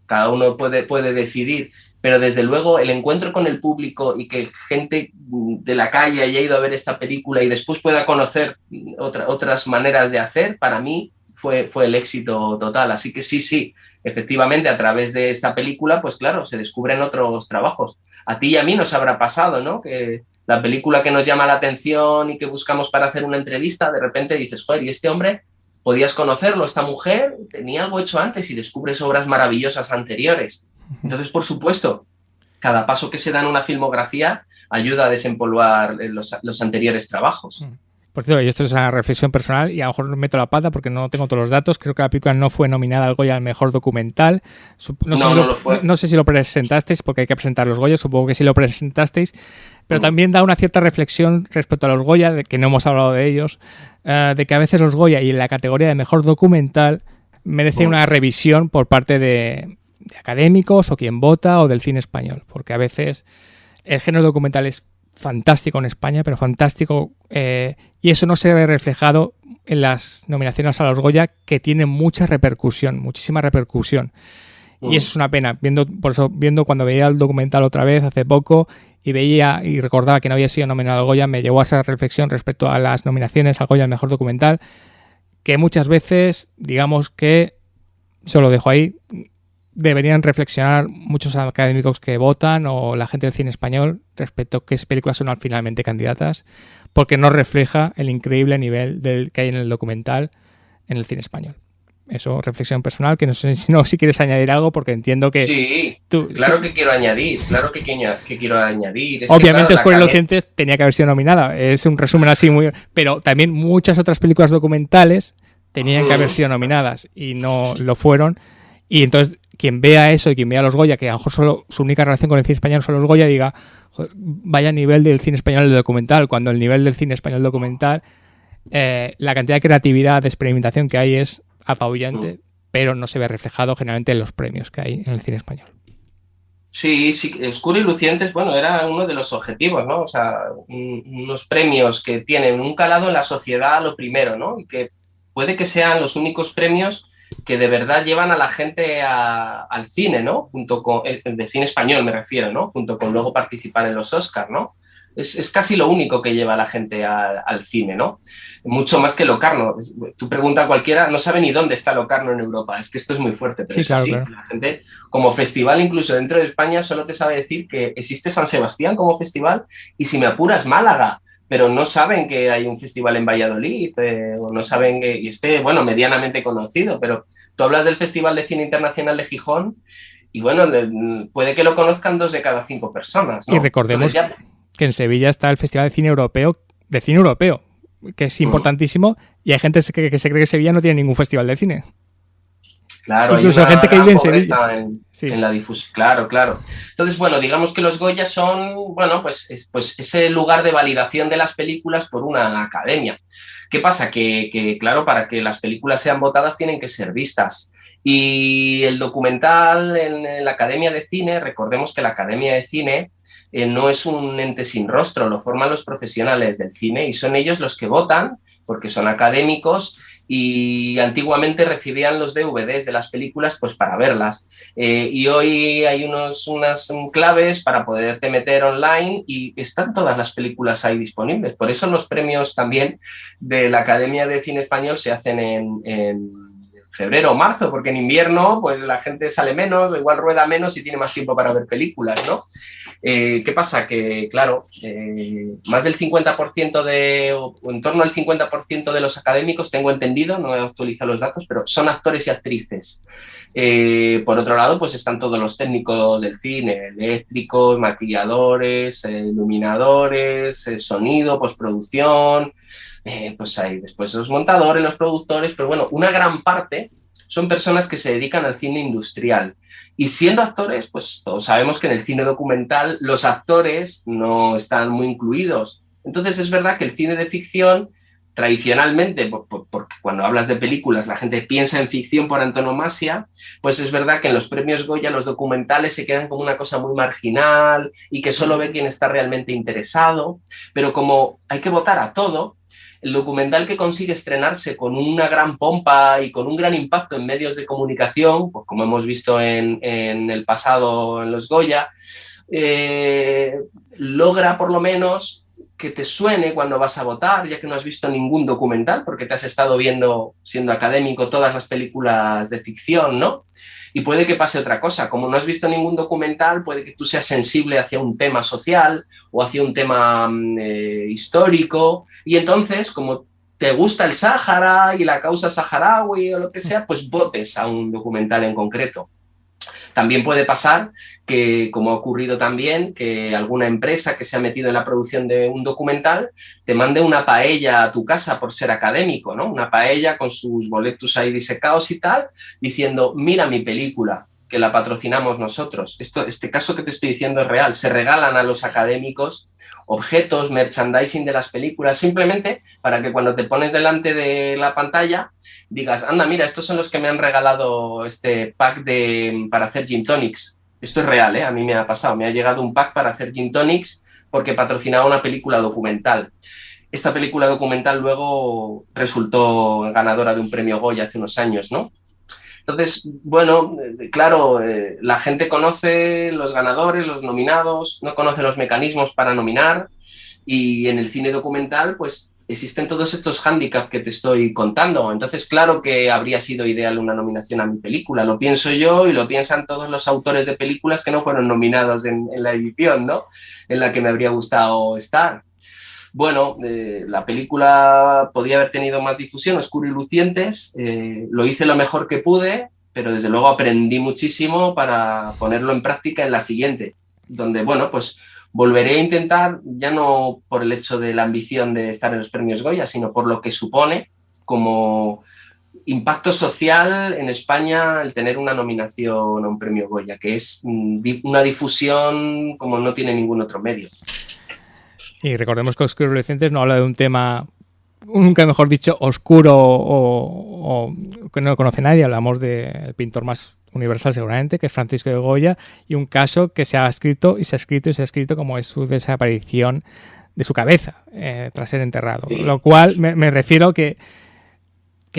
Cada uno puede decidir, pero desde luego el encuentro con el público y que gente de la calle haya ido a ver esta película y después pueda conocer otras maneras de hacer, para mí fue el éxito total. Así que sí, efectivamente, a través de esta película, pues claro, se descubren otros trabajos. A ti y a mí nos habrá pasado, ¿no? Que la película que nos llama la atención y que buscamos para hacer una entrevista, de repente dices, joder, ¿y este hombre? Podías conocerlo, esta mujer tenía algo hecho antes y descubres obras maravillosas anteriores. Entonces, por supuesto, cada paso que se da en una filmografía ayuda a desempolvar los anteriores trabajos. Por cierto, y esto es una reflexión personal y a lo mejor meto la pata porque no tengo todos los datos. Creo que la película no fue nominada al Goya al mejor documental. No lo fue. No sé si lo presentasteis, porque hay que presentar los Goya, supongo que sí lo presentasteis, pero también da una cierta reflexión respecto a los Goya, de que no hemos hablado de ellos, de que a veces los Goya y en la categoría de mejor documental merecen una revisión por parte de académicos o quien vota o del cine español, porque a veces el género documental es fantástico en España, pero fantástico, y eso no se ve reflejado en las nominaciones a los Goya, que tienen mucha repercusión, muchísima repercusión. Y eso es una pena. Por eso, cuando veía el documental otra vez hace poco y veía y recordaba que no había sido nominado al Goya, me llevó a esa reflexión respecto a las nominaciones al Goya al mejor documental, que muchas veces, digamos que, solo dejo ahí, deberían reflexionar muchos académicos que votan o la gente del cine español respecto a qué películas son finalmente candidatas, porque no refleja el increíble nivel que hay en el documental en el cine español. Eso, reflexión personal, que no sé si quieres añadir algo, porque entiendo que... Sí, claro que quiero añadir, Es obviamente, que, claro, Escuela Inocentes tenía que haber sido nominada, es un resumen así muy... Pero también muchas otras películas documentales tenían que haber sido nominadas y no lo fueron, y entonces quien vea eso y quien vea los Goya, que a lo mejor solo su única relación con el cine español son los Goya, diga, joder, vaya nivel del cine español del documental, cuando el nivel del cine español documental, la cantidad de creatividad, de experimentación que hay es apabullante, pero no se ve reflejado generalmente en los premios que hay en el cine español. Sí, Oscuro y Lucientes, era uno de los objetivos, ¿no? O sea, unos premios que tienen un calado en la sociedad, lo primero, ¿no? Y que puede que sean los únicos premios que de verdad llevan a la gente al cine, ¿no? Junto con, de cine español me refiero, ¿no? Junto con luego participar en los Oscars, ¿no? Es casi lo único que lleva a la gente al cine, ¿no? Mucho más que Locarno. Tú preguntas a cualquiera, no sabe ni dónde está Locarno en Europa. Es que esto es muy fuerte, pero sí, claro. La gente, como festival, incluso dentro de España, solo te sabe decir que existe San Sebastián como festival y, si me apuras, Málaga. Pero no saben que hay un festival en Valladolid, o no saben que esté, medianamente conocido. Pero tú hablas del Festival de Cine Internacional de Gijón y, puede que lo conozcan 2 de cada 5 personas, ¿no? Y recordemos que en Sevilla está el Festival de Cine Europeo, que es importantísimo, y hay gente que se cree que Sevilla no tiene ningún festival de cine. Claro, incluso hay una gente que vive en Sevilla. En la difusión. Claro. Entonces, digamos que los Goya son, pues ese lugar de validación de las películas por una academia. ¿Qué pasa? Que claro, para que las películas sean votadas tienen que ser vistas. Y el documental en la Academia de Cine, recordemos que la Academia de Cine no es un ente sin rostro, lo forman los profesionales del cine y son ellos los que votan, porque son académicos, y antiguamente recibían los DVDs de las películas pues para verlas. Y hoy hay unas claves para poderte meter online y están todas las películas ahí disponibles. Por eso los premios también de la Academia de Cine Español se hacen en febrero o marzo, porque en invierno pues la gente sale menos, o igual rueda menos y tiene más tiempo para ver películas, ¿no? ¿Qué pasa? Que, claro, más del 50% o en torno al 50% de los académicos, tengo entendido, no he actualizado los datos, pero son actores y actrices. Por otro lado, pues están todos los técnicos del cine, eléctricos, maquilladores, iluminadores, sonido, postproducción, pues hay después los montadores, los productores, pero una gran parte son personas que se dedican al cine industrial. Y siendo actores, pues todos sabemos que en el cine documental los actores no están muy incluidos. Entonces es verdad que el cine de ficción tradicionalmente, porque cuando hablas de películas la gente piensa en ficción por antonomasia, pues es verdad que en los premios Goya los documentales se quedan como una cosa muy marginal y que solo ve quien está realmente interesado, pero como hay que votar a todo, el documental que consigue estrenarse con una gran pompa y con un gran impacto en medios de comunicación, pues como hemos visto en el pasado en los Goya, logra por lo menos que te suene cuando vas a votar, ya que no has visto ningún documental, porque te has estado viendo, siendo académico, todas las películas de ficción, ¿no? Y puede que pase otra cosa, como no has visto ningún documental, puede que tú seas sensible hacia un tema social o hacia un tema histórico, y entonces, como te gusta el Sáhara y la causa saharaui o lo que sea, pues votes a un documental en concreto. También puede pasar que, como ha ocurrido también, que alguna empresa que se ha metido en la producción de un documental te mande una paella a tu casa por ser académico, ¿no? Una paella con sus boletus ahí disecados y tal, diciendo, mira mi película, que la patrocinamos nosotros. Este caso que te estoy diciendo es real. Se regalan a los académicos objetos, merchandising de las películas, simplemente para que cuando te pones delante de la pantalla digas, anda, mira, estos son los que me han regalado este pack para hacer gin tonics. Esto es real, ¿eh? A mí me ha pasado. Me ha llegado un pack para hacer gin tonics porque patrocinaba una película documental. Esta película documental luego resultó ganadora de un premio Goya hace unos años, ¿no? Entonces, bueno, claro, la gente conoce los ganadores, los nominados, no conoce los mecanismos para nominar, y en el cine documental, pues existen todos estos hándicaps que te estoy contando. Entonces, claro que habría sido ideal una nominación a mi película. Lo pienso yo y lo piensan todos los autores de películas que no fueron nominados en la edición, ¿no? En la que me habría gustado estar. Bueno, la película podía haber tenido más difusión, Oscuro y Lucientes, lo hice lo mejor que pude, pero desde luego aprendí muchísimo para ponerlo en práctica en la siguiente, donde, bueno, pues volveré a intentar, ya no por el hecho de la ambición de estar en los premios Goya, sino por lo que supone como impacto social en España el tener una nominación a un premio Goya, que es una difusión como no tiene ningún otro medio. Y recordemos que Oscuro y Lucientes no habla de un tema, nunca mejor dicho, oscuro o que no lo conoce nadie. Hablamos del pintor más universal seguramente, que es Francisco de Goya, y un caso que se ha escrito y se ha escrito y se ha escrito como es su desaparición de su cabeza tras ser enterrado. Sí. Lo cual me refiero que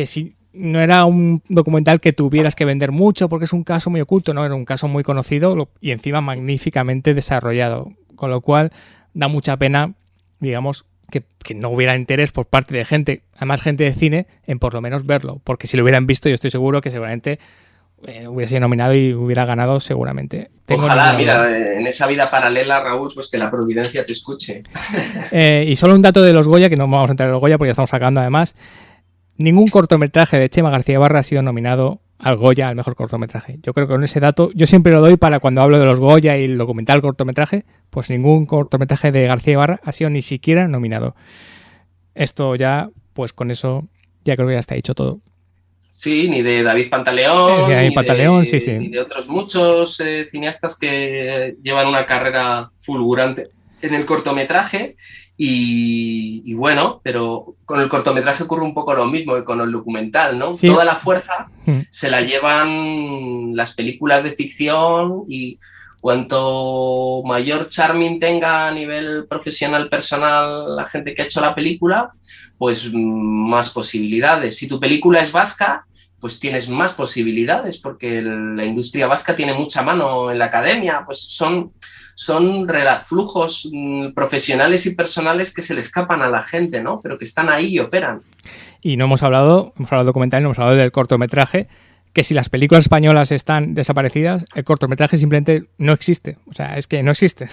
si no era un documental que tuvieras que vender mucho porque es un caso muy oculto, no, era un caso muy conocido y encima magníficamente desarrollado. Con lo cual da mucha pena, digamos, que no hubiera interés por parte de gente, además gente de cine, en por lo menos verlo. Porque si lo hubieran visto, yo estoy seguro que seguramente hubiera sido nominado y hubiera ganado seguramente. Ojalá, mira, en esa vida paralela, Raúl, pues que la providencia te escuche. Y solo un dato de los Goya, que no vamos a entrar en los Goya porque ya estamos sacando además. Ningún cortometraje de Chema García Ibarra ha sido nominado al Goya, al mejor cortometraje. Yo creo que con ese dato, yo siempre lo doy para cuando hablo de los Goya y el documental cortometraje, pues ningún cortometraje de García Ibarra ha sido ni siquiera nominado. Esto ya, pues con eso, ya creo que ya está dicho todo. Sí, ni de David Pantaleón, sí. Ni de otros muchos cineastas que llevan una carrera fulgurante en el cortometraje. Y bueno, pero con el cortometraje ocurre un poco lo mismo que con el documental, ¿no? Sí. Toda la fuerza se la llevan las películas de ficción, y cuanto mayor charming tenga a nivel profesional, personal, la gente que ha hecho la película, pues más posibilidades. Si tu película es vasca, pues tienes más posibilidades, porque la industria vasca tiene mucha mano en la academia, pues son flujos profesionales y personales que se le escapan a la gente, ¿no? Pero que están ahí y operan. Y no hemos hablado del documental, no hemos hablado del cortometraje, que si las películas españolas están desaparecidas, el cortometraje simplemente no existe. O sea, es que no existe.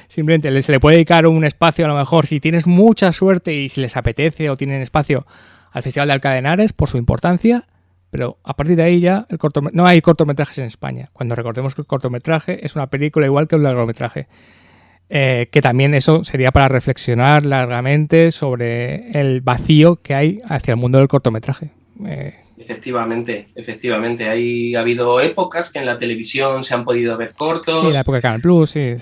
Simplemente se le puede dedicar un espacio, a lo mejor, si tienes mucha suerte y si les apetece o tienen espacio, al Festival de Alcalá de Henares por su importancia. Pero a partir de ahí ya no hay cortometrajes en España. Cuando recordemos que el cortometraje es una película igual que un largometraje. Que también eso sería para reflexionar largamente sobre el vacío que hay hacia el mundo del cortometraje. Efectivamente. Ha habido épocas que en la televisión se han podido ver cortos. Sí, la época de Canal Plus, sí.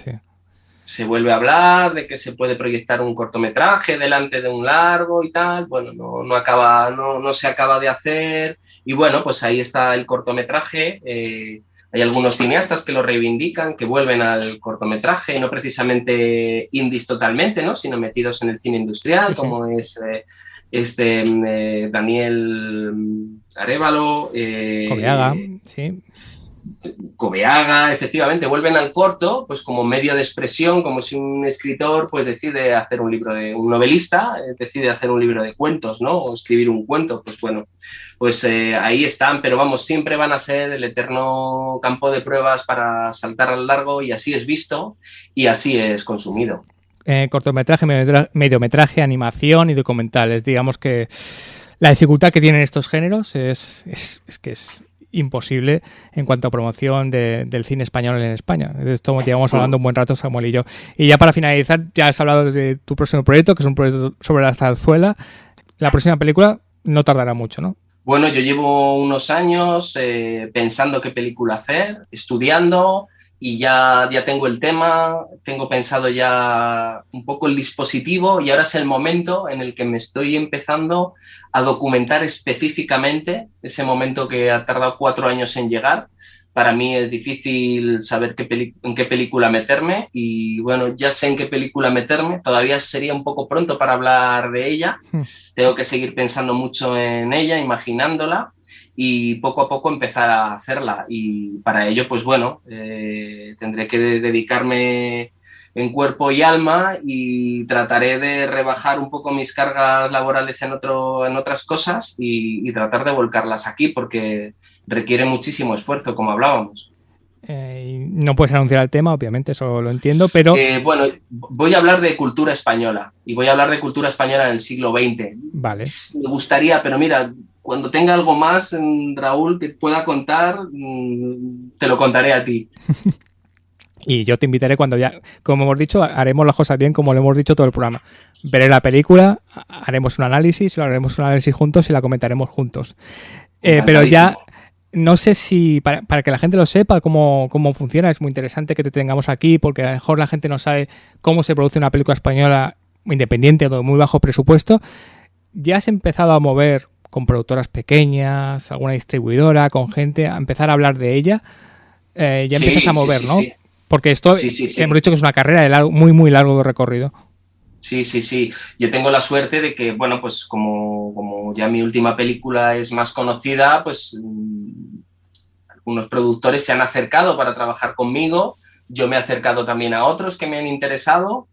se vuelve a hablar de que se puede proyectar un cortometraje delante de un largo y tal. Bueno, no se acaba de hacer. Y bueno, pues ahí está el cortometraje. Hay algunos cineastas que lo reivindican, que vuelven al cortometraje, no precisamente indies totalmente, ¿no? Sino metidos en el cine industrial, sí, como es Daniel Arévalo. Cobeaga, sí. Cobeaga, efectivamente, vuelven al corto, pues como medio de expresión, como si un escritor pues decide hacer un novelista decide hacer un libro de cuentos, ¿no? O escribir un cuento, pues bueno, pues ahí están, pero vamos, siempre van a ser el eterno campo de pruebas para saltar al largo, y así es visto y así es consumido. Cortometraje, mediometraje, animación y documentales. Digamos que la dificultad que tienen estos géneros es que es imposible en cuanto a promoción del cine español en España. De esto llevamos hablando un buen rato, Samuel y yo. Y ya para finalizar, ya has hablado de tu próximo proyecto, que es un proyecto sobre la zarzuela. La próxima película no tardará mucho, ¿no? Bueno, yo llevo unos años pensando qué película hacer, estudiando, y ya tengo el tema, tengo pensado ya un poco el dispositivo, y ahora es el momento en el que me estoy empezando a documentar específicamente, ese momento que ha tardado 4 años en llegar. Para mí es difícil saber en qué película meterme, y bueno, ya sé en qué película meterme, todavía sería un poco pronto para hablar de ella, tengo que seguir pensando mucho en ella, imaginándola, y poco a poco empezar a hacerla, y para ello, pues bueno, tendré que dedicarme en cuerpo y alma, y trataré de rebajar un poco mis cargas laborales en otras cosas, y tratar de volcarlas aquí, porque requiere muchísimo esfuerzo, como hablábamos. No puedes anunciar el tema, obviamente, eso lo entiendo, pero... Bueno, voy a hablar de cultura española, y voy a hablar de cultura española en el siglo XX. Vale. Me gustaría, pero mira, cuando tenga algo más, Raúl, que pueda contar, te lo contaré a ti. Y yo te invitaré cuando ya, como hemos dicho, haremos las cosas bien, como lo hemos dicho todo el programa. Veré la película, haremos un análisis juntos y la comentaremos juntos. Pero ya, no sé si, para que la gente lo sepa, cómo funciona, es muy interesante que te tengamos aquí, porque a lo mejor la gente no sabe cómo se produce una película española independiente o de muy bajo presupuesto. ¿Ya has empezado a mover con productoras pequeñas, alguna distribuidora, con gente, a empezar a hablar de ella? Ya empiezas a mover, ¿no? Sí. Porque esto hemos dicho que es una carrera de muy, muy largo recorrido. Sí. Yo tengo la suerte de que, bueno, pues como ya mi última película es más conocida, pues algunos productores se han acercado para trabajar conmigo. Yo me he acercado también a otros que me han interesado.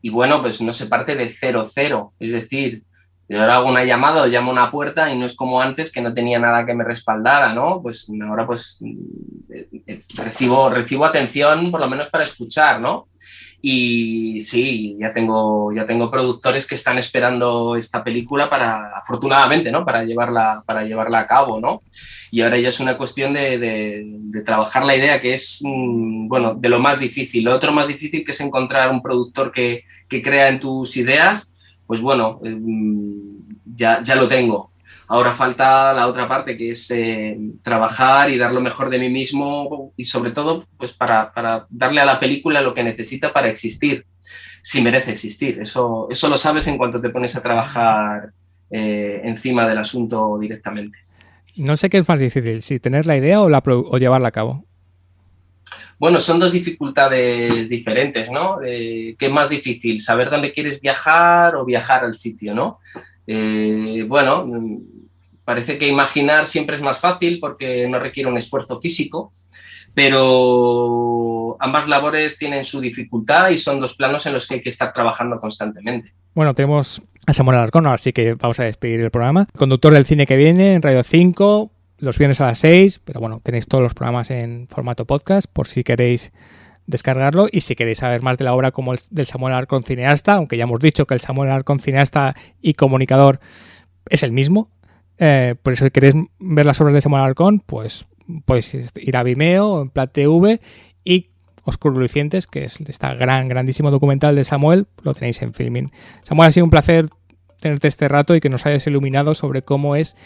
Y bueno, pues no se parte de 0-0. Es decir, yo ahora hago una llamada o llamo a una puerta, y no es como antes, que no tenía nada que me respaldara, ¿no? Pues ahora pues recibo atención, por lo menos para escuchar, ¿no? Y sí, ya tengo productores que están esperando esta película afortunadamente, ¿no? Para llevarla a cabo, ¿no? Y ahora ya es una cuestión de trabajar la idea, que es, bueno, de lo más difícil. Lo otro más difícil, que es encontrar un productor que crea en tus ideas, pues bueno, ya lo tengo. Ahora falta la otra parte, que es trabajar y dar lo mejor de mí mismo, y sobre todo pues para darle a la película lo que necesita para existir, si merece existir. Eso lo sabes en cuanto te pones a trabajar encima del asunto directamente. No sé qué es más difícil, si tener la idea o llevarla a cabo. Bueno, son dos dificultades diferentes, ¿no? ¿Qué es más difícil? ¿Saber dónde quieres viajar o viajar al sitio, no? Bueno, parece que imaginar siempre es más fácil porque no requiere un esfuerzo físico, pero ambas labores tienen su dificultad y son dos planos en los que hay que estar trabajando constantemente. Bueno, tenemos a Samuel Alarcón, así que vamos a despedir el programa. Conductor del Cine que Viene en Radio 5, los viernes a las 6, pero bueno, tenéis todos los programas en formato podcast por si queréis descargarlo, y si queréis saber más de la obra como del Samuel Alarcón cineasta, aunque ya hemos dicho que el Samuel Alarcón cineasta y comunicador es el mismo, por eso si queréis ver las obras de Samuel Alarcón, pues podéis ir a Vimeo, en Plat TV, y Oscurolucientes, que es este grandísimo documental de Samuel, lo tenéis en Filmin. Samuel, ha sido un placer tenerte este rato y que nos hayas iluminado sobre cómo es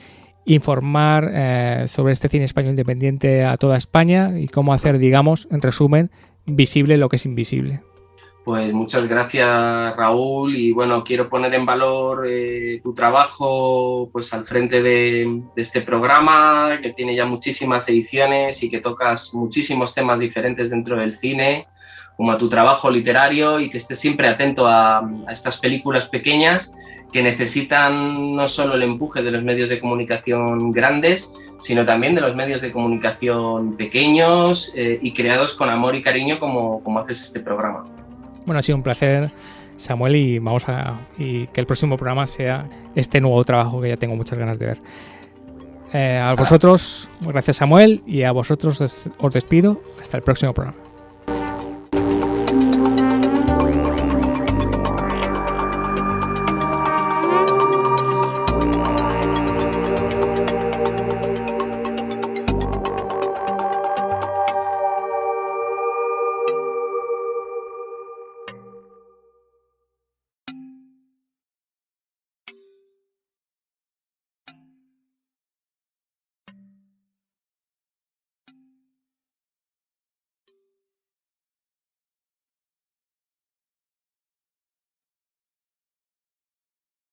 informar sobre este cine español independiente a toda España y cómo hacer, digamos, en resumen, visible lo que es invisible. Pues muchas gracias, Raúl, y bueno, quiero poner en valor tu trabajo pues al frente de este programa, que tiene ya muchísimas ediciones y que tocas muchísimos temas diferentes dentro del cine, como a tu trabajo literario, y que estés siempre atento a estas películas pequeñas que necesitan no solo el empuje de los medios de comunicación grandes, sino también de los medios de comunicación pequeños y creados con amor y cariño como haces este programa. Bueno, ha sido un placer, Samuel, y que el próximo programa sea este nuevo trabajo que ya tengo muchas ganas de ver. A vosotros, gracias, Samuel, y a vosotros os despido. Hasta el próximo programa.